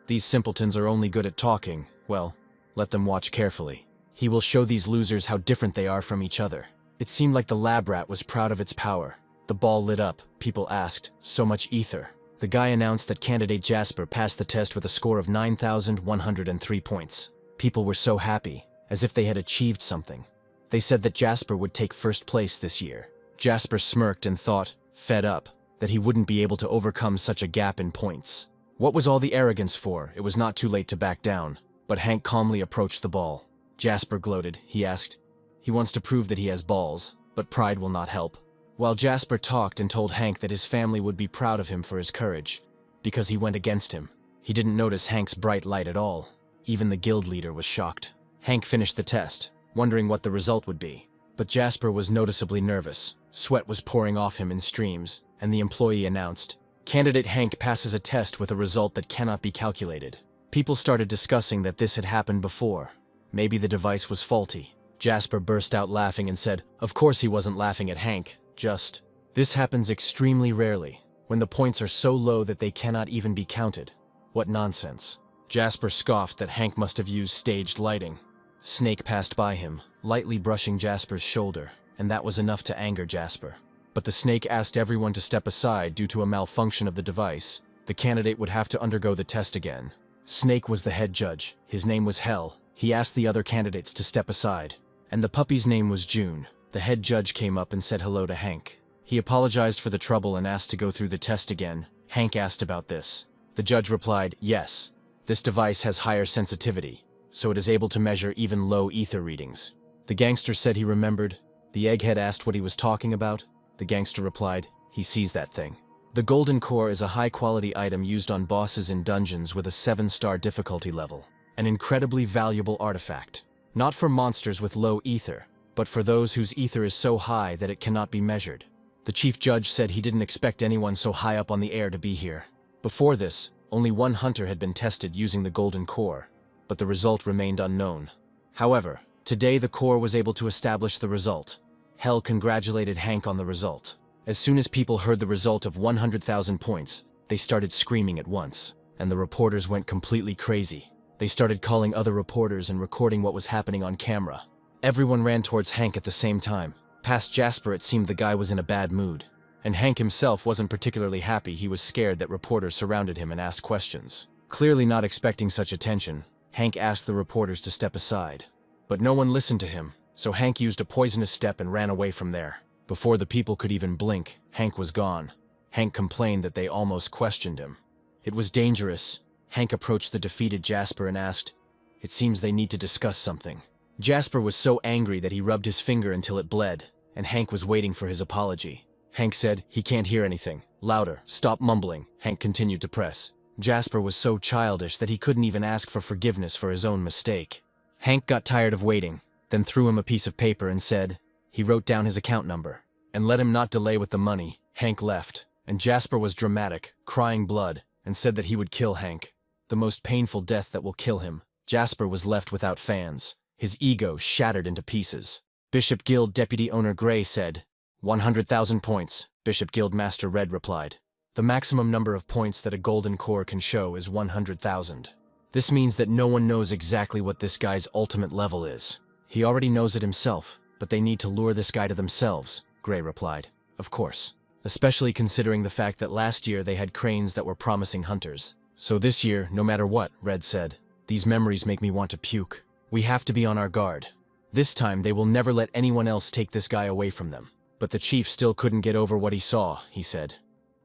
these simpletons are only good at talking. Well, let them watch carefully. He will show these losers how different they are from each other. It seemed like the lab rat was proud of its power. The ball lit up. People asked, so much ether. The guy announced that candidate Jasper passed the test with a score of 9,103 points. People were so happy, as if they had achieved something. They said that Jasper would take first place this year. Jasper smirked and thought, fed up, that he wouldn't be able to overcome such a gap in points. What was all the arrogance for? It was not too late to back down. But Hank calmly approached the ball. Jasper gloated. He asked, he wants to prove that he has balls, but pride will not help. While Jasper talked and told Hank that his family would be proud of him for his courage, because he went against him. He didn't notice Hank's bright light at all. Even the guild leader was shocked. Hank finished the test, wondering what the result would be. But Jasper was noticeably nervous. Sweat was pouring off him in streams, and the employee announced, candidate Hank passes a test with a result that cannot be calculated. People started discussing that this had happened before. Maybe the device was faulty. Jasper burst out laughing and said, of course he wasn't laughing at Hank, just, this happens extremely rarely, when the points are so low that they cannot even be counted. What nonsense. Jasper scoffed that Hank must have used staged lighting. Snake passed by him, lightly brushing Jasper's shoulder, and that was enough to anger Jasper. But the snake asked everyone to step aside due to a malfunction of the device. The candidate would have to undergo the test again. Snake was the head judge. His name was Hell. He asked the other candidates to step aside. And the puppy's name was June. The head judge came up and said hello to Hank. He apologized for the trouble and asked to go through the test again. Hank asked about this. The judge replied, yes. This device has higher sensitivity, so it is able to measure even low ether readings. The gangster said he remembered. The egghead asked what he was talking about. The gangster replied, he sees that thing. The golden core is a high-quality item used on bosses in dungeons with a 7-star difficulty level. An incredibly valuable artifact. Not for monsters with low ether, but for those whose ether is so high that it cannot be measured. The chief judge said he didn't expect anyone so high up on the air to be here. Before this, only one hunter had been tested using the golden core, but the result remained unknown. However, today the core was able to establish the result. Hell congratulated Hank on the result. As soon as people heard the result of 100,000 points, they started screaming at once, and the reporters went completely crazy. They started calling other reporters and recording what was happening on camera. Everyone ran towards Hank at the same time. Past Jasper, it seemed the guy was in a bad mood. And Hank himself wasn't particularly happy. He was scared that reporters surrounded him and asked questions. Clearly not expecting such attention, Hank asked the reporters to step aside. But no one listened to him, so Hank used a poisonous step and ran away from there. Before the people could even blink, Hank was gone. Hank complained that they almost questioned him. It was dangerous. Hank approached the defeated Jasper and asked, it seems they need to discuss something. Jasper was so angry that he rubbed his finger until it bled, and Hank was waiting for his apology. Hank said, he can't hear anything. Louder, stop mumbling. Hank continued to press. Jasper was so childish that he couldn't even ask for forgiveness for his own mistake. Hank got tired of waiting, then threw him a piece of paper and said, he wrote down his account number, and let him not delay with the money. Hank left, and Jasper was dramatic, crying blood, and said that he would kill Hank. The most painful death that will kill him. Jasper was left without fans, his ego shattered into pieces. Bishop Guild Deputy Owner Gray said, 100,000 points, Bishop Guild Master Red replied. The maximum number of points that a golden core can show is 100,000. This means that no one knows exactly what this guy's ultimate level is. He already knows it himself, but they need to lure this guy to themselves, Gray replied. Of course. Especially considering the fact that last year they had cranes that were promising hunters. So this year, no matter what, Red said, these memories make me want to puke. We have to be on our guard. This time they will never let anyone else take this guy away from them. But the chief still couldn't get over what he saw, he said.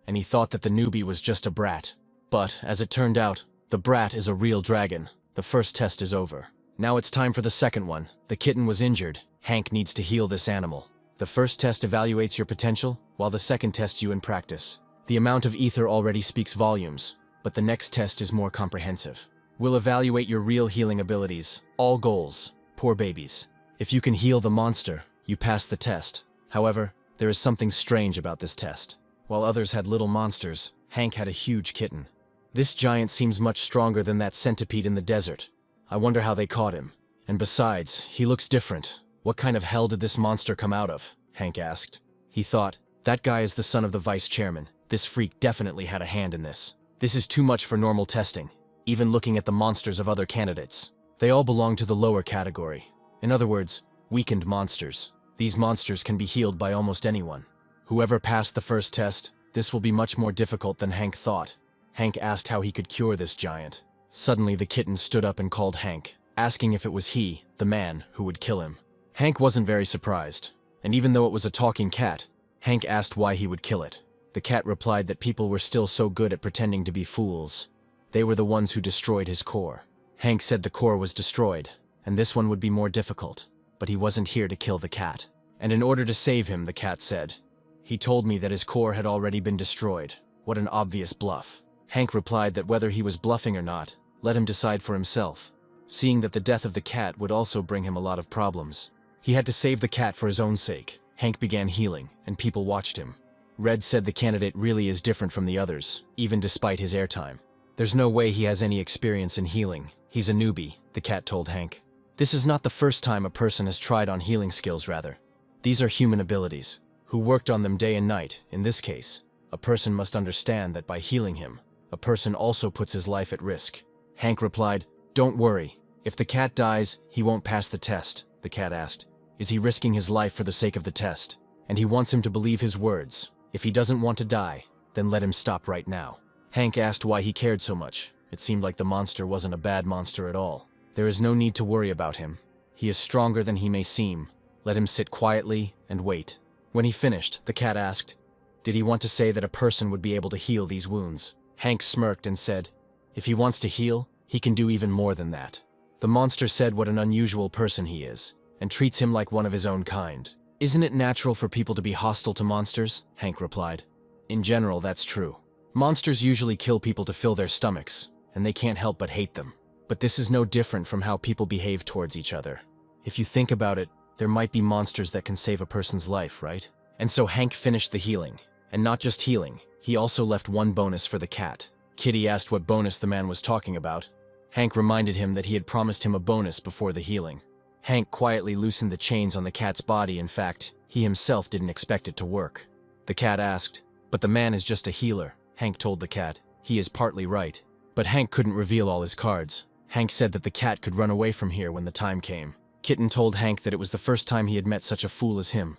And he thought that the newbie was just a brat. But, as it turned out, the brat is a real dragon. The first test is over. Now it's time for the second one. The kitten was injured. Hank needs to heal this animal. The first test evaluates your potential, while the second tests you in practice. The amount of ether already speaks volumes, but the next test is more comprehensive. We'll evaluate your real healing abilities, all goals, poor babies. If you can heal the monster, you pass the test. However, there is something strange about this test. While others had little monsters, Hank had a huge kitten. This giant seems much stronger than that centipede in the desert. I wonder how they caught him. And besides, he looks different. What kind of hell did this monster come out of? Hank asked. He thought, that guy is the son of the vice chairman. This freak definitely had a hand in this. This is too much for normal testing, even looking at the monsters of other candidates. They all belong to the lower category. In other words, weakened monsters. These monsters can be healed by almost anyone. Whoever passed the first test, this will be much more difficult than Hank thought. Hank asked how he could cure this giant. Suddenly the kitten stood up and called Hank, asking if it was he, the man, who would kill him. Hank wasn't very surprised, and even though it was a talking cat, Hank asked why he would kill it. The cat replied that people were still so good at pretending to be fools. They were the ones who destroyed his core. Hank said the core was destroyed, and this one would be more difficult, but he wasn't here to kill the cat. And in order to save him, the cat said, "He told me that his core had already been destroyed." What an obvious bluff. Hank replied that whether he was bluffing or not, let him decide for himself, seeing that the death of the cat would also bring him a lot of problems. He had to save the cat for his own sake. Hank began healing, and people watched him. Red said the candidate really is different from the others, even despite his airtime. There's no way he has any experience in healing. He's a newbie, the cat told Hank. This is not the first time a person has tried on healing skills, rather. These are human abilities, who worked on them day and night. In this case, a person must understand that by healing him, a person also puts his life at risk. Hank replied, "Don't worry. If the cat dies, he won't pass the test." The cat asked, "Is he risking his life for the sake of the test?" And he wants him to believe his words. If he doesn't want to die, then let him stop right now. Hank asked why he cared so much. It seemed like the monster wasn't a bad monster at all. There is no need to worry about him. He is stronger than he may seem. Let him sit quietly and wait. When he finished, the cat asked, did he want to say that a person would be able to heal these wounds? Hank smirked and said, if he wants to heal, he can do even more than that. The monster said what an unusual person he is, and treats him like one of his own kind. Isn't it natural for people to be hostile to monsters? Hank replied. In general, that's true. Monsters usually kill people to fill their stomachs, and they can't help but hate them. But this is no different from how people behave towards each other. If you think about it, there might be monsters that can save a person's life, right? And so Hank finished the healing. And not just healing, he also left one bonus for the cat. Kitty asked what bonus the man was talking about. Hank reminded him that he had promised him a bonus before the healing. Hank quietly loosened the chains on the cat's body. In fact, he himself didn't expect it to work. The cat asked, but the man is just a healer. Hank told the cat. He is partly right. But Hank couldn't reveal all his cards. Hank said that the cat could run away from here when the time came. Kitten told Hank that it was the first time he had met such a fool as him.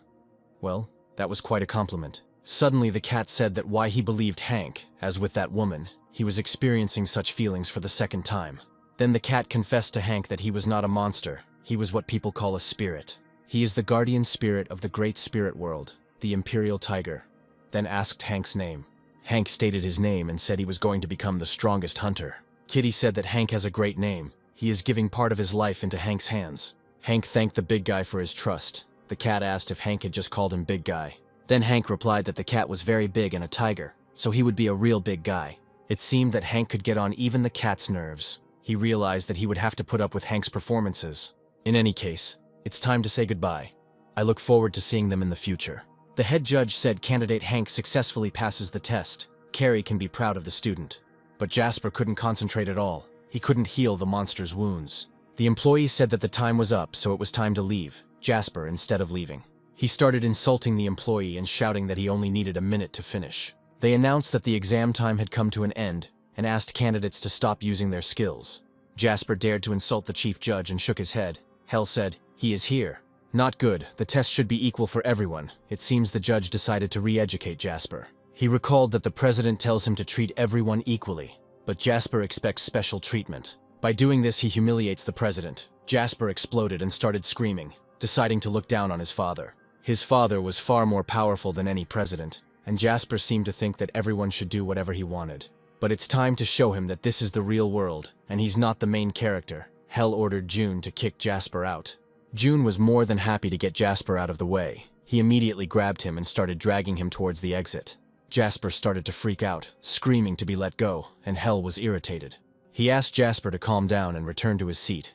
Well, that was quite a compliment. Suddenly the cat said that why he believed Hank, as with that woman, he was experiencing such feelings for the second time. Then the cat confessed to Hank that he was not a monster. He was what people call a spirit. He is the guardian spirit of the great spirit world, the Imperial Tiger. Then asked Hank's name. Hank stated his name and said he was going to become the strongest hunter. Kitty said that Hank has a great name. He is giving part of his life into Hank's hands. Hank thanked the big guy for his trust. The cat asked if Hank had just called him big guy. Then Hank replied that the cat was very big and a tiger, so he would be a real big guy. It seemed that Hank could get on even the cat's nerves. He realized that he would have to put up with Hank's performances. In any case, it's time to say goodbye. I look forward to seeing them in the future. The head judge said candidate Hank successfully passes the test. Carrie can be proud of the student. But Jasper couldn't concentrate at all. He couldn't heal the monster's wounds. The employee said that the time was up, so it was time to leave. Jasper, instead of leaving, he started insulting the employee and shouting that he only needed a minute to finish. They announced that the exam time had come to an end and asked candidates to stop using their skills. Jasper dared to insult the chief judge and shook his head. Hell said, he is here. Not good. The test should be equal for everyone. It seems the judge decided to re-educate Jasper. He recalled that the president tells him to treat everyone equally, but Jasper expects special treatment. By doing this, he humiliates the president. Jasper exploded and started screaming, deciding to look down on his father. His father was far more powerful than any president, and Jasper seemed to think that everyone should do whatever he wanted. But it's time to show him that this is the real world, and he's not the main character. Hell ordered June to kick Jasper out. June was more than happy to get Jasper out of the way. He immediately grabbed him and started dragging him towards the exit. Jasper started to freak out, screaming to be let go, and Hell was irritated. He asked Jasper to calm down and return to his seat.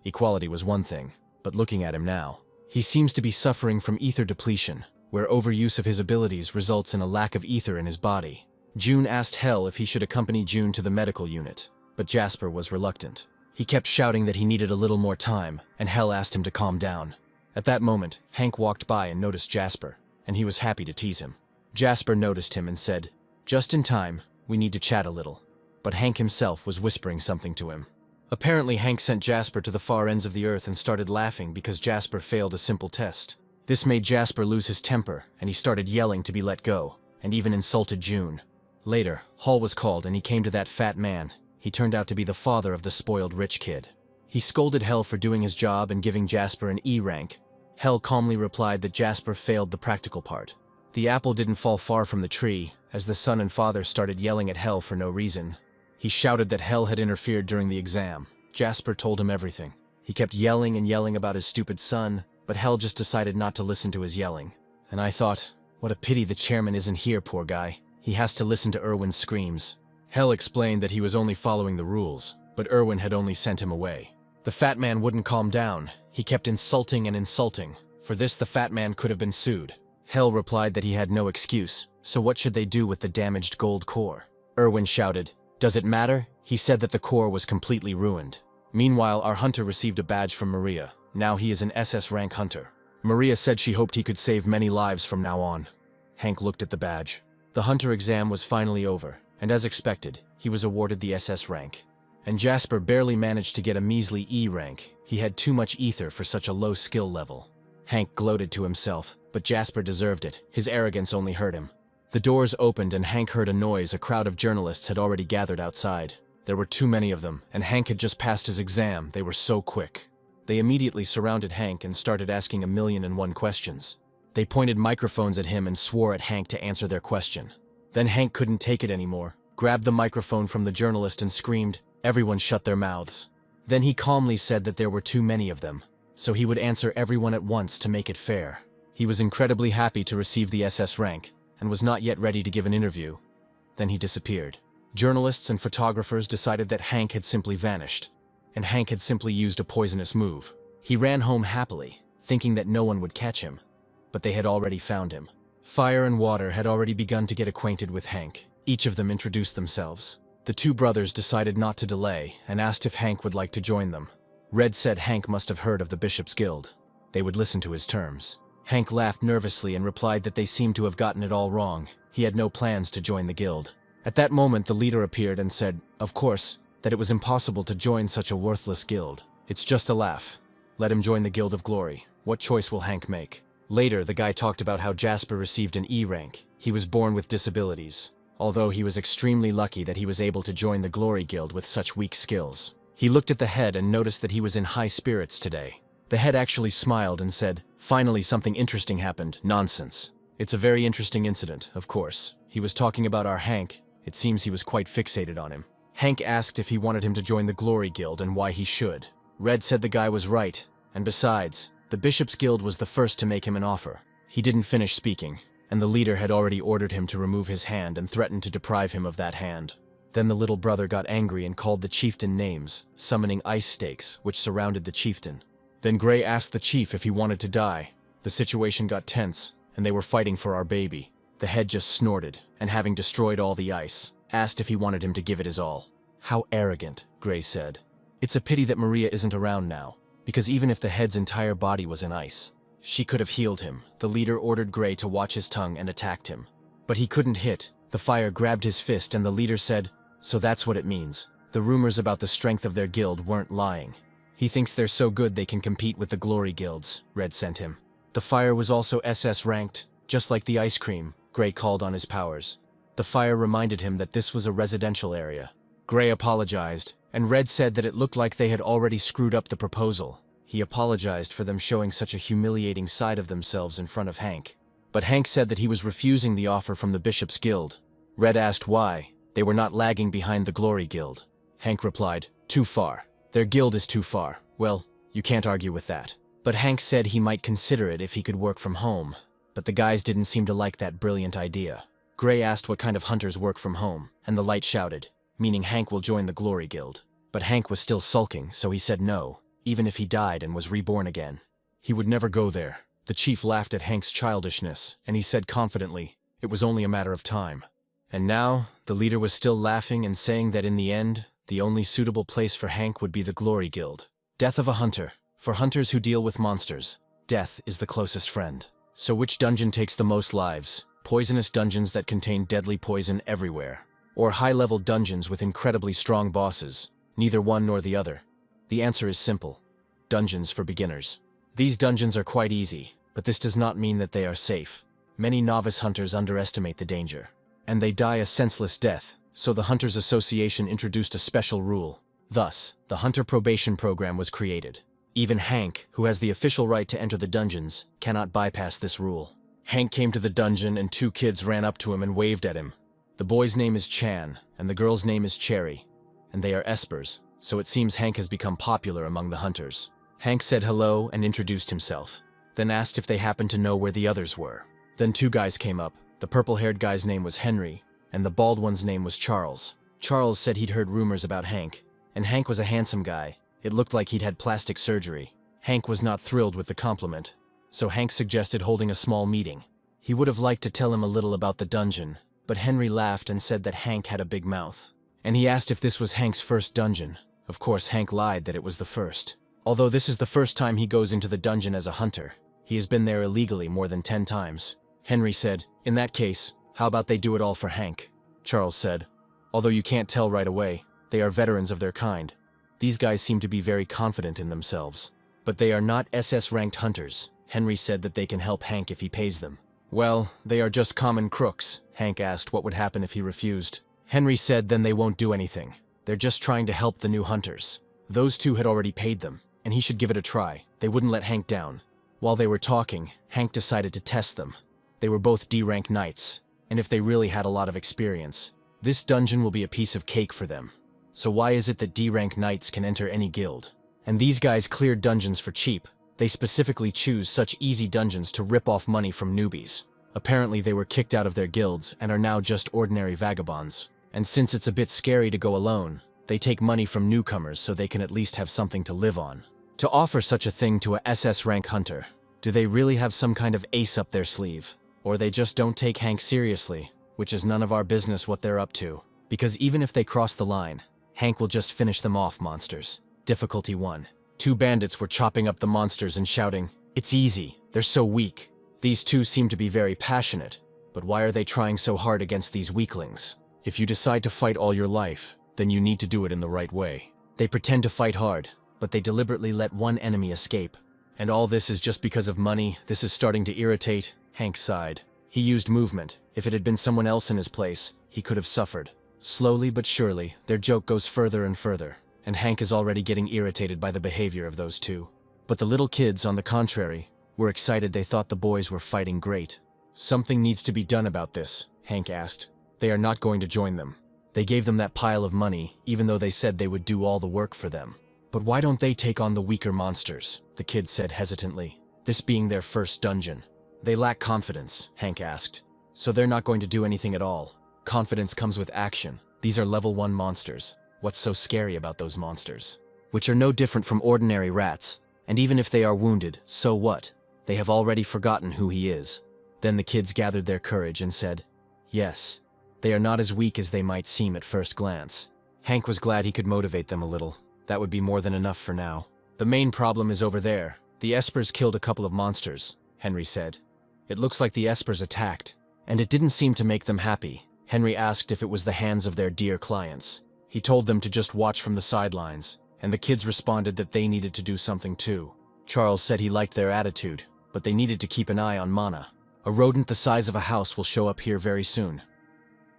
Equality was one thing, but looking at him now, he seems to be suffering from ether depletion, where overuse of his abilities results in a lack of ether in his body. June asked Hell if he should accompany June to the medical unit, but Jasper was reluctant. He kept shouting that he needed a little more time, and Hell asked him to calm down. At that moment, Hank walked by and noticed Jasper, and he was happy to tease him. Jasper noticed him and said, just in time, we need to chat a little. but Hank himself was whispering something to him. Apparently, Hank sent Jasper to the far ends of the earth and started laughing because Jasper failed a simple test. This made Jasper lose his temper, and he started yelling to be let go, and even insulted June. Later, Hall was called and he came to that fat man. He turned out to be the father of the spoiled rich kid. He scolded Hell for doing his job and giving Jasper an E rank. Hell calmly replied that Jasper failed the practical part. The apple didn't fall far from the tree, as the son and father started yelling at Hell for no reason. He shouted that Hell had interfered during the exam. Jasper told him everything. He kept yelling and yelling about his stupid son, but Hell just decided not to listen to his yelling. And I thought, what a pity the chairman isn't here, poor guy. He has to listen to Erwin's screams. Hell explained that he was only following the rules, but Erwin had only sent him away. The fat man wouldn't calm down. He kept insulting and insulting. For this, the fat man could have been sued. Hell replied that he had no excuse, so what should they do with the damaged gold core? Erwin shouted, "Does it matter?" He said that the core was completely ruined. Meanwhile, our hunter received a badge from Maria. Now he is an SS rank hunter. Maria said she hoped he could save many lives from now on. Hank looked at the badge. The hunter exam was finally over, and as expected, he was awarded the SS rank. And Jasper barely managed to get a measly E rank. He had too much ether for such a low skill level. Hank gloated to himself, but Jasper deserved it. His arrogance only hurt him. The doors opened and Hank heard a noise. A crowd of journalists had already gathered outside. There were too many of them, and Hank had just passed his exam. They were so quick. They immediately surrounded Hank and started asking 1,000,001 questions. They pointed microphones at him and swore at Hank to answer their question. Then Hank couldn't take it anymore, grabbed the microphone from the journalist and screamed, "Everyone shut their mouths." Then he calmly said that there were too many of them, so he would answer everyone at once to make it fair. He was incredibly happy to receive the SS rank, and was not yet ready to give an interview. Then he disappeared. Journalists and photographers decided that Hank had simply vanished, and Hank had simply used a poisonous move. He ran home happily, thinking that no one would catch him, but they had already found him. Fire and Water had already begun to get acquainted with Hank. Each of them introduced themselves. The two brothers decided not to delay and asked if Hank would like to join them. Red said Hank must have heard of the Bishop's Guild. They would listen to his terms. Hank laughed nervously and replied that they seemed to have gotten it all wrong. He had no plans to join the guild. At that moment, the leader appeared and said, of course, that it was impossible to join such a worthless guild. It's just a laugh. Let him join the Guild of Glory. What choice will Hank make? Later, the guy talked about how Jasper received an E rank. He was born with disabilities, although he was extremely lucky that he was able to join the Glory Guild with such weak skills. He looked at the head and noticed that he was in high spirits today. The head actually smiled and said, "Finally, something interesting happened." Nonsense. It's a very interesting incident, of course. He was talking about our Hank. It seems he was quite fixated on him. Hank asked if he wanted him to join the Glory Guild and why he should. Red said the guy was right, and besides, the Bishop's Guild was the first to make him an offer. He didn't finish speaking, and the leader had already ordered him to remove his hand and threatened to deprive him of that hand. Then the little brother got angry and called the chieftain names, summoning ice stakes, which surrounded the chieftain. Then Gray asked the chief if he wanted to die. The situation got tense, and they were fighting for our baby. The head just snorted, and having destroyed all the ice, asked if he wanted him to give it his all. How arrogant, Gray said. It's a pity that Maria isn't around now, because even if the head's entire body was in ice, she could have healed him. The leader ordered Gray to watch his tongue and attacked him. But he couldn't hit. The fire grabbed his fist and the leader said, "So that's what it means. The rumors about the strength of their guild weren't lying. He thinks they're so good they can compete with the glory guilds," Red sent him. The fire was also SS ranked, just like the ice cream. Gray called on his powers. The fire reminded him that this was a residential area. Gray apologized, and Red said that it looked like they had already screwed up the proposal. He apologized for them showing such a humiliating side of themselves in front of Hank. But Hank said that he was refusing the offer from the Bishop's Guild. Red asked why. They were not lagging behind the Glory Guild. Hank replied, "Too far. Their guild is too far." Well, you can't argue with that. But Hank said he might consider it if he could work from home. But the guys didn't seem to like that brilliant idea. Gray asked what kind of hunters work from home, and the light shouted, meaning Hank will join the Glory Guild. But Hank was still sulking, so he said no, even if he died and was reborn again. He would never go there. The chief laughed at Hank's childishness, and he said confidently, it was only a matter of time. And now, the leader was still laughing and saying that in the end, the only suitable place for Hank would be the Glory Guild. Death of a hunter. For hunters who deal with monsters, death is the closest friend. So which dungeon takes the most lives? Poisonous dungeons that contain deadly poison everywhere. or high-level dungeons with incredibly strong bosses? Neither one nor the other. The answer is simple. Dungeons for beginners. These dungeons are quite easy, but this does not mean that they are safe. Many novice hunters underestimate the danger, and they die a senseless death, so the Hunters Association introduced a special rule. Thus, the Hunter Probation Program was created. Even Hank, who has the official right to enter the dungeons, cannot bypass this rule. Hank came to the dungeon and two kids ran up to him and waved at him. The boy's name is Chan, and the girl's name is Cherry, and they are espers, so it seems Hank has become popular among the hunters. Hank said hello and introduced himself, then asked if they happened to know where the others were. Then two guys came up. The purple-haired guy's name was Henry, and the bald one's name was Charles. Charles said he'd heard rumors about Hank, and Hank was a handsome guy. It looked like he'd had plastic surgery. Hank was not thrilled with the compliment, so Hank suggested holding a small meeting. He would have liked to tell him a little about the dungeon, but Henry laughed and said that Hank had a big mouth. And he asked if this was Hank's first dungeon. Of course, Hank lied that it was the first. Although this is the first time he goes into the dungeon as a hunter, he has been there illegally more than 10 times. Henry said, "In that case, how about they do it all for Hank?" Charles said, "Although you can't tell right away, they are veterans of their kind. These guys seem to be very confident in themselves. But they are not SS-ranked hunters." Henry said that they can help Hank if he pays them. "Well, they are just common crooks." Hank asked what would happen if he refused. Henry said then they won't do anything. They're just trying to help the new hunters. Those two had already paid them, and he should give it a try. They wouldn't let Hank down. While they were talking, Hank decided to test them. They were both D-rank knights, and if they really had a lot of experience, this dungeon will be a piece of cake for them. So why is it that D-rank knights can enter any guild? And these guys cleared dungeons for cheap. They specifically choose such easy dungeons to rip off money from newbies. Apparently they were kicked out of their guilds and are now just ordinary vagabonds. And since it's a bit scary to go alone, they take money from newcomers so they can at least have something to live on. To offer such a thing to a SS rank hunter, do they really have some kind of ace up their sleeve? Or they just don't take Hank seriously, which is none of our business what they're up to. Because even if they cross the line, Hank will just finish them off, monsters. Difficulty 1. Two bandits were chopping up the monsters and shouting, "It's easy, they're so weak." These two seem to be very passionate, but why are they trying so hard against these weaklings? If you decide to fight all your life, then you need to do it in the right way. They pretend to fight hard, but they deliberately let one enemy escape. And all this is just because of money. This is starting to irritate. Hank sighed. He used movement. If it had been someone else in his place, he could have suffered. Slowly but surely, their joke goes further and further, and Hank is already getting irritated by the behavior of those two. But the little kids, on the contrary, were excited. They thought the boys were fighting great. "Something needs to be done about this," Hank asked. "They are not going to join them. They gave them that pile of money, even though they said they would do all the work for them. But why don't they take on the weaker monsters?" the kids said hesitantly, this being their first dungeon. "They lack confidence," Hank asked. "So they're not going to do anything at all. Confidence comes with action. These are level 1 monsters. What's so scary about those monsters? Which are no different from ordinary rats. And even if they are wounded, so what? They have already forgotten who he is." Then the kids gathered their courage and said, "Yes, they are not as weak as they might seem at first glance." Hank was glad he could motivate them a little. That would be more than enough for now. "The main problem is over there. The espers killed a couple of monsters," Henry said. "It looks like the espers attacked, and it didn't seem to make them happy." Henry asked if it was the hands of their dear clients. He told them to just watch from the sidelines, and the kids responded that they needed to do something too. Charles said he liked their attitude, but they needed to keep an eye on Mana. "A rodent the size of a house will show up here very soon."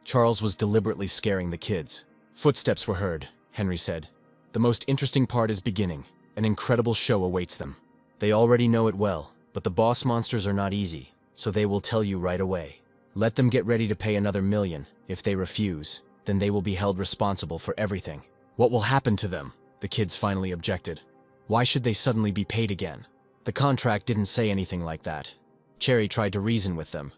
Charles was deliberately scaring the kids. Footsteps were heard, Henry said. "The most interesting part is beginning. An incredible show awaits them. They already know it well, but the boss monsters are not easy, so they will tell you right away. Let them get ready to pay another $1 million. If they refuse, then they will be held responsible for everything." "What will happen to them?" the kids finally objected. "Why should they suddenly be paid again? The contract didn't say anything like that." Cherry tried to reason with them,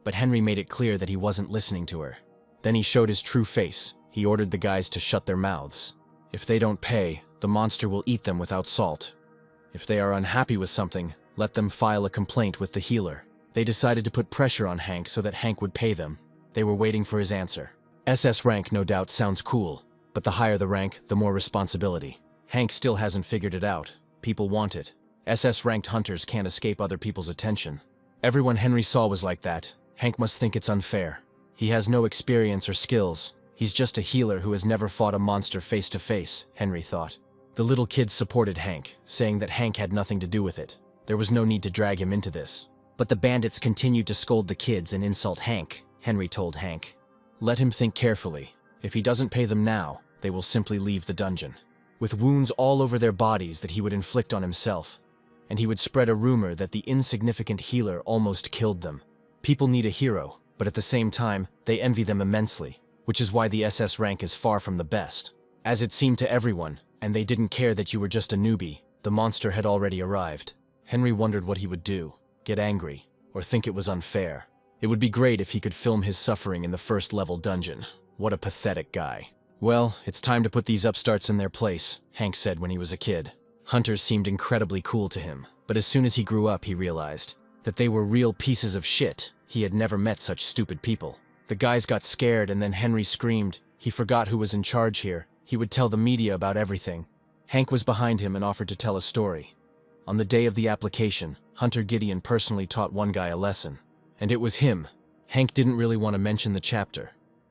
but Henry made it clear that he wasn't listening to her. Then he showed his true face. He ordered the guys to shut their mouths. "If they don't pay, the monster will eat them without salt. If they are unhappy with something, let them file a complaint with the healer." They decided to put pressure on Hank so that Hank would pay them. They were waiting for his answer. SS rank no doubt sounds cool, but the higher the rank, the more responsibility. Hank still hasn't figured it out. People want it. SS ranked hunters can't escape other people's attention. Everyone Henry saw was like that. Hank must think it's unfair. He has no experience or skills. He's just a healer who has never fought a monster face to face, Henry thought. The little kids supported Hank, saying that Hank had nothing to do with it. There was no need to drag him into this. But the bandits continued to scold the kids and insult Hank, Henry told Hank. Let him think carefully. If he doesn't pay them now, they will simply leave the dungeon. With wounds all over their bodies that he would inflict on himself. And he would spread a rumor that the insignificant healer almost killed them. People need a hero, but at the same time, they envy them immensely, which is why the SS rank is far from the best. As it seemed to everyone, and they didn't care that you were just a newbie, the monster had already arrived. Henry wondered what he would do, get angry, or think it was unfair. It would be great if he could film his suffering in the first-level dungeon. What a pathetic guy. Well, it's time to put these upstarts in their place, Hank said when he was a kid. Hunters seemed incredibly cool to him, but as soon as he grew up he realized that they were real pieces of shit. He had never met such stupid people. The guys got scared and then Henry screamed. He forgot who was in charge here. He would tell the media about everything. Hank was behind him and offered to tell a story. On the day of the application, Hunter Gideon personally taught one guy a lesson. And it was him. Hank didn't really want to mention the chapter,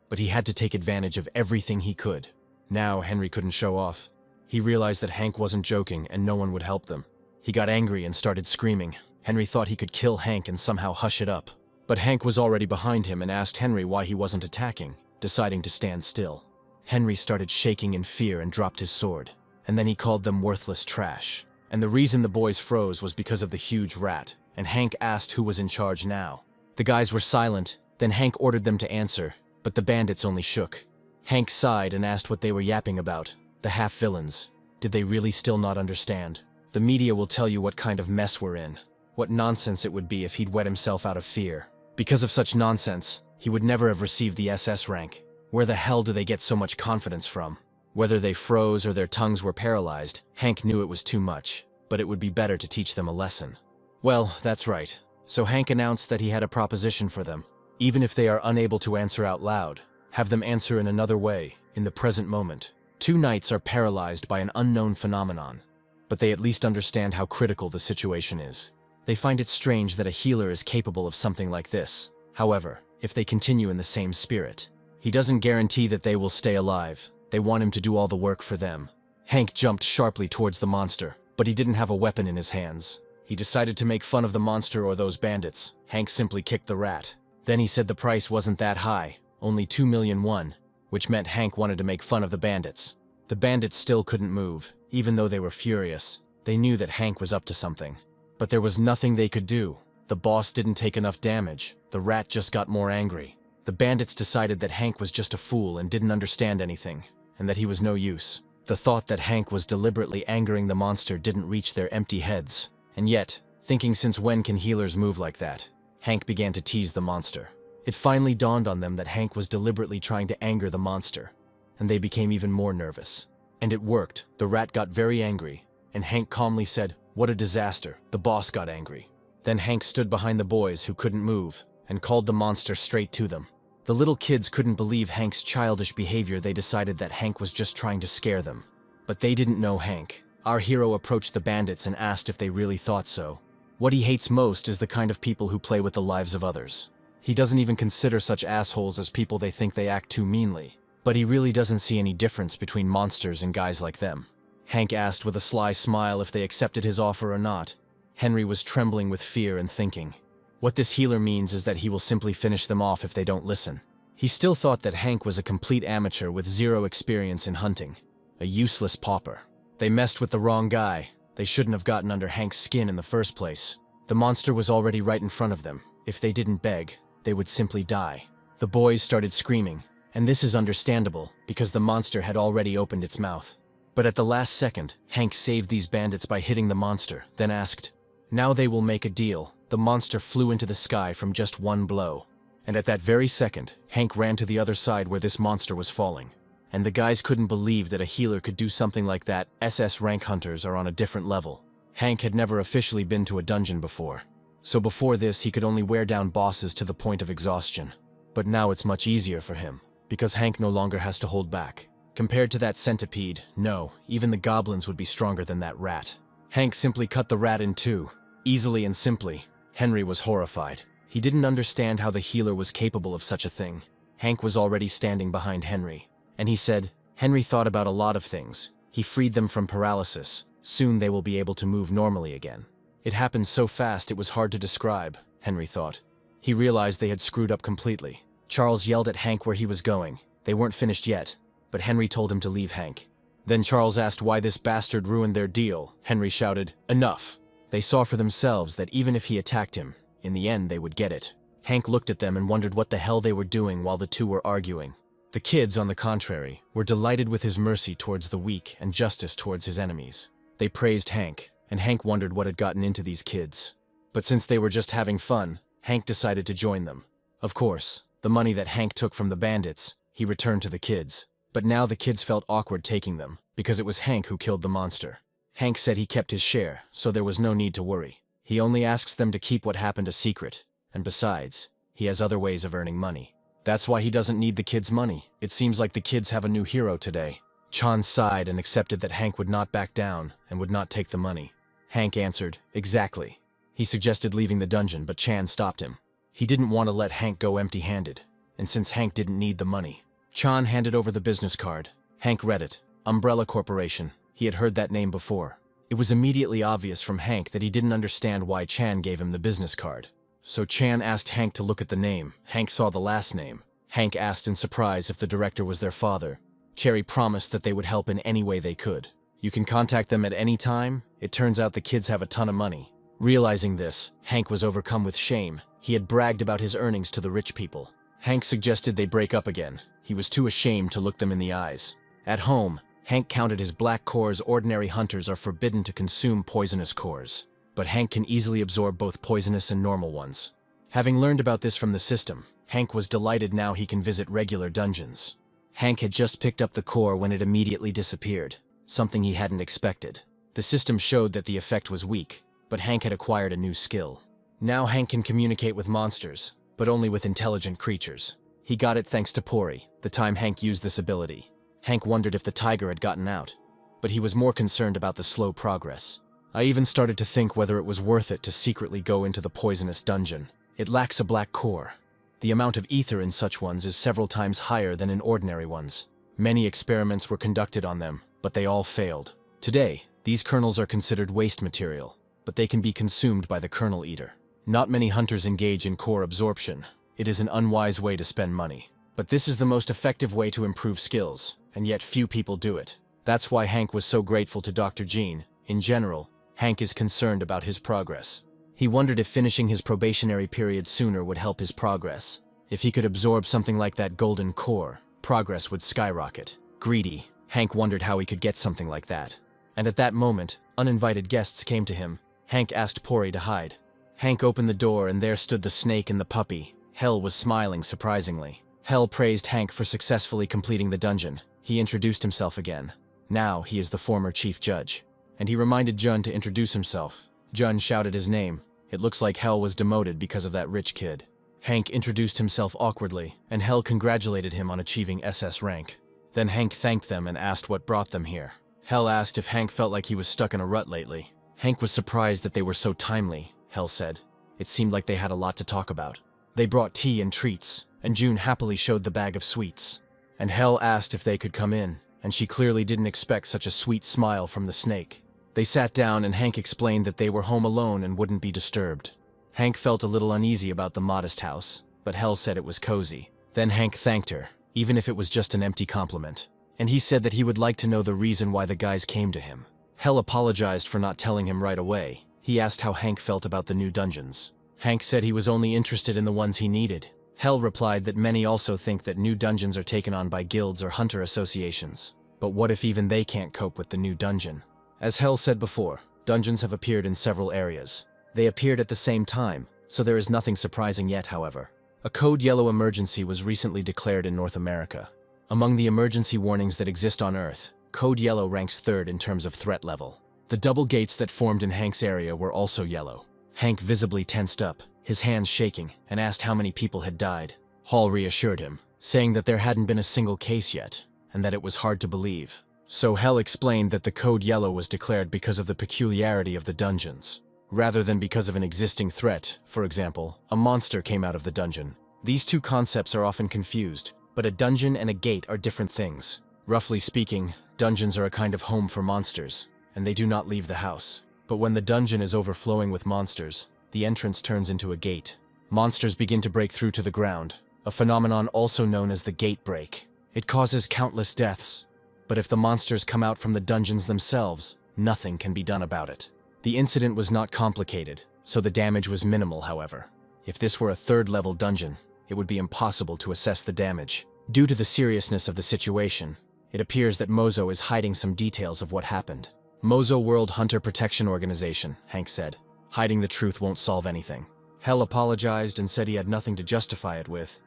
but he had to take advantage of everything he could. Now Henry couldn't show off. He realized that Hank wasn't joking and no one would help them. He got angry and started screaming. Henry thought he could kill Hank and somehow hush it up. But Hank was already behind him and asked Henry why he wasn't attacking, deciding to stand still. Henry started shaking in fear and dropped his sword. And then he called them worthless trash. And the reason the boys froze was because of the huge rat, and Hank asked who was in charge now. The guys were silent, then Hank ordered them to answer, but the bandits only shook. Hank sighed and asked what they were yapping about. The half-villains. Did they really still not understand? The media will tell you what kind of mess we're in. What nonsense it would be if he'd wet himself out of fear. Because of such nonsense, he would never have received the SS rank. Where the hell do they get so much confidence from? Whether they froze or their tongues were paralyzed, Hank knew it was too much, but it would be better to teach them a lesson. Well, that's right. So Hank announced that he had a proposition for them. Even if they are unable to answer out loud, have them answer in another way, in the present moment. 2 knights are paralyzed by an unknown phenomenon, but they at least understand how critical the situation is. They find it strange that a healer is capable of something like this. However, if they continue in the same spirit, he doesn't guarantee that they will stay alive. They want him to do all the work for them. Hank jumped sharply towards the monster, but he didn't have a weapon in his hands. He decided to make fun of the monster or those bandits. Hank simply kicked the rat. Then he said the price wasn't that high, only 2,000,001, which meant Hank wanted to make fun of the bandits. The bandits still couldn't move, even though they were furious. They knew that Hank was up to something. But there was nothing they could do. The boss didn't take enough damage. The rat just got more angry. The bandits decided that Hank was just a fool and didn't understand anything, and that he was no use. The thought that Hank was deliberately angering the monster didn't reach their empty heads. And yet, thinking since when can healers move like that, Hank began to tease the monster. It finally dawned on them that Hank was deliberately trying to anger the monster, and they became even more nervous. And it worked. The rat got very angry, and Hank calmly said, "What a disaster." The boss got angry. Then Hank stood behind the boys who couldn't move, and called the monster straight to them. The little kids couldn't believe Hank's childish behavior. They decided that Hank was just trying to scare them. But they didn't know Hank. Our hero approached the bandits and asked if they really thought so. What he hates most is the kind of people who play with the lives of others. He doesn't even consider such assholes as people they think they act too meanly. But he really doesn't see any difference between monsters and guys like them. Hank asked with a sly smile if they accepted his offer or not. Henry was trembling with fear and thinking. What this healer means is that he will simply finish them off if they don't listen. He still thought that Hank was a complete amateur with 0 experience in hunting. A useless pauper. They messed with the wrong guy. They shouldn't have gotten under Hank's skin in the first place. The monster was already right in front of them. If they didn't beg, they would simply die. The boys started screaming, and this is understandable because the monster had already opened its mouth. But at the last second, Hank saved these bandits by hitting the monster, then asked, "Now they will make a deal." The monster flew into the sky from just one blow. And at that very second, Hank ran to the other side where this monster was falling. And the guys couldn't believe that a healer could do something like that. SS rank hunters are on a different level. Hank had never officially been to a dungeon before. So before this, he could only wear down bosses to the point of exhaustion. But now it's much easier for him, because Hank no longer has to hold back. Compared to that centipede, no, even the goblins would be stronger than that rat. Hank simply cut the rat in 2, easily and simply. Henry was horrified. He didn't understand how the healer was capable of such a thing. Hank was already standing behind Henry. And he said, Henry thought about a lot of things. He freed them from paralysis. Soon they will be able to move normally again. It happened so fast it was hard to describe, Henry thought. He realized they had screwed up completely. Charles yelled at Hank where he was going. They weren't finished yet, but Henry told him to leave Hank. Then Charles asked why this bastard ruined their deal. Henry shouted, enough. They saw for themselves that even if he attacked him, in the end they would get it. Hank looked at them and wondered what the hell they were doing while the two were arguing. The kids, on the contrary, were delighted with his mercy towards the weak and justice towards his enemies. They praised Hank, and Hank wondered what had gotten into these kids. But since they were just having fun, Hank decided to join them. Of course, the money that Hank took from the bandits, he returned to the kids. But now the kids felt awkward taking them, because it was Hank who killed the monster. Hank said he kept his share, so there was no need to worry. He only asks them to keep what happened a secret, and besides, he has other ways of earning money. That's why he doesn't need the kids' money. It seems like the kids have a new hero today. Chan sighed and accepted that Hank would not back down and would not take the money. Hank answered, exactly. He suggested leaving the dungeon, but Chan stopped him. He didn't want to let Hank go empty-handed, and since Hank didn't need the money. Chan handed over the business card. Hank read it. Umbrella Corporation. He had heard that name before. It was immediately obvious from Hank that he didn't understand why Chan gave him the business card. So Chan asked Hank to look at the name. Hank saw the last name. Hank asked in surprise if the director was their father. Cherry promised that they would help in any way they could. You can contact them at any time. It turns out the kids have a ton of money. Realizing this, Hank was overcome with shame. He had bragged about his earnings to the rich people. Hank suggested they break up again. He was too ashamed to look them in the eyes. At home, Hank counted his black cores. Ordinary hunters are forbidden to consume poisonous cores. But Hank can easily absorb both poisonous and normal ones. Having learned about this from the system, Hank was delighted now he can visit regular dungeons. Hank had just picked up the core when it immediately disappeared, something he hadn't expected. The system showed that the effect was weak, but Hank had acquired a new skill. Now Hank can communicate with monsters, but only with intelligent creatures. He got it thanks to Pori, the time Hank used this ability. Hank wondered if the tiger had gotten out, but he was more concerned about the slow progress. I even started to think whether it was worth it to secretly go into the poisonous dungeon. It lacks a black core. The amount of ether in such ones is several times higher than in ordinary ones. Many experiments were conducted on them, but they all failed. Today, these kernels are considered waste material, but they can be consumed by the kernel eater. Not many hunters engage in core absorption. It is an unwise way to spend money. But this is the most effective way to improve skills, and yet few people do it. That's why Hank was so grateful to Dr. Jean. In general, Hank is concerned about his progress. He wondered if finishing his probationary period sooner would help his progress. If he could absorb something like that golden core, progress would skyrocket. Greedy, Hank wondered how he could get something like that. And at that moment, uninvited guests came to him. Hank asked Pori to hide. Hank opened the door and there stood the snake and the puppy. Hell was smiling surprisingly. Hell praised Hank for successfully completing the dungeon. He introduced himself again. Now he is the former chief judge. And he reminded Jun to introduce himself. Jun shouted his name. It looks like Hell was demoted because of that rich kid. Hank introduced himself awkwardly, and Hell congratulated him on achieving SS rank. Then Hank thanked them and asked what brought them here. Hell asked if Hank felt like he was stuck in a rut lately. Hank was surprised that they were so timely, Hell said. It seemed like they had a lot to talk about. They brought tea and treats, and June happily showed the bag of sweets. And Hell asked if they could come in, and she clearly didn't expect such a sweet smile from the snake. They sat down and Hank explained that they were home alone and wouldn't be disturbed. Hank felt a little uneasy about the modest house, but Hell said it was cozy. Then Hank thanked her, even if it was just an empty compliment. And he said that he would like to know the reason why the guys came to him. Hell apologized for not telling him right away. He asked how Hank felt about the new dungeons. Hank said he was only interested in the ones he needed. Hell replied that many also think that new dungeons are taken on by guilds or hunter associations. But what if even they can't cope with the new dungeon? As Hell said before, dungeons have appeared in several areas. They appeared at the same time, so there is nothing surprising yet, however. A Code Yellow emergency was recently declared in North America. Among the emergency warnings that exist on Earth, Code Yellow ranks third in terms of threat level. The double gates that formed in Hank's area were also yellow. Hank visibly tensed up, his hands shaking, and asked how many people had died. Hall reassured him, saying that there hadn't been a single case yet, and that it was hard to believe. So Hell explained that the Code Yellow was declared because of the peculiarity of the dungeons, rather than because of an existing threat. For example, a monster came out of the dungeon. These two concepts are often confused, but a dungeon and a gate are different things. Roughly speaking, dungeons are a kind of home for monsters, and they do not leave the house. But when the dungeon is overflowing with monsters, the entrance turns into a gate. Monsters begin to break through to the ground, a phenomenon also known as the gate break. It causes countless deaths, but if the monsters come out from the dungeons themselves, nothing can be done about it. The incident was not complicated, so the damage was minimal, however. If this were a third-level dungeon, it would be impossible to assess the damage. Due to the seriousness of the situation, it appears that Mozo is hiding some details of what happened. Mozo World Hunter Protection Organization, Hank said. Hiding the truth won't solve anything. Hell apologized and said he had nothing to justify it with.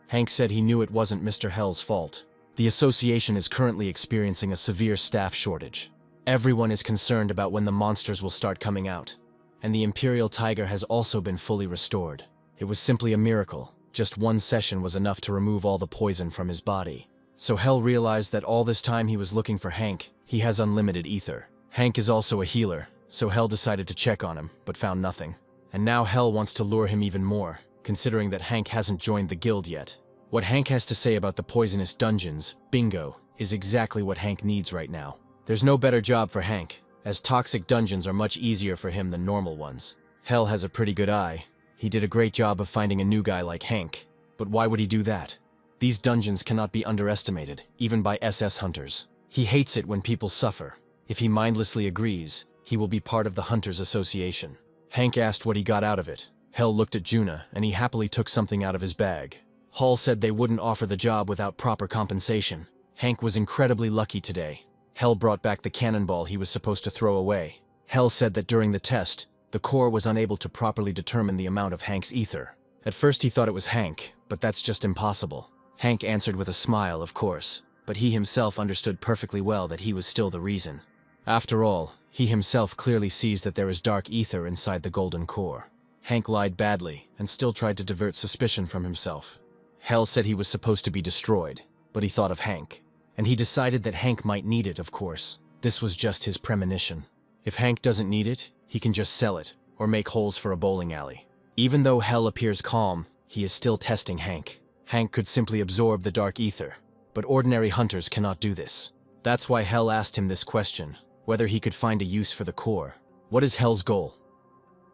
Hank said he knew it wasn't Mr. Hell's fault. The association is currently experiencing a severe staff shortage. Everyone is concerned about when the monsters will start coming out, and the Imperial Tiger has also been fully restored. It was simply a miracle. Just one session was enough to remove all the poison from his body. So Hell realized that all this time he was looking for Hank, he has unlimited ether. Hank is also a healer, so Hell decided to check on him, but found nothing. And now Hell wants to lure him even more, considering that Hank hasn't joined the guild yet. What Hank has to say about the poisonous dungeons, bingo, is exactly what Hank needs right now. There's no better job for Hank, as toxic dungeons are much easier for him than normal ones. Hell has a pretty good eye. He did a great job of finding a new guy like Hank. But why would he do that? These dungeons cannot be underestimated, even by SS hunters. He hates it when people suffer. If he mindlessly agrees, he will be part of the Hunters Association. Hank asked what he got out of it. Hell looked at Juna, and he happily took something out of his bag. Hall said they wouldn't offer the job without proper compensation. Hank was incredibly lucky today. Hell brought back the cannonball he was supposed to throw away. Hell said that during the test, the core was unable to properly determine the amount of Hank's ether. At first he thought it was Hank, but that's just impossible. Hank answered with a smile, of course, but he himself understood perfectly well that he was still the reason. After all, he himself clearly sees that there is dark ether inside the golden core. Hank lied badly and still tried to divert suspicion from himself. Hell said he was supposed to be destroyed, but he thought of Hank. And he decided that Hank might need it, of course. This was just his premonition. If Hank doesn't need it, he can just sell it, or make holes for a bowling alley. Even though Hell appears calm, he is still testing Hank. Hank could simply absorb the dark ether, but ordinary hunters cannot do this. That's why Hell asked him this question, whether he could find a use for the core. What is Hell's goal?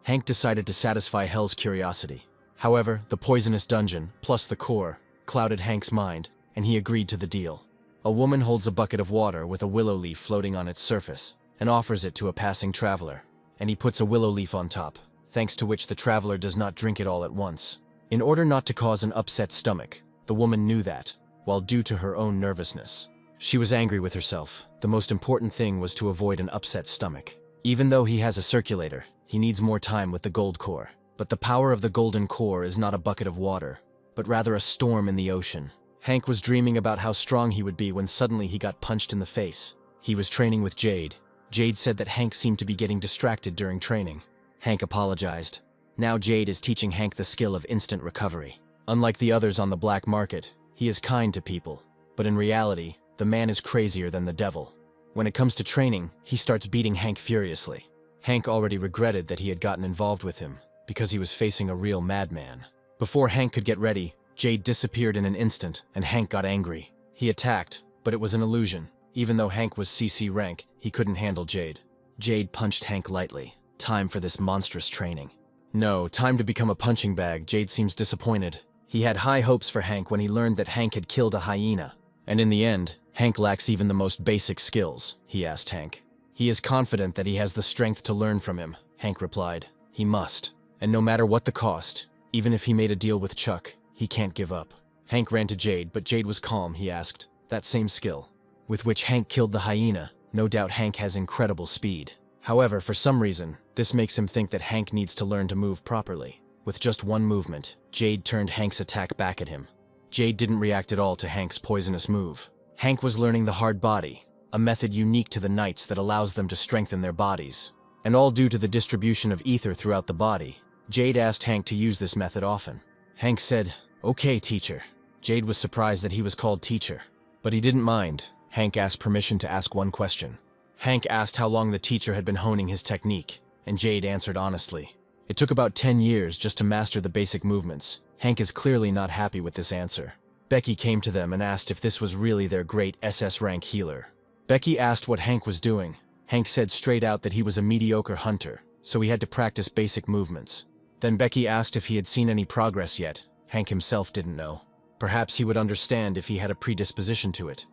Hank decided to satisfy Hell's curiosity. However, the poisonous dungeon, plus the core, clouded Hank's mind, and he agreed to the deal. A woman holds a bucket of water with a willow leaf floating on its surface, and offers it to a passing traveler, and he puts a willow leaf on top, thanks to which the traveler does not drink it all at once. In order not to cause an upset stomach, the woman knew that, while due to her own nervousness. She was angry with herself. The most important thing was to avoid an upset stomach. Even though he has a circulator, he needs more time with the gold core. But the power of the golden core is not a bucket of water, but rather a storm in the ocean. Hank was dreaming about how strong he would be when suddenly he got punched in the face. He was training with Jade. Jade said that Hank seemed to be getting distracted during training. Hank apologized. Now Jade is teaching Hank the skill of instant recovery. Unlike the others on the black market, he is kind to people. But in reality, the man is crazier than the devil. When it comes to training, he starts beating Hank furiously. Hank already regretted that he had gotten involved with him, because he was facing a real madman. Before Hank could get ready, Jade disappeared in an instant, and Hank got angry. He attacked, but it was an illusion. Even though Hank was CC rank, he couldn't handle Jade. Jade punched Hank lightly. Time for this monstrous training. No, time to become a punching bag. Jade seems disappointed. He had high hopes for Hank when he learned that Hank had killed a hyena. And in the end, Hank lacks even the most basic skills, he asked Hank. He is confident that he has the strength to learn from him, Hank replied. He must. And no matter what the cost, even if he made a deal with Chuck, he can't give up. Hank ran to Jade, but Jade was calm, he asked. That same skill, with which Hank killed the hyena, no doubt Hank has incredible speed. However, for some reason, this makes him think that Hank needs to learn to move properly. With just one movement, Jade turned Hank's attack back at him. Jade didn't react at all to Hank's poisonous move. Hank was learning the hard body, a method unique to the knights that allows them to strengthen their bodies. And all due to the distribution of ether throughout the body. Jade asked Hank to use this method often. Hank said, "Okay, teacher." Jade was surprised that he was called teacher, but he didn't mind. Hank asked permission to ask one question. Hank asked how long the teacher had been honing his technique, and Jade answered honestly. It took about 10 years just to master the basic movements. Hank is clearly not happy with this answer. Becky came to them and asked if this was really their great SS rank healer. Becky asked what Hank was doing. Hank said straight out that he was a mediocre hunter, so he had to practice basic movements. Then Becky asked if he had seen any progress yet. Hank himself didn't know. Perhaps he would understand if he had a predisposition to it.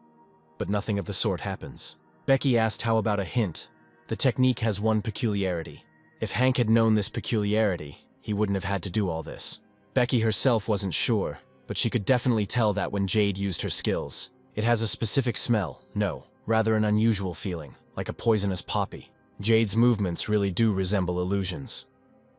But nothing of the sort happens. Becky asked how about a hint. The technique has one peculiarity. If Hank had known this peculiarity, he wouldn't have had to do all this. Becky herself wasn't sure, but she could definitely tell that when Jade used her skills. It has a specific smell, no, rather an unusual feeling, like a poisonous poppy. Jade's movements really do resemble illusions.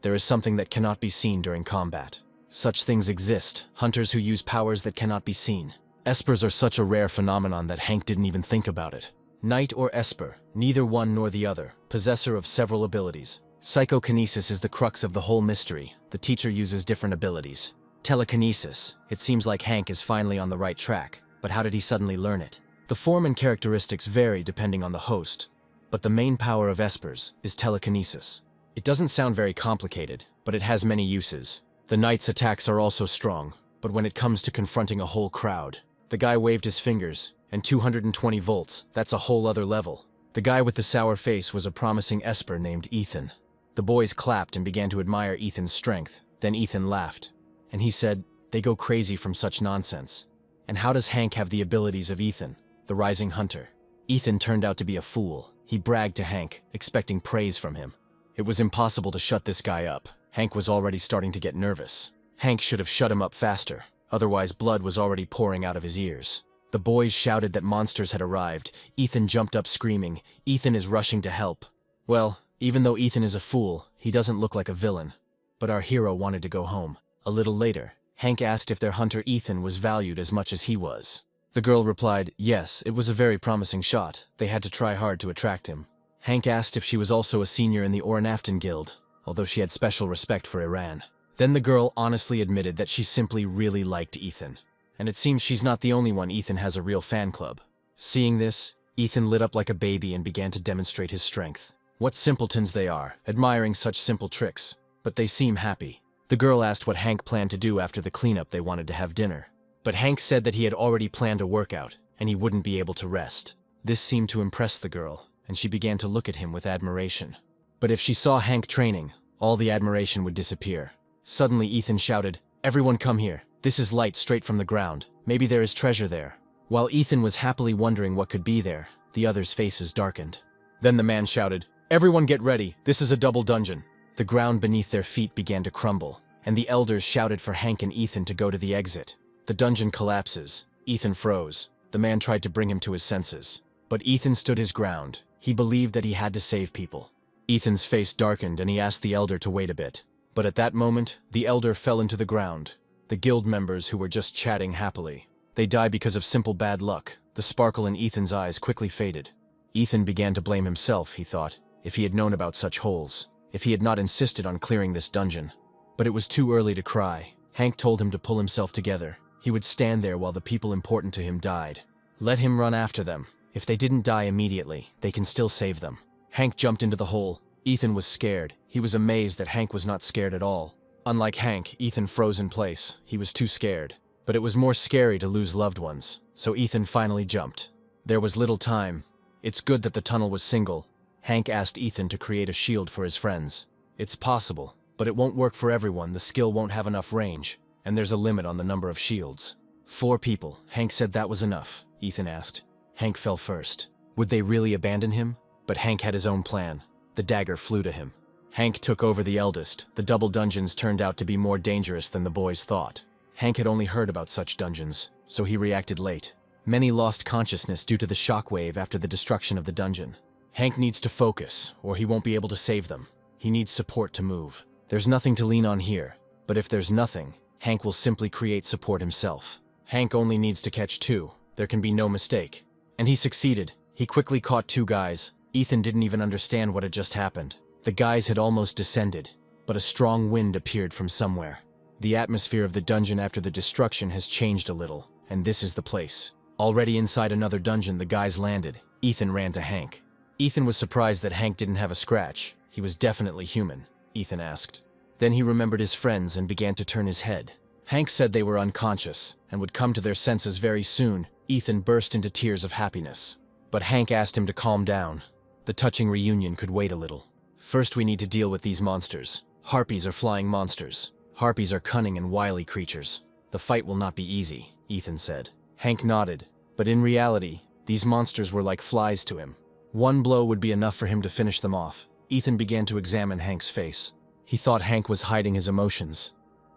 There is something that cannot be seen during combat. Such things exist, hunters who use powers that cannot be seen. Espers are such a rare phenomenon that Hank didn't even think about it. Knight or Esper, neither one nor the other, possessor of several abilities. Psychokinesis is the crux of the whole mystery. The teacher uses different abilities. Telekinesis, it seems like Hank is finally on the right track, but how did he suddenly learn it? The form and characteristics vary depending on the host, but the main power of Espers is telekinesis. It doesn't sound very complicated, but it has many uses. The Knight's attacks are also strong, but when it comes to confronting a whole crowd, the guy waved his fingers, and 220 volts, that's a whole other level. The guy with the sour face was a promising Esper named Ethan. The boys clapped and began to admire Ethan's strength. Then Ethan laughed, and he said, "They go crazy from such nonsense. And how does Hank have the abilities of Ethan, the rising hunter?" Ethan turned out to be a fool. He bragged to Hank, expecting praise from him. It was impossible to shut this guy up. Hank was already starting to get nervous. Hank should have shut him up faster, otherwise blood was already pouring out of his ears. The boys shouted that monsters had arrived. Ethan jumped up screaming, "Ethan is rushing to help." Well, even though Ethan is a fool, he doesn't look like a villain. But our hero wanted to go home. A little later, Hank asked if their hunter Ethan was valued as much as he was. The girl replied, yes, it was a very promising shot. They had to try hard to attract him. Hank asked if she was also a senior in the Oranafton Guild, although she had special respect for Iran. Then the girl honestly admitted that she simply really liked Ethan. And it seems she's not the only one Ethan has a real fan club. Seeing this, Ethan lit up like a baby and began to demonstrate his strength. What simpletons they are, admiring such simple tricks. But they seem happy. The girl asked what Hank planned to do after the cleanup. They wanted to have dinner. But Hank said that he had already planned a workout, and he wouldn't be able to rest. This seemed to impress the girl, and she began to look at him with admiration. But if she saw Hank training, all the admiration would disappear. Suddenly Ethan shouted, "Everyone come here. This is light straight from the ground. Maybe there is treasure there." While Ethan was happily wondering what could be there, the others' faces darkened. Then the man shouted, "Everyone get ready. This is a double dungeon." The ground beneath their feet began to crumble, and the elders shouted for Hank and Ethan to go to the exit. The dungeon collapses. Ethan froze. The man tried to bring him to his senses. But Ethan stood his ground. He believed that he had to save people. Ethan's face darkened and he asked the elder to wait a bit. But at that moment, the elder fell into the ground. The guild members who were just chatting happily. They died because of simple bad luck. The sparkle in Ethan's eyes quickly faded. Ethan began to blame himself, he thought, if he had known about such holes. If he had not insisted on clearing this dungeon. But it was too early to cry. Hank told him to pull himself together. He would stand there while the people important to him died. Let him run after them. If they didn't die immediately, they can still save them. Hank jumped into the hole. Ethan was scared. He was amazed that Hank was not scared at all. Unlike Hank, Ethan froze in place. He was too scared. But it was more scary to lose loved ones, so Ethan finally jumped. There was little time. It's good that the tunnel was single. Hank asked Ethan to create a shield for his friends. It's possible, but it won't work for everyone. The skill won't have enough range. And there's a limit on the number of shields. 4 people. Hank said that was enough, Ethan asked. Hank fell first. Would they really abandon him? But Hank had his own plan. The dagger flew to him. Hank took over the eldest. The double dungeons turned out to be more dangerous than the boys thought. Hank had only heard about such dungeons, so he reacted late. Many lost consciousness due to the shockwave after the destruction of the dungeon. Hank needs to focus, or he won't be able to save them. He needs support to move. There's nothing to lean on here, but if there's nothing, Hank will simply create support himself. Hank only needs to catch 2. There can be no mistake. And he succeeded. He quickly caught 2 guys. Ethan didn't even understand what had just happened. The guys had almost descended, but a strong wind appeared from somewhere. The atmosphere of the dungeon after the destruction has changed a little, and this is the place. Already inside another dungeon, the guys landed. Ethan ran to Hank. Ethan was surprised that Hank didn't have a scratch. He was definitely human, Ethan asked. Then he remembered his friends and began to turn his head. Hank said they were unconscious and would come to their senses very soon. Ethan burst into tears of happiness. But Hank asked him to calm down. The touching reunion could wait a little. First we need to deal with these monsters. Harpies are flying monsters. Harpies are cunning and wily creatures. The fight will not be easy, Ethan said. Hank nodded, but in reality, these monsters were like flies to him. One blow would be enough for him to finish them off. Ethan began to examine Hank's face. He thought Hank was hiding his emotions.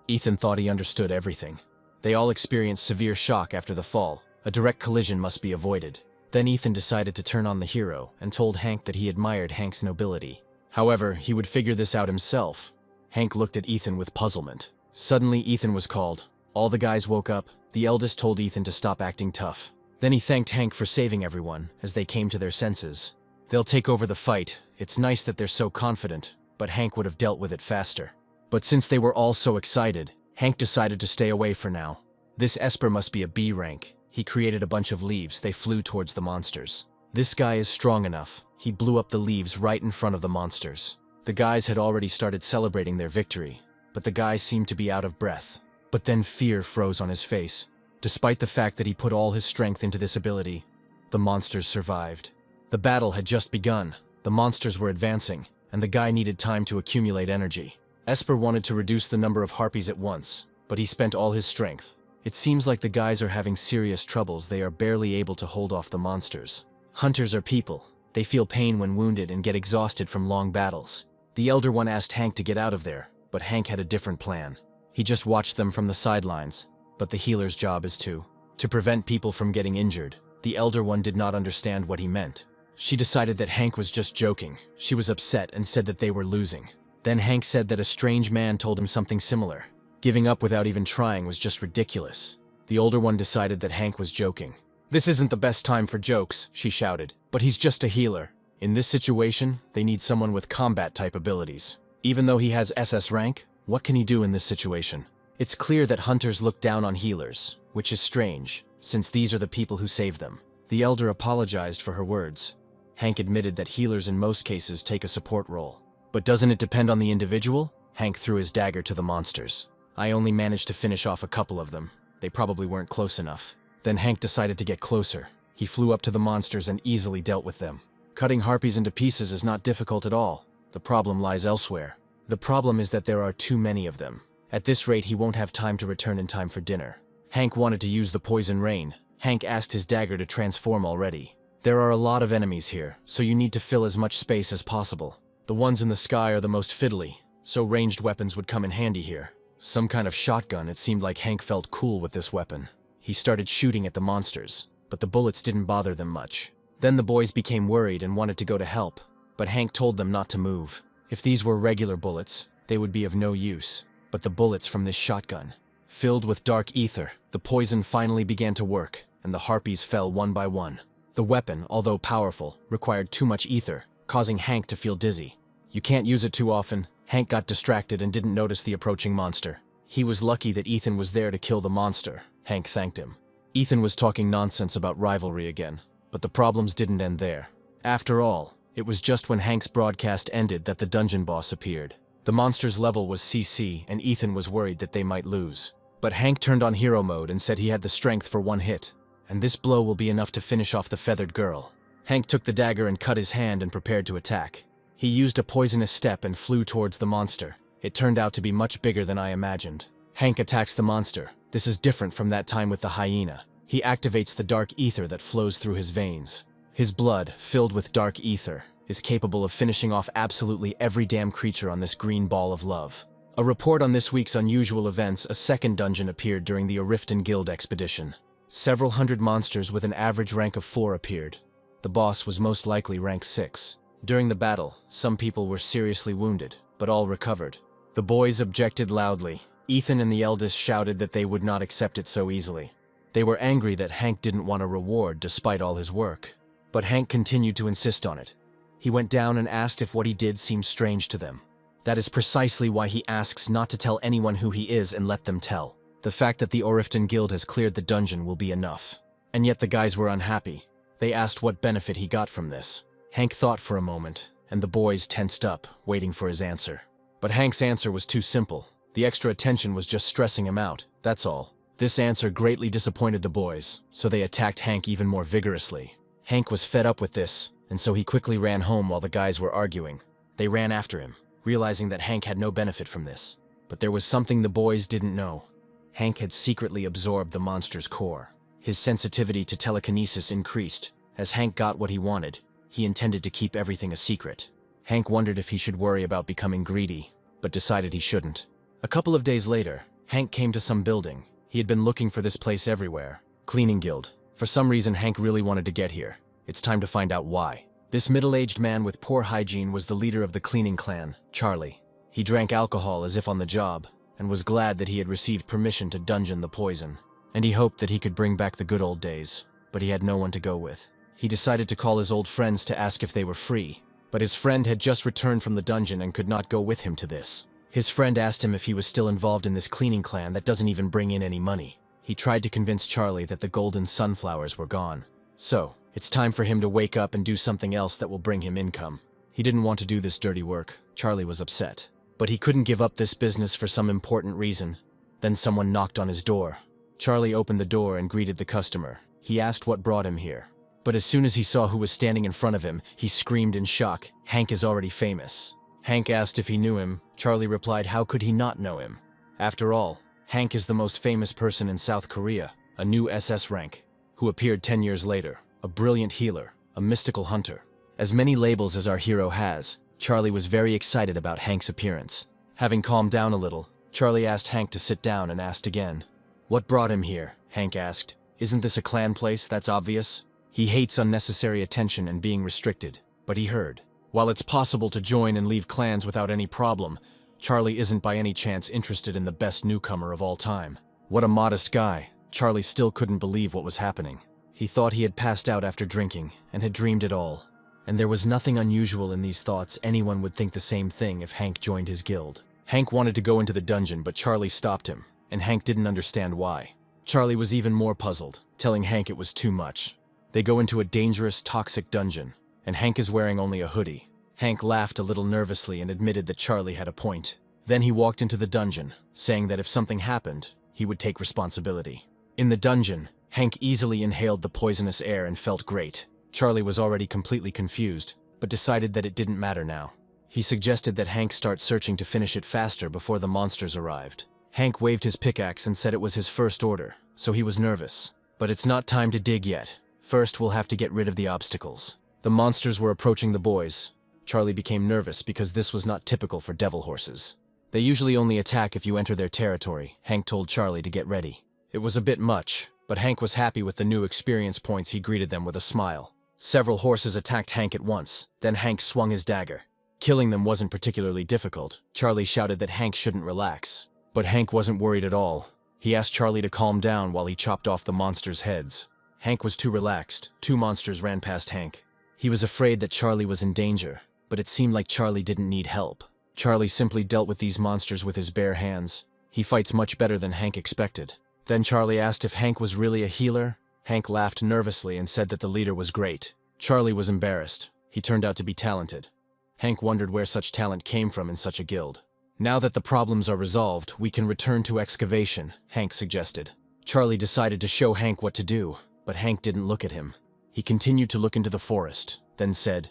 Ethan thought he understood everything. They all experienced severe shock after the fall. A direct collision must be avoided. Then Ethan decided to turn on the hero and told Hank that he admired Hank's nobility. However, he would figure this out himself. Hank looked at Ethan with puzzlement. Suddenly, Ethan was called. All the guys woke up. The eldest told Ethan to stop acting tough. Then he thanked Hank for saving everyone as they came to their senses. They'll take over the fight. It's nice that they're so confident, but Hank would have dealt with it faster. But since they were all so excited, Hank decided to stay away for now. This Esper must be a B rank. He created a bunch of leaves. They flew towards the monsters. This guy is strong enough. He blew up the leaves right in front of the monsters. The guys had already started celebrating their victory, but the guy seemed to be out of breath. But then fear froze on his face. Despite the fact that he put all his strength into this ability, the monsters survived. The battle had just begun. The monsters were advancing, and the guy needed time to accumulate energy. Esper wanted to reduce the number of harpies at once, but he spent all his strength. It seems like the guys are having serious troubles. They are barely able to hold off the monsters. Hunters are people. They feel pain when wounded and get exhausted from long battles. The elder one asked Hank to get out of there, but Hank had a different plan. He just watched them from the sidelines. But the healer's job is to prevent people from getting injured. The elder one did not understand what he meant. She decided that Hank was just joking. She was upset and said that they were losing. Then Hank said that a strange man told him something similar. Giving up without even trying was just ridiculous. The older one decided that Hank was joking. "This isn't the best time for jokes," she shouted, "but he's just a healer. In this situation, they need someone with combat-type abilities. Even though he has SS rank, what can he do in this situation? It's clear that hunters look down on healers, which is strange, since these are the people who save them." The elder apologized for her words. Hank admitted that healers in most cases take a support role. But doesn't it depend on the individual? Hank threw his dagger to the monsters. "I only managed to finish off a couple of them. They probably weren't close enough." Then Hank decided to get closer. He flew up to the monsters and easily dealt with them. Cutting harpies into pieces is not difficult at all. The problem lies elsewhere. The problem is that there are too many of them. At this rate, he won't have time to return in time for dinner. Hank wanted to use the poison rain. Hank asked his dagger to transform already. There are a lot of enemies here, so you need to fill as much space as possible. The ones in the sky are the most fiddly, so ranged weapons would come in handy here. Some kind of shotgun. It seemed like Hank felt cool with this weapon. He started shooting at the monsters, but the bullets didn't bother them much. Then the boys became worried and wanted to go to help, but Hank told them not to move. If these were regular bullets, they would be of no use. But the bullets from this shotgun, filled with dark ether, the poison finally began to work, and the harpies fell one by one. The weapon, although powerful, required too much ether, causing Hank to feel dizzy. You can't use it too often. Hank got distracted and didn't notice the approaching monster. He was lucky that Ethan was there to kill the monster. Hank thanked him. Ethan was talking nonsense about rivalry again, but the problems didn't end there. After all, it was just when Hank's broadcast ended that the dungeon boss appeared. The monster's level was CC, and Ethan was worried that they might lose. But Hank turned on hero mode and said he had the strength for one hit, and this blow will be enough to finish off the feathered girl. Hank took the dagger and cut his hand and prepared to attack. He used a poisonous step and flew towards the monster. It turned out to be much bigger than I imagined. Hank attacks the monster. This is different from that time with the hyena. He activates the dark ether that flows through his veins. His blood, filled with dark ether, is capable of finishing off absolutely every damn creature on this green ball of love. A report on this week's unusual events: a second dungeon appeared during the Orifton Guild expedition. Several hundred monsters with an average rank of 4 appeared. The boss was most likely rank 6. During the battle, some people were seriously wounded, but all recovered. The boys objected loudly. Ethan and the eldest shouted that they would not accept it so easily. They were angry that Hank didn't want a reward despite all his work. But Hank continued to insist on it. He went down and asked if what he did seemed strange to them. That is precisely why he asks not to tell anyone who he is and let them tell. The fact that the Orifton Guild has cleared the dungeon will be enough. And yet the guys were unhappy. They asked what benefit he got from this. Hank thought for a moment, and the boys tensed up, waiting for his answer. But Hank's answer was too simple. The extra attention was just stressing him out, that's all. This answer greatly disappointed the boys, so they attacked Hank even more vigorously. Hank was fed up with this, and so he quickly ran home while the guys were arguing. They ran after him, realizing that Hank had no benefit from this. But there was something the boys didn't know. Hank had secretly absorbed the monster's core. His sensitivity to telekinesis increased. As Hank got what he wanted, he intended to keep everything a secret. Hank wondered if he should worry about becoming greedy, but decided he shouldn't. A couple of days later, Hank came to some building. He had been looking for this place everywhere. Cleaning guild. For some reason, Hank really wanted to get here. It's time to find out why. This middle-aged man with poor hygiene was the leader of the cleaning clan, Charlie. He drank alcohol as if on the job, and was glad that he had received permission to dungeon the poison. And he hoped that he could bring back the good old days, but he had no one to go with. He decided to call his old friends to ask if they were free, but his friend had just returned from the dungeon and could not go with him to this. His friend asked him if he was still involved in this cleaning clan that doesn't even bring in any money. He tried to convince Charlie that the golden sunflowers were gone. So, it's time for him to wake up and do something else that will bring him income. He didn't want to do this dirty work. Charlie was upset. But he couldn't give up this business for some important reason. Then someone knocked on his door. Charlie opened the door and greeted the customer. He asked what brought him here. But as soon as he saw who was standing in front of him, he screamed in shock. Hank is already famous. Hank asked if he knew him. Charlie replied, how could he not know him? After all, Hank is the most famous person in South Korea, a new SS rank, who appeared 10 years later, a brilliant healer, a mystical hunter. As many labels as our hero has, Charlie was very excited about Hank's appearance. Having calmed down a little, Charlie asked Hank to sit down and asked again. What brought him here? Hank asked. Isn't this a clan place? That's obvious. He hates unnecessary attention and being restricted, but he heard. While it's possible to join and leave clans without any problem, Charlie isn't by any chance interested in the best newcomer of all time. What a modest guy. Charlie still couldn't believe what was happening. He thought he had passed out after drinking and had dreamed it all. And there was nothing unusual in these thoughts. Anyone would think the same thing if Hank joined his guild. Hank wanted to go into the dungeon, but Charlie stopped him, and Hank didn't understand why. Charlie was even more puzzled, telling Hank it was too much. They go into a dangerous, toxic dungeon, and Hank is wearing only a hoodie. Hank laughed a little nervously and admitted that Charlie had a point. Then he walked into the dungeon, saying that if something happened, he would take responsibility. In the dungeon, Hank easily inhaled the poisonous air and felt great. Charlie was already completely confused, but decided that it didn't matter now. He suggested that Hank start searching to finish it faster before the monsters arrived. Hank waved his pickaxe and said it was his first order, so he was nervous. But it's not time to dig yet. First, we'll have to get rid of the obstacles. The monsters were approaching the boys. Charlie became nervous because this was not typical for devil horses. They usually only attack if you enter their territory. Hank told Charlie to get ready. It was a bit much, but Hank was happy with the new experience points. He greeted them with a smile. Several horses attacked Hank at once. Then Hank swung his dagger. Killing them wasn't particularly difficult. Charlie shouted that Hank shouldn't relax. But Hank wasn't worried at all. He asked Charlie to calm down while he chopped off the monsters' heads. Hank was too relaxed. 2 monsters ran past Hank. He was afraid that Charlie was in danger, but it seemed like Charlie didn't need help. Charlie simply dealt with these monsters with his bare hands. He fights much better than Hank expected. Then Charlie asked if Hank was really a healer. Hank laughed nervously and said that the leader was great. Charlie was embarrassed. He turned out to be talented. Hank wondered where such talent came from in such a guild. Now that the problems are resolved, we can return to excavation, Hank suggested. Charlie decided to show Hank what to do, but Hank didn't look at him. He continued to look into the forest, then said,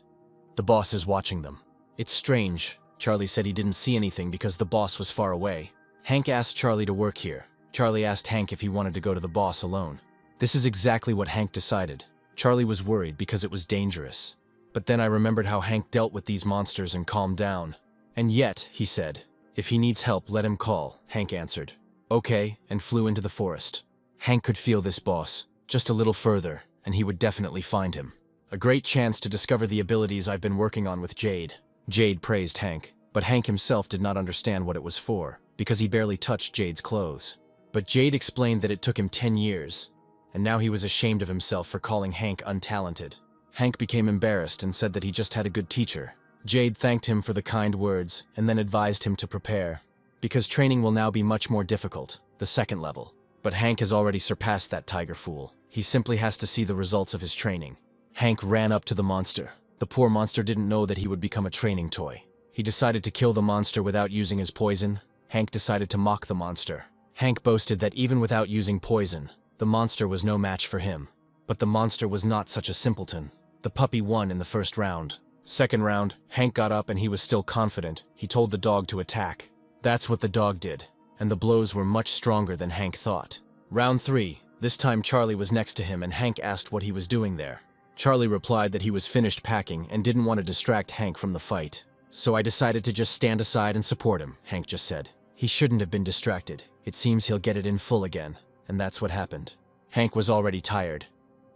"The boss is watching them." It's strange. Charlie said he didn't see anything because the boss was far away. Hank asked Charlie to work here. Charlie asked Hank if he wanted to go to the boss alone. This is exactly what Hank decided. Charlie was worried because it was dangerous. But then I remembered how Hank dealt with these monsters and calmed down. And yet, he said, if he needs help, let him call, Hank answered. Okay, and flew into the forest. Hank could feel this boss. Just a little further, and he would definitely find him. A great chance to discover the abilities I've been working on with Jade. Jade praised Hank, but Hank himself did not understand what it was for, because he barely touched Jade's clothes. But Jade explained that it took him 10 years, and now he was ashamed of himself for calling Hank untalented. Hank became embarrassed and said that he just had a good teacher. Jade thanked him for the kind words and then advised him to prepare, because training will now be much more difficult, the 2nd level. But Hank has already surpassed that tiger fool. He simply has to see the results of his training. Hank ran up to the monster. The poor monster didn't know that he would become a training toy. He decided to kill the monster without using his poison. Hank decided to mock the monster. Hank boasted that even without using poison, the monster was no match for him. But the monster was not such a simpleton. The puppy won in the first round. Second round, Hank got up and he was still confident. He told the dog to attack. That's what the dog did, and the blows were much stronger than Hank thought. Round 3. This time Charlie was next to him and Hank asked what he was doing there. Charlie replied that he was finished packing and didn't want to distract Hank from the fight. So I decided to just stand aside and support him, Hank just said. He shouldn't have been distracted. It seems he'll get it in full again. And that's what happened. Hank was already tired.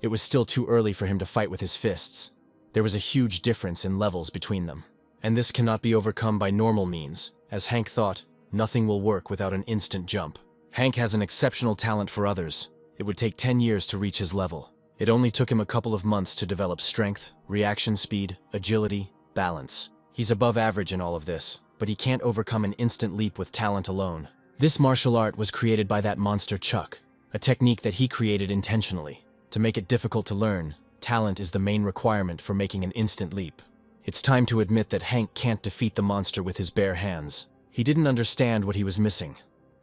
It was still too early for him to fight with his fists. There was a huge difference in levels between them. And this cannot be overcome by normal means. As Hank thought, nothing will work without an instant jump. Hank has an exceptional talent for others. It would take 10 years to reach his level. It only took him a couple of months to develop strength, reaction speed, agility, balance. He's above average in all of this, but he can't overcome an instant leap with talent alone. This martial art was created by that monster Chuck, a technique that he created intentionally. To make it difficult to learn, talent is the main requirement for making an instant leap. It's time to admit that Hank can't defeat the monster with his bare hands. He didn't understand what he was missing.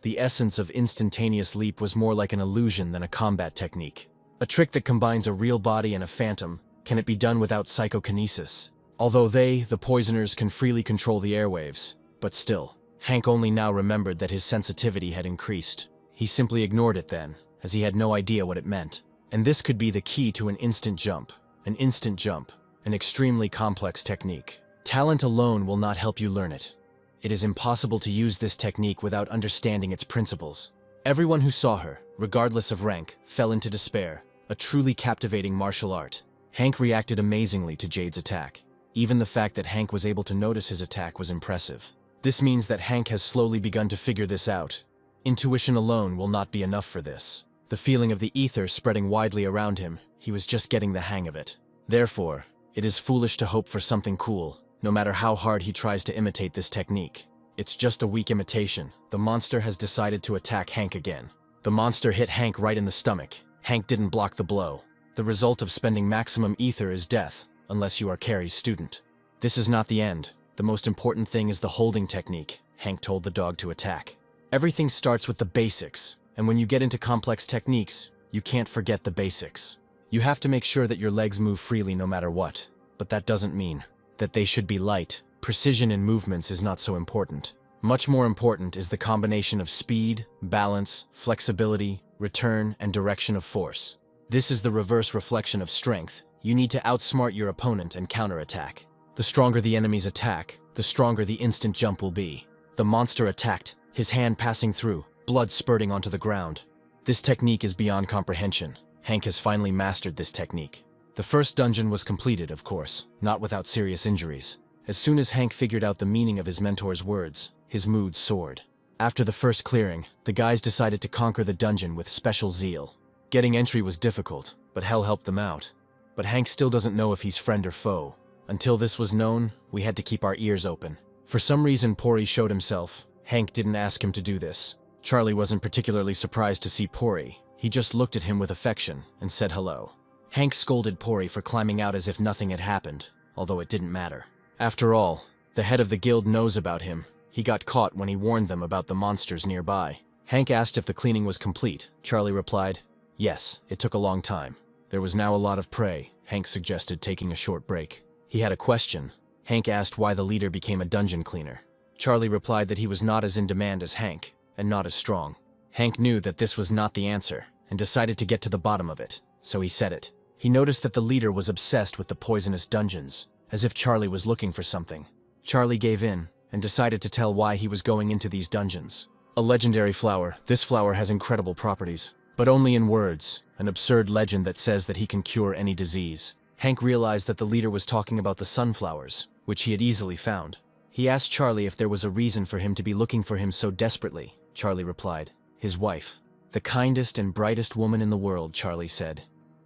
The essence of instantaneous leap was more like an illusion than a combat technique. A trick that combines a real body and a phantom. Can it be done without psychokinesis? Although they, the poisoners, can freely control the airwaves. But still, Hank only now remembered that his sensitivity had increased. He simply ignored it then, as he had no idea what it meant. And this could be the key to an instant jump. An instant jump. An extremely complex technique. Talent alone will not help you learn it. It is impossible to use this technique without understanding its principles. Everyone who saw her, regardless of rank, fell into despair. A truly captivating martial art. Hank reacted amazingly to Jade's attack. Even the fact that Hank was able to notice his attack was impressive. This means that Hank has slowly begun to figure this out. Intuition alone will not be enough for this. The feeling of the ether spreading widely around him, he was just getting the hang of it. Therefore, it is foolish to hope for something cool, no matter how hard he tries to imitate this technique. It's just a weak imitation. The monster has decided to attack Hank again. The monster hit Hank right in the stomach. Hank didn't block the blow. The result of spending maximum ether is death, unless you are Carrie's student. This is not the end. The most important thing is the holding technique, Hank told the dog to attack. Everything starts with the basics, and when you get into complex techniques, you can't forget the basics. You have to make sure that your legs move freely no matter what, but that doesn't mean that they should be light. Precision in movements is not so important. Much more important is the combination of speed, balance, flexibility, return, and direction of force. This is the reverse reflection of strength. You need to outsmart your opponent and counterattack. The stronger the enemy's attack, the stronger the instant jump will be. The monster attacked, his hand passing through, blood spurting onto the ground. This technique is beyond comprehension. Hank has finally mastered this technique. The first dungeon was completed, of course, not without serious injuries. As soon as Hank figured out the meaning of his mentor's words, his mood soared. After the first clearing, the guys decided to conquer the dungeon with special zeal. Getting entry was difficult, but hell helped them out. But Hank still doesn't know if he's friend or foe. Until this was known, we had to keep our ears open. For some reason, Pori showed himself. Hank didn't ask him to do this. Charlie wasn't particularly surprised to see Pori. He just looked at him with affection and said hello. Hank scolded Pori for climbing out as if nothing had happened, although it didn't matter. After all, the head of the guild knows about him. He got caught when he warned them about the monsters nearby. Hank asked if the cleaning was complete. Charlie replied, yes, it took a long time. There was now a lot of prey. Hank suggested taking a short break. He had a question. Hank asked why the leader became a dungeon cleaner. Charlie replied that he was not as in demand as Hank, and not as strong. Hank knew that this was not the answer, and decided to get to the bottom of it, so he said it. He noticed that the leader was obsessed with the poisonous dungeons, as if Charlie was looking for something. Charlie gave in, and decided to tell why he was going into these dungeons. A legendary flower, this flower has incredible properties, but only in words, an absurd legend that says that he can cure any disease. Hank realized that the leader was talking about the sunflowers, which he had easily found. He asked Charlie if there was a reason for him to be looking for him so desperately. Charlie replied, his wife. The kindest and brightest woman in the world, Charlie said.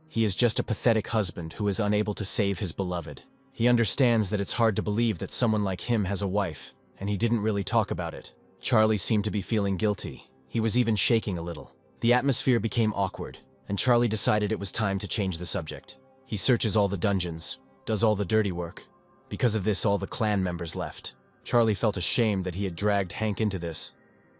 He is just a pathetic husband who is unable to save his beloved. He understands that it's hard to believe that someone like him has a wife, and he didn't really talk about it. Charlie seemed to be feeling guilty. He was even shaking a little. The atmosphere became awkward, and Charlie decided it was time to change the subject. He searches all the dungeons, does all the dirty work. Because of this, all the clan members left. Charlie felt ashamed that he had dragged Hank into this.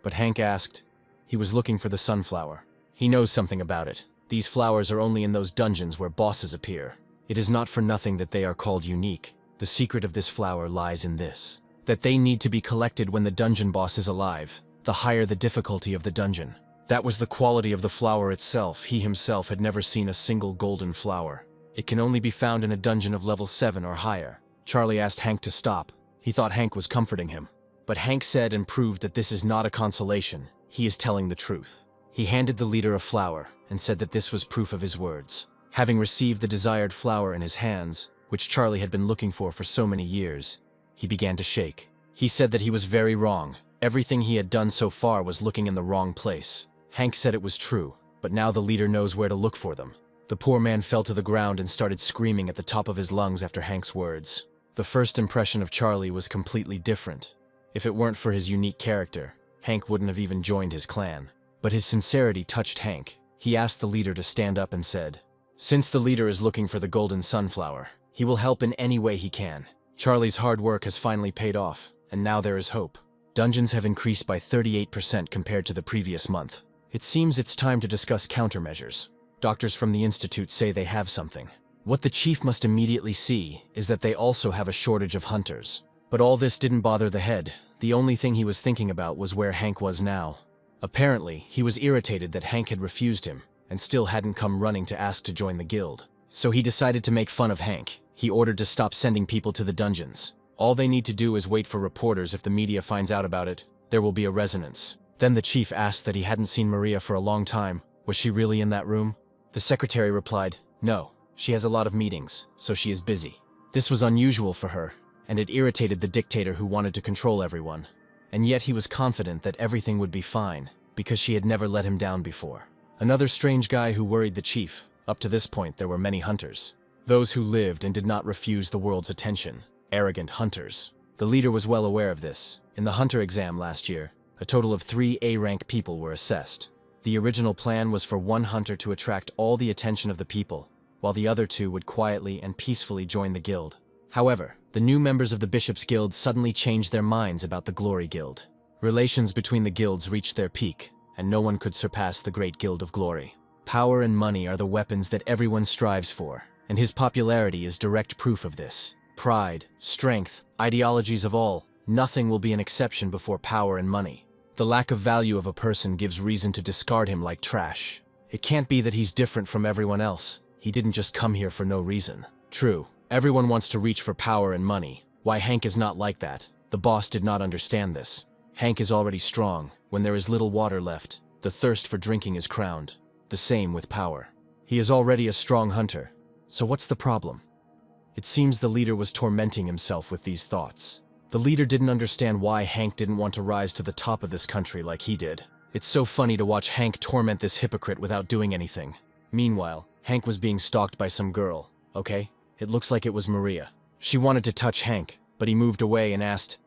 But Hank asked. He was looking for the sunflower. He knows something about it. These flowers are only in those dungeons where bosses appear. It is not for nothing that they are called unique. The secret of this flower lies in this: that they need to be collected when the dungeon boss is alive, the higher the difficulty of the dungeon. That was the quality of the flower itself. He himself had never seen a single golden flower. It can only be found in a dungeon of level 7 or higher. Charlie asked Hank to stop. He thought Hank was comforting him. But Hank said and proved that this is not a consolation. He is telling the truth. He handed the leader a flower and said that this was proof of his words. Having received the desired flower in his hands, which Charlie had been looking for so many years, he began to shake. He said that he was very wrong. Everything he had done so far was looking in the wrong place. Hank said it was true, but now the leader knows where to look for them. The poor man fell to the ground and started screaming at the top of his lungs after Hank's words. The first impression of Charlie was completely different. If it weren't for his unique character, Hank wouldn't have even joined his clan. But his sincerity touched Hank. He asked the leader to stand up and said, "Since the leader is looking for the golden sunflower, he will help in any way he can. Charlie's hard work has finally paid off, and now there is hope. Dungeons have increased by 38% compared to the previous month. It seems it's time to discuss countermeasures. Doctors from the Institute say they have something. What the chief must immediately see is that they also have a shortage of hunters." But all this didn't bother the head. The only thing he was thinking about was where Hank was now. Apparently, he was irritated that Hank had refused him and still hadn't come running to ask to join the guild. So he decided to make fun of Hank. He ordered to stop sending people to the dungeons. All they need to do is wait for reporters. If the media finds out about it, there will be a resonance. Then the chief asked that he hadn't seen Maria for a long time. Was she really in that room? The secretary replied, "No, she has a lot of meetings, so she is busy." This was unusual for her, and it irritated the dictator who wanted to control everyone. And yet he was confident that everything would be fine, because she had never let him down before. Another strange guy who worried the chief. Up to this point, there were many hunters. Those who lived and did not refuse the world's attention. Arrogant hunters. The leader was well aware of this. In the hunter exam last year, a total of 3 A-rank people were assessed. The original plan was for one hunter to attract all the attention of the people, while the other 2 would quietly and peacefully join the guild. However, the new members of the Bishop's Guild suddenly changed their minds about the Glory Guild. Relations between the guilds reached their peak, and no one could surpass the Great Guild of Glory. Power and money are the weapons that everyone strives for, and his popularity is direct proof of this. Pride, strength, ideologies of all, nothing will be an exception before power and money. The lack of value of a person gives reason to discard him like trash. It can't be that he's different from everyone else. He didn't just come here for no reason. True, everyone wants to reach for power and money. Why Hank is not like that? The boss did not understand this. Hank is already strong. When there is little water left, the thirst for drinking is crowned. The same with power. He is already a strong hunter. So what's the problem? It seems the leader was tormenting himself with these thoughts. The leader didn't understand why Hank didn't want to rise to the top of this country like he did. It's so funny to watch Hank torment this hypocrite without doing anything. Meanwhile, Hank was being stalked by some girl, okay? It looks like it was Maria. She wanted to touch Hank, but he moved away and asked,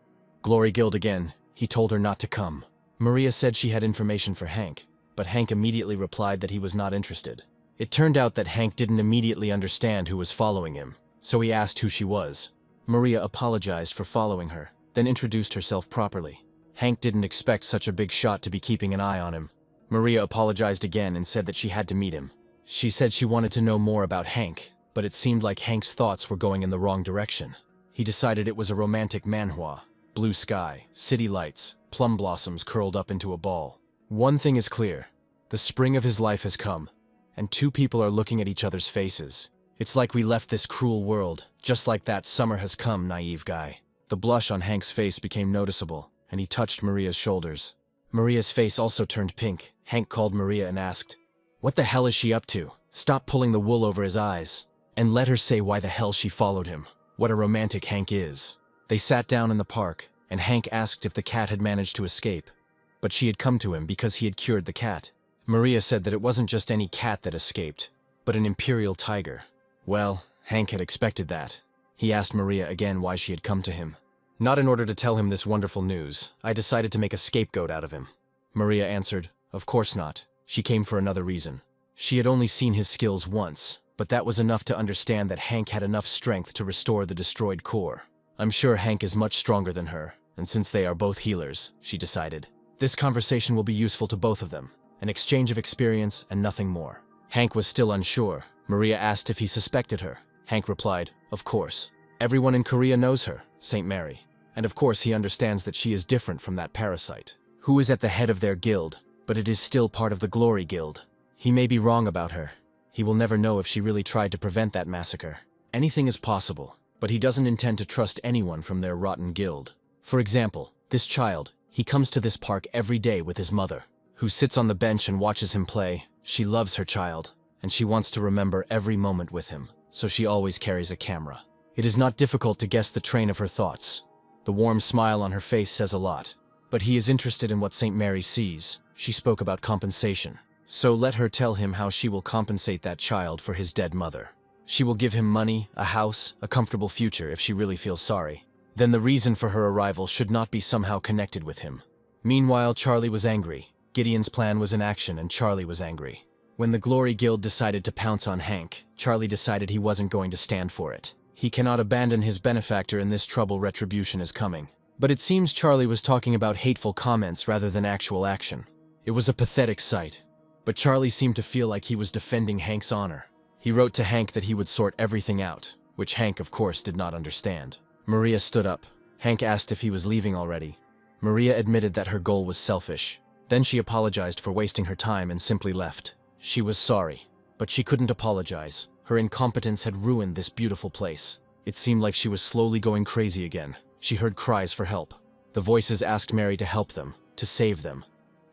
"Glory Guild again." He told her not to come. Maria said she had information for Hank, but Hank immediately replied that he was not interested. It turned out that Hank didn't immediately understand who was following him, so he asked who she was. Maria apologized for following her, then introduced herself properly. Hank didn't expect such a big shot to be keeping an eye on him. Maria apologized again and said that she had to meet him. She said she wanted to know more about Hank, but it seemed like Hank's thoughts were going in the wrong direction. He decided it was a romantic manhwa. Blue sky, city lights, plum blossoms curled up into a ball. One thing is clear. The spring of his life has come, and 2 people are looking at each other's faces. It's like we left this cruel world. Just like that, summer has come, naive guy. The blush on Hank's face became noticeable, and he touched Maria's shoulders. Maria's face also turned pink. Hank called Maria and asked, "What the hell is she up to? Stop pulling the wool over his eyes. And let her say why the hell she followed him. What a romantic Hank is." They sat down in the park, and Hank asked if the cat had managed to escape. But she had come to him because he had cured the cat. Maria said that it wasn't just any cat that escaped, but an imperial tiger. Well, Hank had expected that. He asked Maria again why she had come to him. "Not in order to tell him this wonderful news. I decided to make a scapegoat out of him." Maria answered, "Of course not. She came for another reason." She had only seen his skills once, but that was enough to understand that Hank had enough strength to restore the destroyed core. I'm sure Hank is much stronger than her, and since they are both healers, she decided. This conversation will be useful to both of them, an exchange of experience and nothing more. Hank was still unsure. Maria asked if he suspected her. Hank replied, of course. Everyone in Korea knows her, St. Mary. And of course he understands that she is different from that parasite, who is at the head of their guild, but it is still part of the Glory Guild. He may be wrong about her. He will never know if she really tried to prevent that massacre. Anything is possible, but he doesn't intend to trust anyone from their rotten guild. For example, this child, he comes to this park every day with his mother, who sits on the bench and watches him play. She loves her child, and she wants to remember every moment with him, so she always carries a camera. It is not difficult to guess the train of her thoughts. The warm smile on her face says a lot, but he is interested in what St. Mary sees. She spoke about compensation. So let her tell him how she will compensate that child for his dead mother. She will give him money, a house, a comfortable future if she really feels sorry. Then the reason for her arrival should not be somehow connected with him. Meanwhile, Charlie was angry. Gideon's plan was in action and Charlie was angry. When the Glory Guild decided to pounce on Hank, Charlie decided he wasn't going to stand for it. He cannot abandon his benefactor in this trouble. Retribution is coming. But it seems Charlie was talking about hateful comments rather than actual action. It was a pathetic sight. But Charlie seemed to feel like he was defending Hank's honor. He wrote to Hank that he would sort everything out, which Hank, of course, did not understand. Maria stood up. Hank asked if he was leaving already. Maria admitted that her goal was selfish. Then she apologized for wasting her time and simply left. She was sorry, but she couldn't apologize. Her incompetence had ruined this beautiful place. It seemed like she was slowly going crazy again. She heard cries for help. The voices asked Mary to help them, to save them.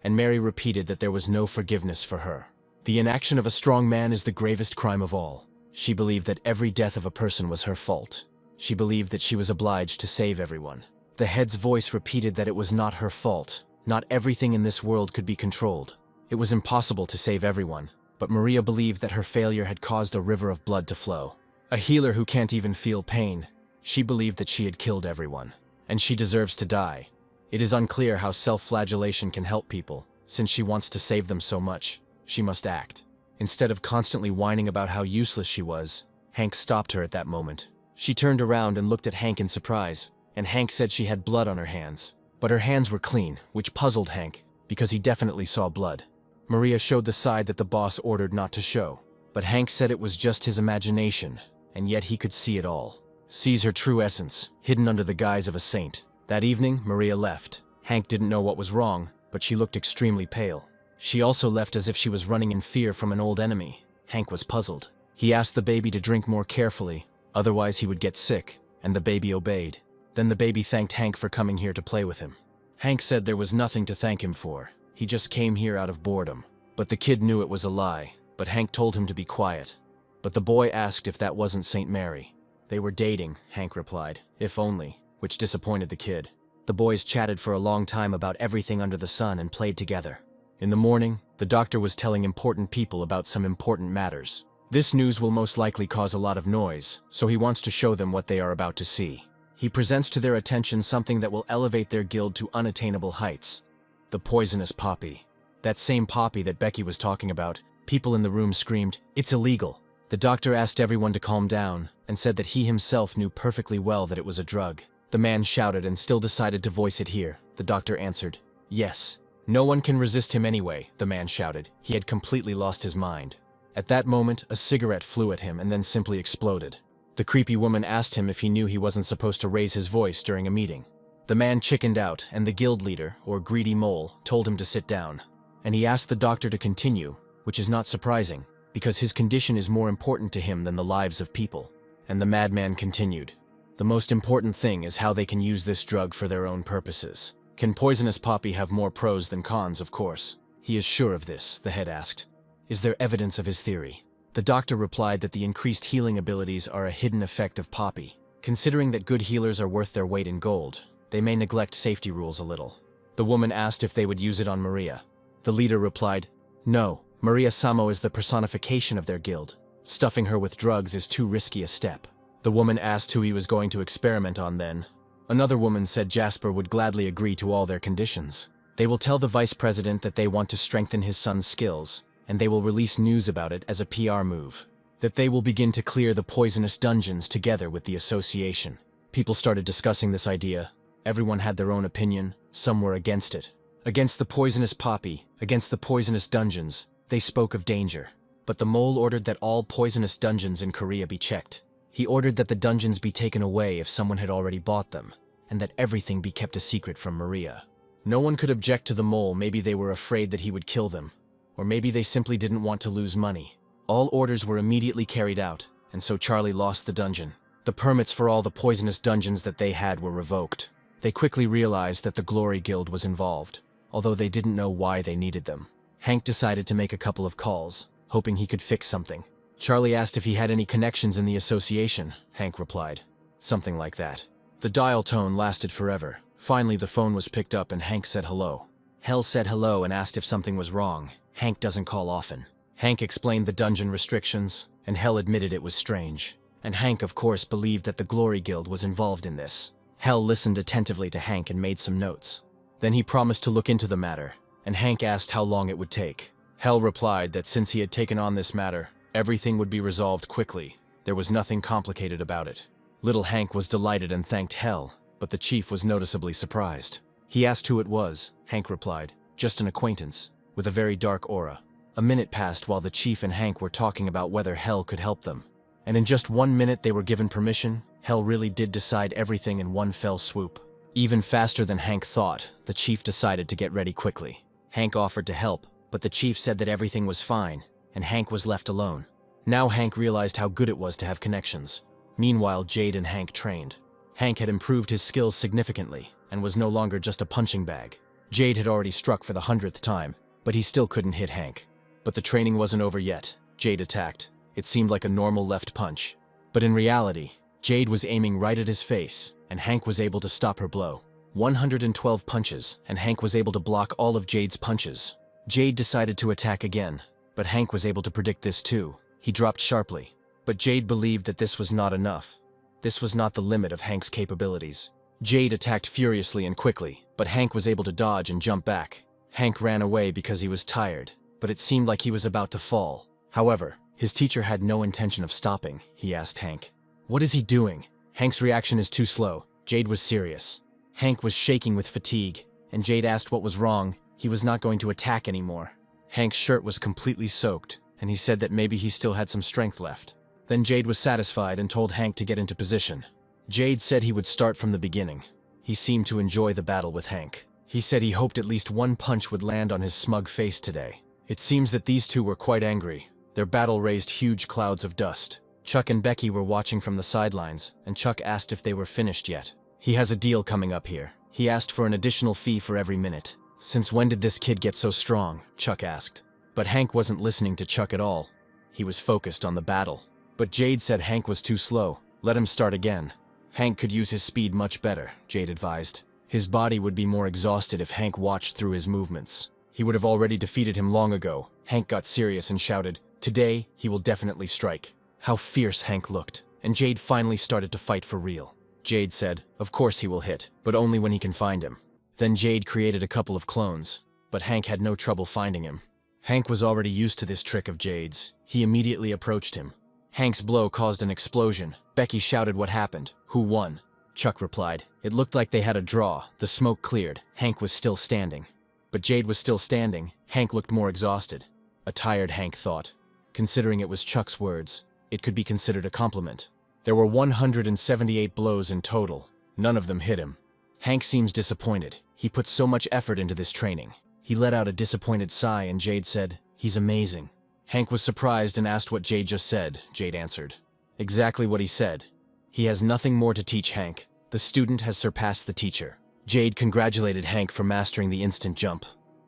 And Mary repeated that there was no forgiveness for her. The inaction of a strong man is the gravest crime of all. She believed that every death of a person was her fault. She believed that she was obliged to save everyone. The head's voice repeated that it was not her fault. Not everything in this world could be controlled. It was impossible to save everyone, but Maria believed that her failure had caused a river of blood to flow. A healer who can't even feel pain. She believed that she had killed everyone, and she deserves to die. It is unclear how self-flagellation can help people. Since she wants to save them so much, she must act. Instead of constantly whining about how useless she was, Hank stopped her at that moment. She turned around and looked at Hank in surprise, and Hank said she had blood on her hands. But her hands were clean, which puzzled Hank, because he definitely saw blood. Maria showed the side that the boss ordered not to show, but Hank said it was just his imagination, and yet he could see it all. Sees her true essence, hidden under the guise of a saint. That evening, Maria left. Hank didn't know what was wrong, but she looked extremely pale. She also left as if she was running in fear from an old enemy. Hank was puzzled. He asked the baby to drink more carefully, otherwise he would get sick, and the baby obeyed. Then the baby thanked Hank for coming here to play with him. Hank said there was nothing to thank him for. He just came here out of boredom. But the kid knew it was a lie, but Hank told him to be quiet. But the boy asked if that wasn't St. Mary. They were dating, Hank replied, if only, which disappointed the kid. The boys chatted for a long time about everything under the sun and played together. In the morning, the doctor was telling important people about some important matters. This news will most likely cause a lot of noise, so he wants to show them what they are about to see. He presents to their attention something that will elevate their guild to unattainable heights. The poisonous poppy. That same poppy that Becky was talking about. People in the room screamed, "It's illegal." The doctor asked everyone to calm down and said that he himself knew perfectly well that it was a drug. The man shouted and still decided to voice it here. The doctor answered, "Yes." "No one can resist him anyway," the man shouted. He had completely lost his mind. At that moment, a cigarette flew at him and then simply exploded. The creepy woman asked him if he knew he wasn't supposed to raise his voice during a meeting. The man chickened out, and the guild leader, or greedy mole, told him to sit down. And he asked the doctor to continue, which is not surprising, because his condition is more important to him than the lives of people. And the madman continued. The most important thing is how they can use this drug for their own purposes. Can poisonous poppy have more pros than cons, of course? He is sure of this, the head asked. Is there evidence of his theory? The doctor replied that the increased healing abilities are a hidden effect of poppy. Considering that good healers are worth their weight in gold, they may neglect safety rules a little. The woman asked if they would use it on Maria. The leader replied, "No, Maria Samo is the personification of their guild. Stuffing her with drugs is too risky a step." The woman asked who he was going to experiment on then. Another woman said Jasper would gladly agree to all their conditions. They will tell the vice president that they want to strengthen his son's skills, and they will release news about it as a PR move. That they will begin to clear the poisonous dungeons together with the association. People started discussing this idea. Everyone had their own opinion, some were against it. Against the poisonous poppy, against the poisonous dungeons, they spoke of danger. But the mole ordered that all poisonous dungeons in Korea be checked. He ordered that the dungeons be taken away if someone had already bought them, and that everything be kept a secret from Maria. No one could object to the mole. Maybe they were afraid that he would kill them, or maybe they simply didn't want to lose money. All orders were immediately carried out, and so Charlie lost the dungeon. The permits for all the poisonous dungeons that they had were revoked. They quickly realized that the Glory Guild was involved, although they didn't know why they needed them. Hank decided to make a couple of calls, hoping he could fix something. Charlie asked if he had any connections in the association. Hank replied, "Something like that." The dial tone lasted forever. Finally, the phone was picked up and Hank said hello. Hell said hello and asked if something was wrong. Hank doesn't call often. Hank explained the dungeon restrictions, and Hell admitted it was strange. And Hank, of course, believed that the Glory Guild was involved in this. Hell listened attentively to Hank and made some notes. Then he promised to look into the matter, and Hank asked how long it would take. Hell replied that since he had taken on this matter, everything would be resolved quickly. There was nothing complicated about it. Little Hank was delighted and thanked Hell, but the chief was noticeably surprised. He asked who it was. Hank replied, "Just an acquaintance, with a very dark aura." A minute passed while the chief and Hank were talking about whether Hell could help them. And in just 1 minute they were given permission. Hell really did decide everything in one fell swoop. Even faster than Hank thought, the chief decided to get ready quickly. Hank offered to help, but the chief said that everything was fine, and Hank was left alone. Now Hank realized how good it was to have connections. Meanwhile, Jade and Hank trained. Hank had improved his skills significantly, and was no longer just a punching bag. Jade had already struck for the 100th time, but he still couldn't hit Hank. But the training wasn't over yet. Jade attacked. It seemed like a normal left punch. But in reality, Jade was aiming right at his face, and Hank was able to stop her blow. 112 punches, and Hank was able to block all of Jade's punches. Jade decided to attack again, but Hank was able to predict this too. He dropped sharply. But Jade believed that this was not enough. This was not the limit of Hank's capabilities. Jade attacked furiously and quickly, but Hank was able to dodge and jump back. Hank ran away because he was tired, but it seemed like he was about to fall. However, his teacher had no intention of stopping. He asked Hank, "What is he doing?" Hank's reaction is too slow. Jade was serious. Hank was shaking with fatigue, and Jade asked what was wrong. He was not going to attack anymore. Hank's shirt was completely soaked, and he said that maybe he still had some strength left. Then Jade was satisfied and told Hank to get into position. Jade said he would start from the beginning. He seemed to enjoy the battle with Hank. He said he hoped at least one punch would land on his smug face today. It seems that these two were quite angry. Their battle raised huge clouds of dust. Chuck and Becky were watching from the sidelines, and Chuck asked if they were finished yet. "He has a deal coming up here." He asked for an additional fee for every minute. "Since when did this kid get so strong?" Chuck asked. But Hank wasn't listening to Chuck at all. He was focused on the battle. But Jade said Hank was too slow. Let him start again. Hank could use his speed much better, Jade advised. His body would be more exhausted if Hank watched through his movements. He would have already defeated him long ago. Hank got serious and shouted, "Today, he will definitely strike." How fierce Hank looked, and Jade finally started to fight for real. Jade said, "Of course he will hit, but only when he can find him." Then Jade created a couple of clones, but Hank had no trouble finding him. Hank was already used to this trick of Jade's. He immediately approached him. Hank's blow caused an explosion. Becky shouted what happened. Who won? Chuck replied. It looked like they had a draw. The smoke cleared. Hank was still standing. But Jade was still standing. Hank looked more exhausted. A tired Hank thought. Considering it was Chuck's words, it could be considered a compliment. There were 178 blows in total. None of them hit him. Hank seems disappointed. He put so much effort into this training. He let out a disappointed sigh and Jade said, "He's amazing." Hank was surprised and asked what Jade just said. Jade answered. Exactly what he said. He has nothing more to teach Hank. The student has surpassed the teacher. Jade congratulated Hank for mastering the instant jump.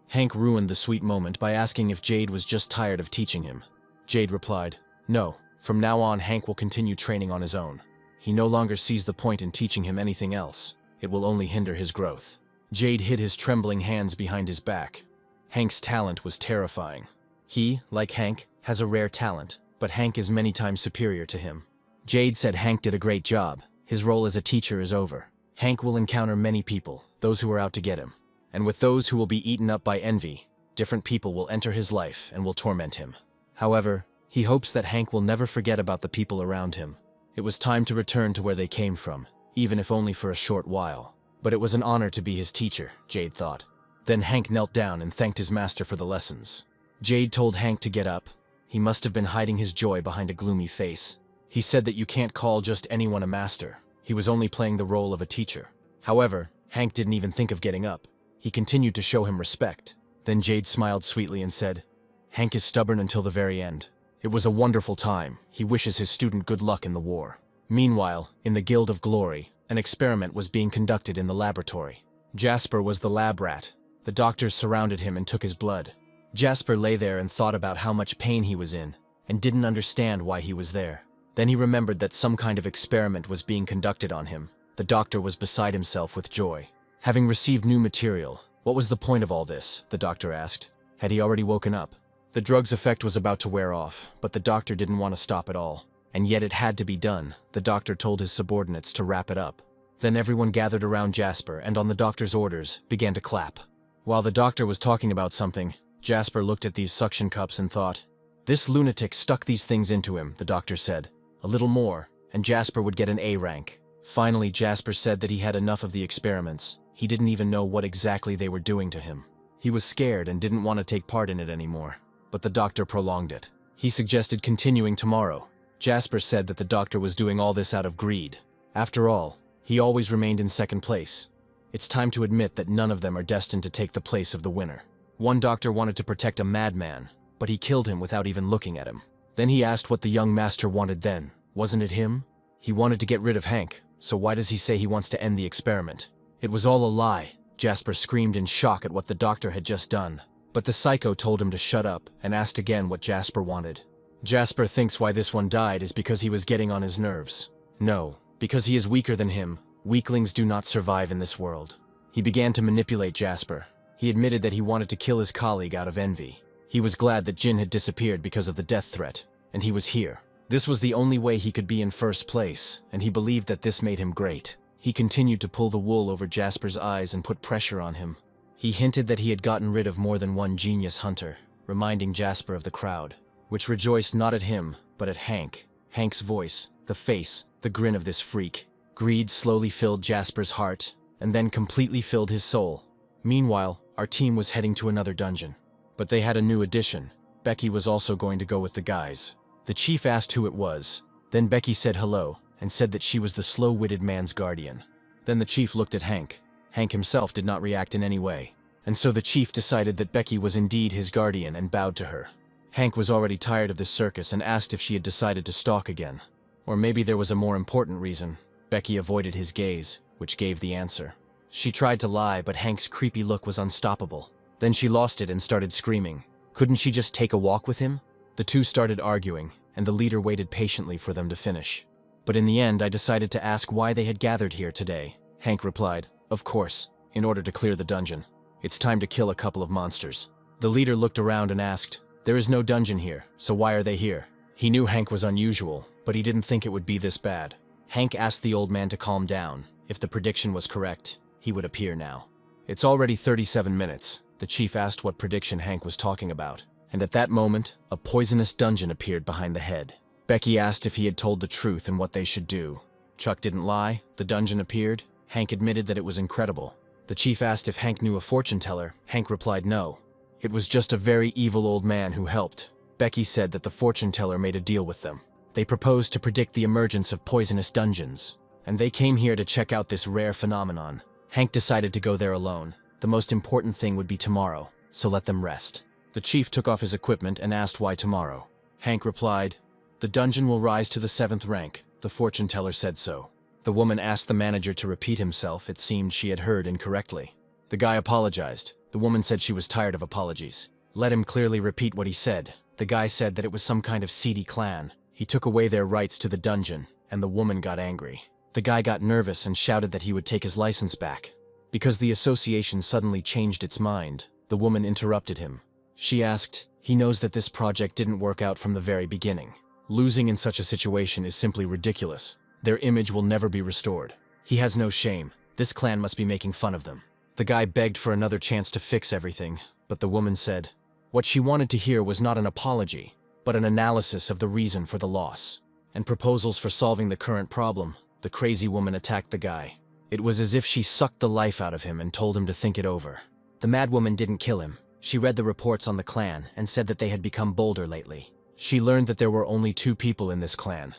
Hank ruined the sweet moment by asking if Jade was just tired of teaching him. Jade replied, "No, from now on Hank will continue training on his own. He no longer sees the point in teaching him anything else. It will only hinder his growth." Jade hid his trembling hands behind his back. Hank's talent was terrifying. He, like Hank, has a rare talent, but Hank is many times superior to him. Jade said Hank did a great job. His role as a teacher is over. Hank will encounter many people, those who are out to get him. And with those who will be eaten up by envy, different people will enter his life and will torment him. However, he hopes that Hank will never forget about the people around him. It was time to return to where they came from, even if only for a short while. But it was an honor to be his teacher, Jade thought. Then Hank knelt down and thanked his master for the lessons. Jade told Hank to get up. He must have been hiding his joy behind a gloomy face. He said that you can't call just anyone a master. He was only playing the role of a teacher. However, Hank didn't even think of getting up. He continued to show him respect. Then Jade smiled sweetly and said, "Hank is stubborn until the very end. It was a wonderful time. He wishes his student good luck in the war." Meanwhile, in the Guild of Glory, an experiment was being conducted in the laboratory. Jasper was the lab rat. The doctors surrounded him and took his blood. Jasper lay there and thought about how much pain he was in, and didn't understand why he was there. Then he remembered that some kind of experiment was being conducted on him. The doctor was beside himself with joy. Having received new material, what was the point of all this? The doctor asked. Had he already woken up? The drug's effect was about to wear off, but the doctor didn't want to stop at all. And yet it had to be done. The doctor told his subordinates to wrap it up. Then everyone gathered around Jasper and, on the doctor's orders, began to clap. While the doctor was talking about something, Jasper looked at these suction cups and thought, "This lunatic stuck these things into him," the doctor said. "A little more, and Jasper would get an A rank." Finally, Jasper said that he had enough of the experiments. He didn't even know what exactly they were doing to him. He was scared and didn't want to take part in it anymore. But the doctor prolonged it. He suggested continuing tomorrow. Jasper said that the doctor was doing all this out of greed. After all, he always remained in second place. It's time to admit that none of them are destined to take the place of the winner. One doctor wanted to protect a madman, but he killed him without even looking at him. Then he asked what the young master wanted then. Wasn't it him? He wanted to get rid of Hank, so why does he say he wants to end the experiment? It was all a lie. Jasper screamed in shock at what the doctor had just done. But the psycho told him to shut up and asked again what Jasper wanted. Jasper thinks why this one died is because he was getting on his nerves. No, because he is weaker than him. Weaklings do not survive in this world. He began to manipulate Jasper. He admitted that he wanted to kill his colleague out of envy. He was glad that Jin had disappeared because of the death threat, and he was here. This was the only way he could be in first place, and he believed that this made him great. He continued to pull the wool over Jasper's eyes and put pressure on him. He hinted that he had gotten rid of more than one genius hunter, reminding Jasper of the crowd, which rejoiced not at him, but at Hank. Hank's voice, the face, the grin of this freak. Greed slowly filled Jasper's heart, and then completely filled his soul. Meanwhile, our team was heading to another dungeon. But they had a new addition. Becky was also going to go with the guys. The chief asked who it was. Then Becky said hello, and said that she was the slow-witted man's guardian. Then the chief looked at Hank. Hank himself did not react in any way. And so the chief decided that Becky was indeed his guardian and bowed to her. Hank was already tired of this circus and asked if she had decided to stalk again. Or maybe there was a more important reason. Becky avoided his gaze, which gave the answer. She tried to lie, but Hank's creepy look was unstoppable. Then she lost it and started screaming. Couldn't she just take a walk with him? The two started arguing, and the leader waited patiently for them to finish. But in the end, I decided to ask why they had gathered here today. Hank replied, "Of course, in order to clear the dungeon. It's time to kill a couple of monsters." The leader looked around and asked, "There is no dungeon here, so why are they here?" He knew Hank was unusual, but he didn't think it would be this bad. Hank asked the old man to calm down. If the prediction was correct, he would appear now. "It's already 37 minutes. The chief asked what prediction Hank was talking about. And at that moment, a poisonous dungeon appeared behind the head. Becky asked if he had told the truth and what they should do. Chuck didn't lie. The dungeon appeared. Hank admitted that it was incredible. The chief asked if Hank knew a fortune teller. Hank replied no. It was just a very evil old man who helped. Becky said that the fortune teller made a deal with them. They proposed to predict the emergence of poisonous dungeons. And they came here to check out this rare phenomenon. Hank decided to go there alone. The most important thing would be tomorrow, so let them rest. The chief took off his equipment and asked why tomorrow. Hank replied, "The dungeon will rise to the 7th rank. The fortune teller said so." The woman asked the manager to repeat himself. It seemed she had heard incorrectly. The guy apologized. The woman said she was tired of apologies. Let him clearly repeat what he said. The guy said that it was some kind of seedy clan. He took away their rights to the dungeon, and the woman got angry. The guy got nervous and shouted that he would take his license back. Because the association suddenly changed its mind, the woman interrupted him. She asked, "He knows that this project didn't work out from the very beginning. Losing in such a situation is simply ridiculous. Their image will never be restored. He has no shame. This clan must be making fun of them." The guy begged for another chance to fix everything, but the woman said, what she wanted to hear was not an apology, but an analysis of the reason for the loss, and proposals for solving the current problem. The crazy woman attacked the guy. It was as if she sucked the life out of him and told him to think it over. The madwoman didn't kill him. She read the reports on the clan and said that they had become bolder lately. She learned that there were only 2 people in this clan,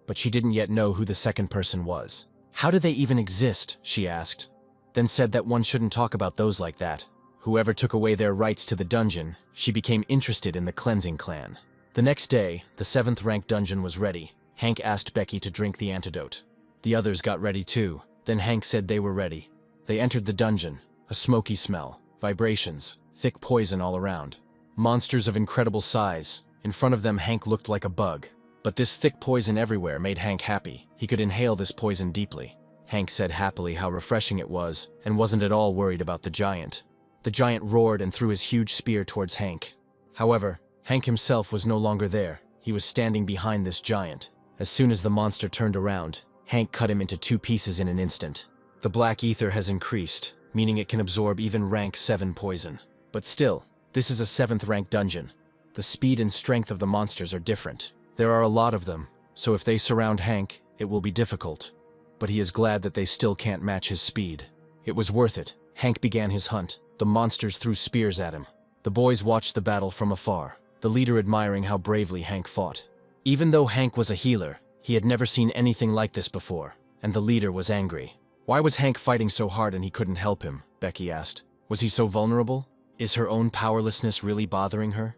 but she didn't yet know who the second person was. How do they even exist, she asked, then said that one shouldn't talk about those like that. Whoever took away their rights to the dungeon, she became interested in the cleansing clan. The next day, the 7th rank dungeon was ready. Hank asked Becky to drink the antidote. The others got ready too. Then Hank said they were ready. They entered the dungeon, a smoky smell, vibrations, thick poison all around. Monsters of incredible size. In front of them, Hank looked like a bug. But this thick poison everywhere made Hank happy. He could inhale this poison deeply. Hank said happily how refreshing it was, and wasn't at all worried about the giant. The giant roared and threw his huge spear towards Hank. However, Hank himself was no longer there. He was standing behind this giant. As soon as the monster turned around, Hank cut him into 2 pieces in an instant. The black ether has increased, meaning it can absorb even rank 7 poison. But still, this is a 7th rank dungeon. The speed and strength of the monsters are different. There are a lot of them, so if they surround Hank, it will be difficult. But he is glad that they still can't match his speed. It was worth it. Hank began his hunt. The monsters threw spears at him. The boys watched the battle from afar, the leader admiring how bravely Hank fought. Even though Hank was a healer, he had never seen anything like this before, and the leader was angry. Why was Hank fighting so hard and he couldn't help him? Becky asked. Was he so vulnerable? Is her own powerlessness really bothering her?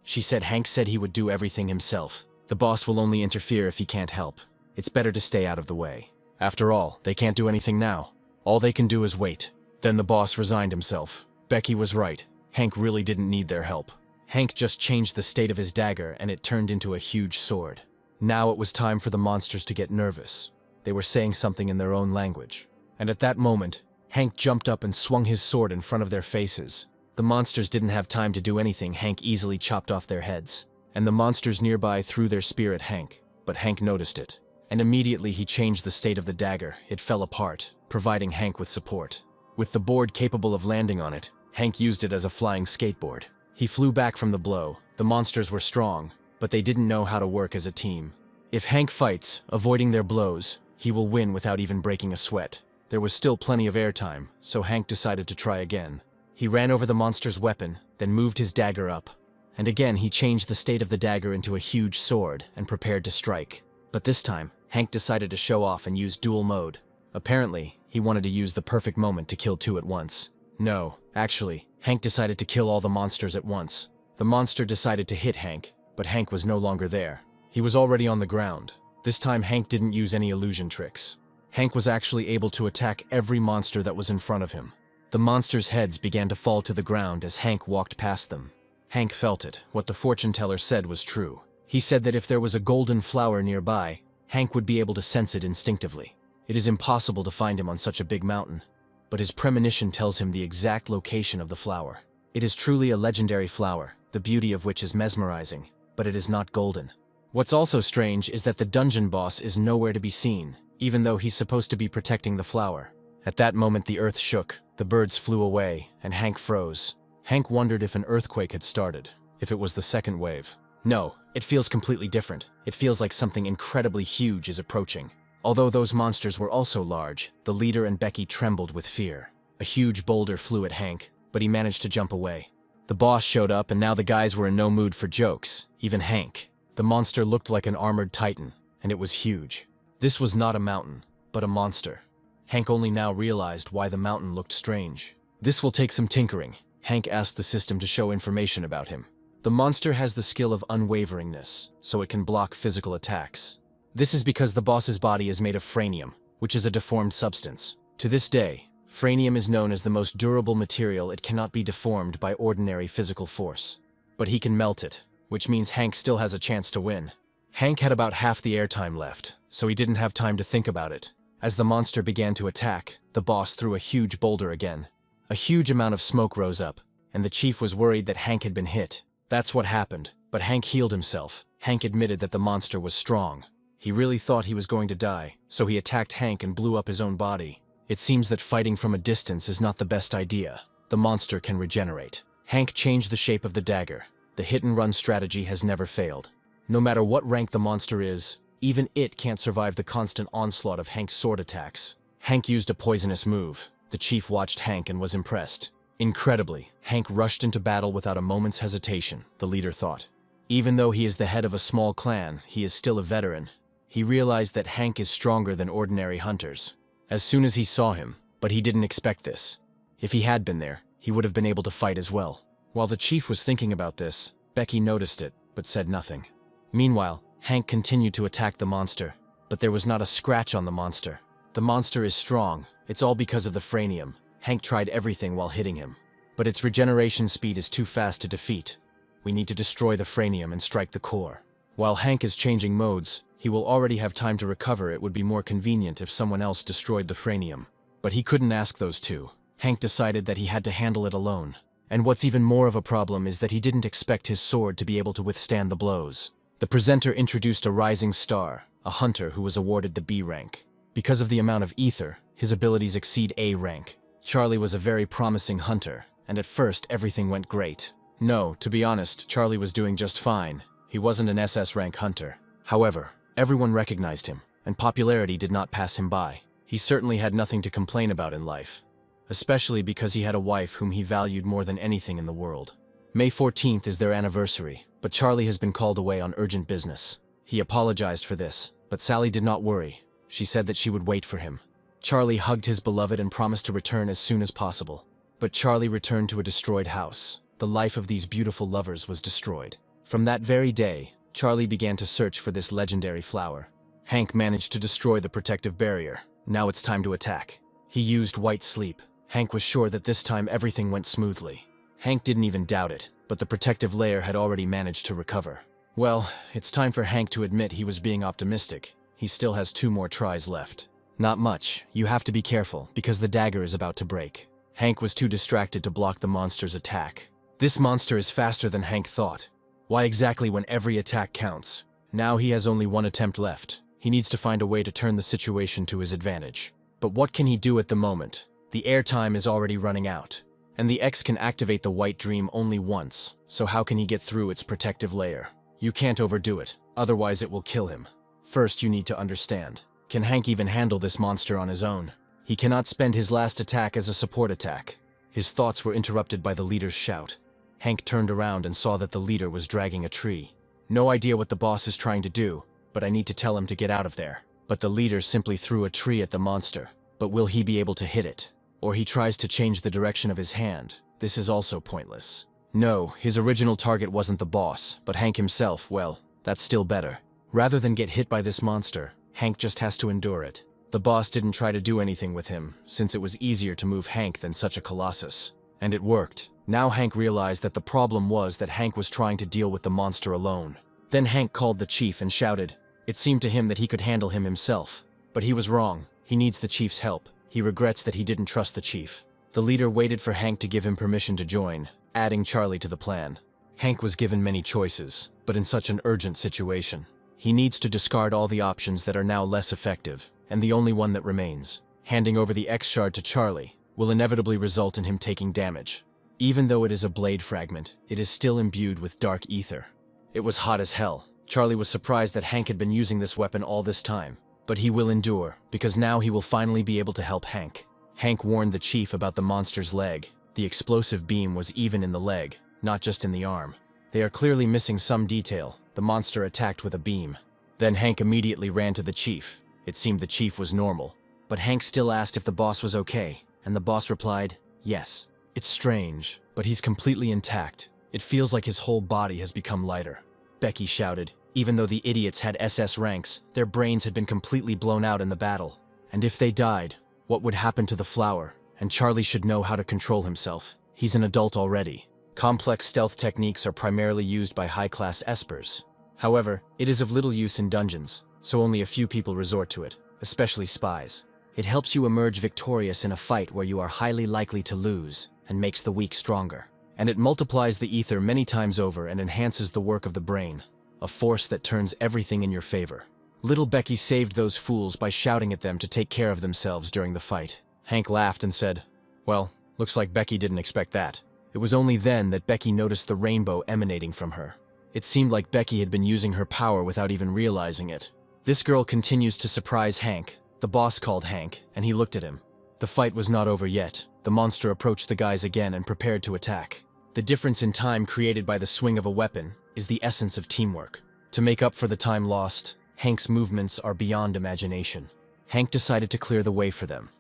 She said Hank said he would do everything himself. The boss will only interfere if he can't help. It's better to stay out of the way. After all, they can't do anything now. All they can do is wait. Then the boss resigned himself. Becky was right. Hank really didn't need their help. Hank just changed the state of his dagger and it turned into a huge sword. Now it was time for the monsters to get nervous. They were saying something in their own language. And at that moment, Hank jumped up and swung his sword in front of their faces. The monsters didn't have time to do anything. Hank easily chopped off their heads. And the monsters nearby threw their spear at Hank, but Hank noticed it. And immediately he changed the state of the dagger. It fell apart, providing Hank with support. With the board capable of landing on it, Hank used it as a flying skateboard. He flew back from the blow. The monsters were strong, but they didn't know how to work as a team. If Hank fights, avoiding their blows, he will win without even breaking a sweat. There was still plenty of airtime, so Hank decided to try again. He ran over the monster's weapon, then moved his dagger up. And again he changed the state of the dagger into a huge sword and prepared to strike. But this time, Hank decided to show off and use dual mode. Apparently, he wanted to use the perfect moment to kill 2 at once. No, actually, Hank decided to kill all the monsters at once. The monster decided to hit Hank, but Hank was no longer there. He was already on the ground. This time Hank didn't use any illusion tricks. Hank was actually able to attack every monster that was in front of him. The monsters' heads began to fall to the ground as Hank walked past them. Hank felt it. What the fortune teller said was true. He said that if there was a golden flower nearby, Hank would be able to sense it instinctively. It is impossible to find him on such a big mountain, but his premonition tells him the exact location of the flower. It is truly a legendary flower, the beauty of which is mesmerizing, but it is not golden. What's also strange is that the dungeon boss is nowhere to be seen, even though he's supposed to be protecting the flower. At that moment the earth shook, the birds flew away, and Hank froze. Hank wondered if an earthquake had started, if it was the second wave. No, it feels completely different. It feels like something incredibly huge is approaching. Although those monsters were also large, the leader and Becky trembled with fear. A huge boulder flew at Hank, but he managed to jump away. The boss showed up and now the guys were in no mood for jokes, even Hank. The monster looked like an armored titan, and it was huge. This was not a mountain, but a monster. Hank only now realized why the mountain looked strange. This will take some tinkering. Hank asked the system to show information about him. The monster has the skill of unwaveringness, so it can block physical attacks. This is because the boss's body is made of franium, which is a deformed substance. To this day, franium is known as the most durable material. It cannot be deformed by ordinary physical force. But he can melt it, which means Hank still has a chance to win. Hank had about half the airtime left, so he didn't have time to think about it. As the monster began to attack, the boss threw a huge boulder again. A huge amount of smoke rose up, and the chief was worried that Hank had been hit. That's what happened, but Hank healed himself. Hank admitted that the monster was strong. He really thought he was going to die, so he attacked Hank and blew up his own body. It seems that fighting from a distance is not the best idea. The monster can regenerate. Hank changed the shape of the dagger. The hit-and-run strategy has never failed. No matter what rank the monster is, even it can't survive the constant onslaught of Hank's sword attacks. Hank used a poisonous move. The chief watched Hank and was impressed. Incredibly, Hank rushed into battle without a moment's hesitation, the leader thought. Even though he is the head of a small clan, he is still a veteran. He realized that Hank is stronger than ordinary hunters. As soon as he saw him, but he didn't expect this. If he had been there, he would have been able to fight as well. While the chief was thinking about this, Becky noticed it, but said nothing. Meanwhile, Hank continued to attack the monster, but there was not a scratch on the monster. The monster is strong, it's all because of the franium. Hank tried everything while hitting him. But its regeneration speed is too fast to defeat. We need to destroy the franium and strike the core. While Hank is changing modes, he will already have time to recover. It would be more convenient if someone else destroyed the franium. But he couldn't ask those two. Hank decided that he had to handle it alone. And what's even more of a problem is that he didn't expect his sword to be able to withstand the blows. The presenter introduced a rising star, a hunter who was awarded the B rank. Because of the amount of ether, his abilities exceed A rank. Charlie was a very promising hunter, and at first everything went great. No, to be honest, Charlie was doing just fine. He wasn't an SS rank hunter. However, everyone recognized him, and popularity did not pass him by. He certainly had nothing to complain about in life, especially because he had a wife whom he valued more than anything in the world. May 14th is their anniversary, but Charlie has been called away on urgent business. He apologized for this, but Sally did not worry. She said that she would wait for him. Charlie hugged his beloved and promised to return as soon as possible. But Charlie returned to a destroyed house. The life of these beautiful lovers was destroyed. From that very day, Charlie began to search for this legendary flower. Hank managed to destroy the protective barrier. Now it's time to attack. He used white sleep. Hank was sure that this time everything went smoothly. Hank didn't even doubt it, but the protective layer had already managed to recover. Well, it's time for Hank to admit he was being optimistic. He still has 2 more tries left. Not much. You have to be careful, because the dagger is about to break. Hank was too distracted to block the monster's attack. This monster is faster than Hank thought. Why exactly when every attack counts? Now he has only 1 attempt left. He needs to find a way to turn the situation to his advantage. But what can he do at the moment? The airtime is already running out. And the X can activate the White Dream only once, so how can he get through its protective layer? You can't overdo it, otherwise it will kill him. First you need to understand. Can Hank even handle this monster on his own? He cannot spend his last attack as a support attack. His thoughts were interrupted by the leader's shout. Hank turned around and saw that the leader was dragging a tree. No idea what the boss is trying to do, but I need to tell him to get out of there. But the leader simply threw a tree at the monster. But will he be able to hit it? Or he tries to change the direction of his hand. This is also pointless. No, his original target wasn't the boss, but Hank himself. Well, that's still better. Rather than get hit by this monster, Hank just has to endure it. The boss didn't try to do anything with him, since it was easier to move Hank than such a colossus. And it worked. Now Hank realized that the problem was that Hank was trying to deal with the monster alone. Then Hank called the chief and shouted. It seemed to him that he could handle him himself. But he was wrong. He needs the chief's help. He regrets that he didn't trust the chief. The leader waited for Hank to give him permission to join, adding Charlie to the plan. Hank was given many choices, but in such an urgent situation. He needs to discard all the options that are now less effective, and the only one that remains, handing over the X shard to Charlie, will inevitably result in him taking damage. Even though it is a blade fragment, it is still imbued with dark ether. It was hot as hell. Charlie was surprised that Hank had been using this weapon all this time. But he will endure, because now he will finally be able to help Hank. Hank warned the chief about the monster's leg. The explosive beam was even in the leg, not just in the arm. They are clearly missing some detail. The monster attacked with a beam. Then Hank immediately ran to the chief. It seemed the chief was normal. But Hank still asked if the boss was okay, and the boss replied, yes. It's strange, but he's completely intact. It feels like his whole body has become lighter. Becky shouted. Even though the idiots had SS ranks, their brains had been completely blown out in the battle. And if they died, what would happen to the flower? And Charlie should know how to control himself. He's an adult already. Complex stealth techniques are primarily used by high-class espers. However, it is of little use in dungeons, so only a few people resort to it, especially spies. It helps you emerge victorious in a fight where you are highly likely to lose, and makes the weak stronger. And it multiplies the ether many times over and enhances the work of the brain. A force that turns everything in your favor. Little Becky saved those fools by shouting at them to take care of themselves during the fight. Hank laughed and said, well, looks like Becky didn't expect that. It was only then that Becky noticed the rainbow emanating from her. It seemed like Becky had been using her power without even realizing it. This girl continues to surprise Hank. The boss called Hank, and he looked at him. The fight was not over yet. The monster approached the guys again and prepared to attack. The difference in time created by the swing of a weapon is the essence of teamwork. To make up for the time lost, Hank's movements are beyond imagination. Hank decided to clear the way for them.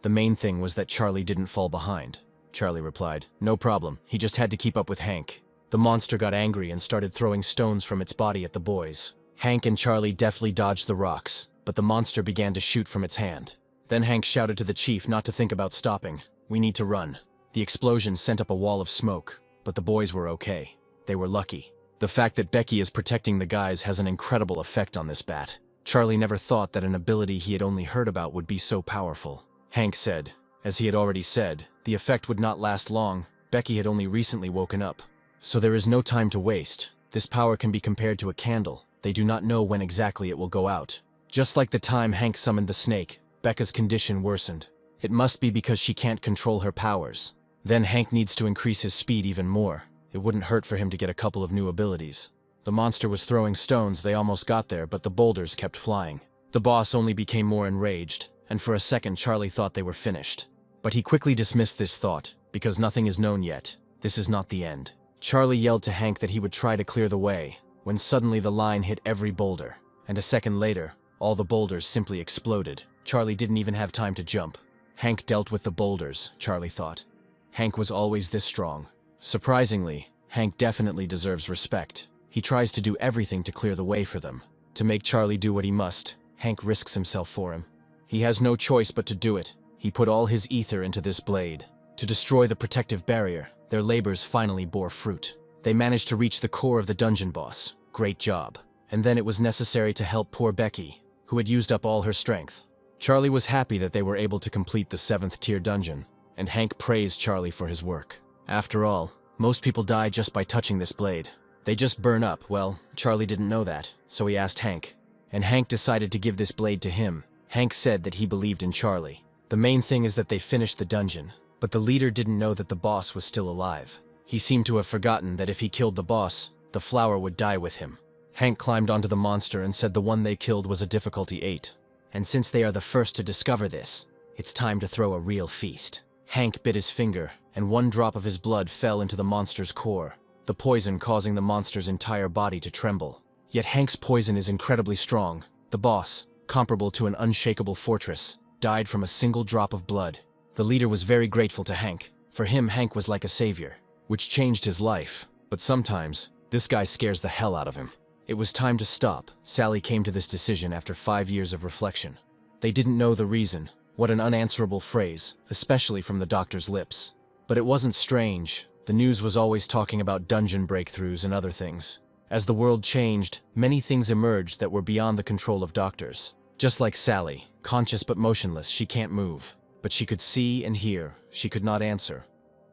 The main thing was that Charlie didn't fall behind. Charlie replied, "No problem, he just had to keep up with Hank." The monster got angry and started throwing stones from its body at the boys. Hank and Charlie deftly dodged the rocks, but the monster began to shoot from its hand. Then Hank shouted to the chief not to think about stopping. "We need to run." The explosion sent up a wall of smoke, but the boys were okay. They were lucky. The fact that Becky is protecting the guys has an incredible effect on this bat. Charlie never thought that an ability he had only heard about would be so powerful. Hank said, as he had already said, the effect would not last long. Becky had only recently woken up. So there is no time to waste. This power can be compared to a candle. They do not know when exactly it will go out. Just like the time Hank summoned the snake, Becca's condition worsened. It must be because she can't control her powers. Then Hank needs to increase his speed even more. It wouldn't hurt for him to get a couple of new abilities. The monster was throwing stones. They almost got there, but the boulders kept flying. The boss only became more enraged, and for a second Charlie thought they were finished. But he quickly dismissed this thought, because nothing is known yet. This is not the end. Charlie yelled to Hank that he would try to clear the way, when suddenly the line hit every boulder, and a second later, all the boulders simply exploded. Charlie didn't even have time to jump. Hank dealt with the boulders, Charlie thought. Hank was always this strong. Surprisingly, Hank definitely deserves respect. He tries to do everything to clear the way for them. To make Charlie do what he must, Hank risks himself for him. He has no choice but to do it. He put all his ether into this blade. To destroy the protective barrier, their labors finally bore fruit. They managed to reach the core of the dungeon boss. Great job. And then it was necessary to help poor Becky, who had used up all her strength. Charlie was happy that they were able to complete the 7th tier dungeon, and Hank praised Charlie for his work. After all, most people die just by touching this blade. They just burn up. Well, Charlie didn't know that, so he asked Hank. And Hank decided to give this blade to him. Hank said that he believed in Charlie. The main thing is that they finished the dungeon, but the leader didn't know that the boss was still alive. He seemed to have forgotten that if he killed the boss, the flower would die with him. Hank climbed onto the monster and said the one they killed was a difficulty 8. And since they are the first to discover this, it's time to throw a real feast. Hank bit his finger, and one drop of his blood fell into the monster's core, the poison causing the monster's entire body to tremble. Yet Hank's poison is incredibly strong. The boss, comparable to an unshakable fortress, died from a single drop of blood. The leader was very grateful to Hank. For him, Hank was like a savior, which changed his life. But sometimes, this guy scares the hell out of him. It was time to stop. Sally came to this decision after 5 years of reflection. They didn't know the reason. What an unanswerable phrase, especially from the doctor's lips. But it wasn't strange. The news was always talking about dungeon breakthroughs and other things. As the world changed, many things emerged that were beyond the control of doctors. Just like Sally, conscious but motionless, she can't move. But she could see and hear. She could not answer.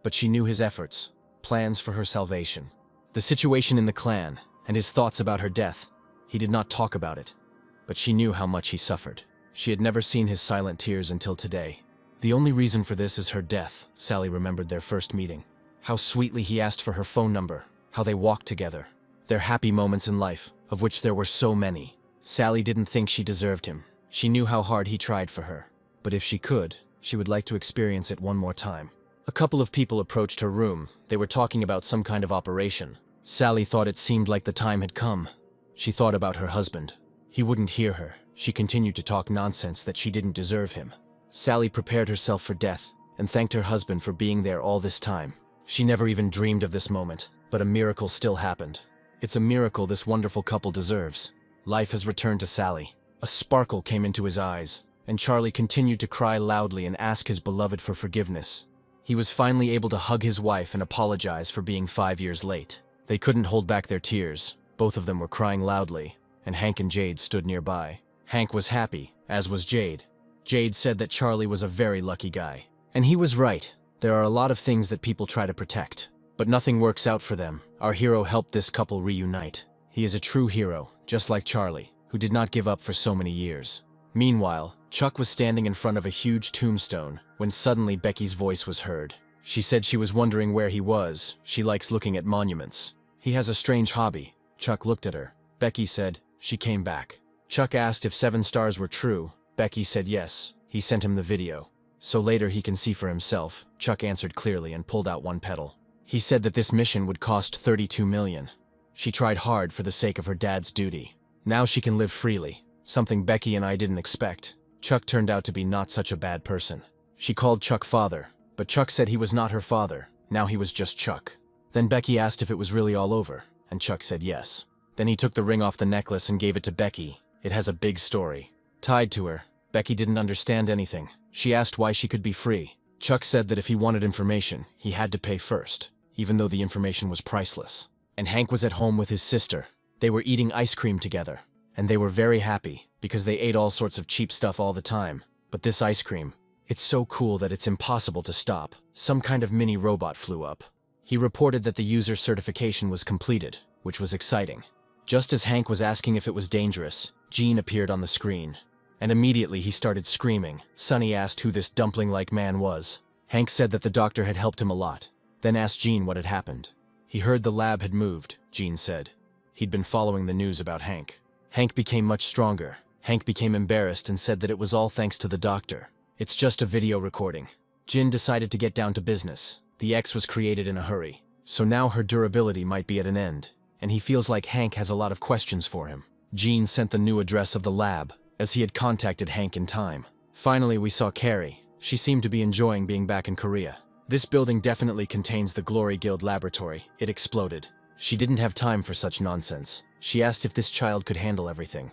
But she knew his efforts, plans for her salvation. The situation in the clan, and his thoughts about her death. He did not talk about it, but she knew how much he suffered. She had never seen his silent tears until today. The only reason for this is her death. Sally remembered their first meeting. How sweetly he asked for her phone number, how they walked together. Their happy moments in life, of which there were so many. Sally didn't think she deserved him. She knew how hard he tried for her. But if she could, she would like to experience it one more time. A couple of people approached her room. They were talking about some kind of operation. Sally thought it seemed like the time had come. She thought about her husband. He wouldn't hear her. She continued to talk nonsense that she didn't deserve him. Sally prepared herself for death and thanked her husband for being there all this time. She never even dreamed of this moment, but a miracle still happened. It's a miracle this wonderful couple deserves. Life has returned to Sally. A sparkle came into his eyes, and Charlie continued to cry loudly and ask his beloved for forgiveness. He was finally able to hug his wife and apologize for being 5 years late. They couldn't hold back their tears. Both of them were crying loudly, and Hank and Jade stood nearby. Hank was happy, as was Jade. Jade said that Charlie was a very lucky guy. And he was right. There are a lot of things that people try to protect, but nothing works out for them. Our hero helped this couple reunite. He is a true hero, just like Charlie, who did not give up for so many years. Meanwhile, Chuck was standing in front of a huge tombstone when suddenly Becky's voice was heard. She said she was wondering where he was. She likes looking at monuments. He has a strange hobby. Chuck looked at her. Becky said, she came back. Chuck asked if 7 stars were true. Becky said yes. He sent him the video. so later he can see for himself, Chuck answered clearly and pulled out one petal. He said that this mission would cost 32 million. She tried hard for the sake of her dad's duty. Now she can live freely, something Becky and I didn't expect. Chuck turned out to be not such a bad person. She called Chuck father, but Chuck said he was not her father, now he was just Chuck. Then Becky asked if it was really all over, and Chuck said yes. Then he took the ring off the necklace and gave it to Becky. It has a big story tied to her. Becky didn't understand anything. She asked why she could be free. Chuck said that if he wanted information, he had to pay first, even though the information was priceless. And Hank was at home with his sister. They were eating ice cream together, and they were very happy because they ate all sorts of cheap stuff all the time. But this ice cream, it's so cool that it's impossible to stop. Some kind of mini robot flew up. He reported that the user certification was completed, which was exciting. Just as Hank was asking if it was dangerous, Gene appeared on the screen. And immediately he started screaming. Sonny asked who this dumpling-like man was. Hank said that the doctor had helped him a lot, then asked Gene what had happened. He heard the lab had moved, Gene said. He'd been following the news about Hank. Hank became much stronger. Hank became embarrassed and said that it was all thanks to the doctor. It's just a video recording. Jin decided to get down to business. The X was created in a hurry, so now her durability might be at an end, and he feels like Hank has a lot of questions for him. Gene sent the new address of the lab, as he had contacted Hank in time. Finally, we saw Carrie. She seemed to be enjoying being back in Korea. This building definitely contains the Glory Guild laboratory. It exploded. She didn't have time for such nonsense. She asked if this child could handle everything.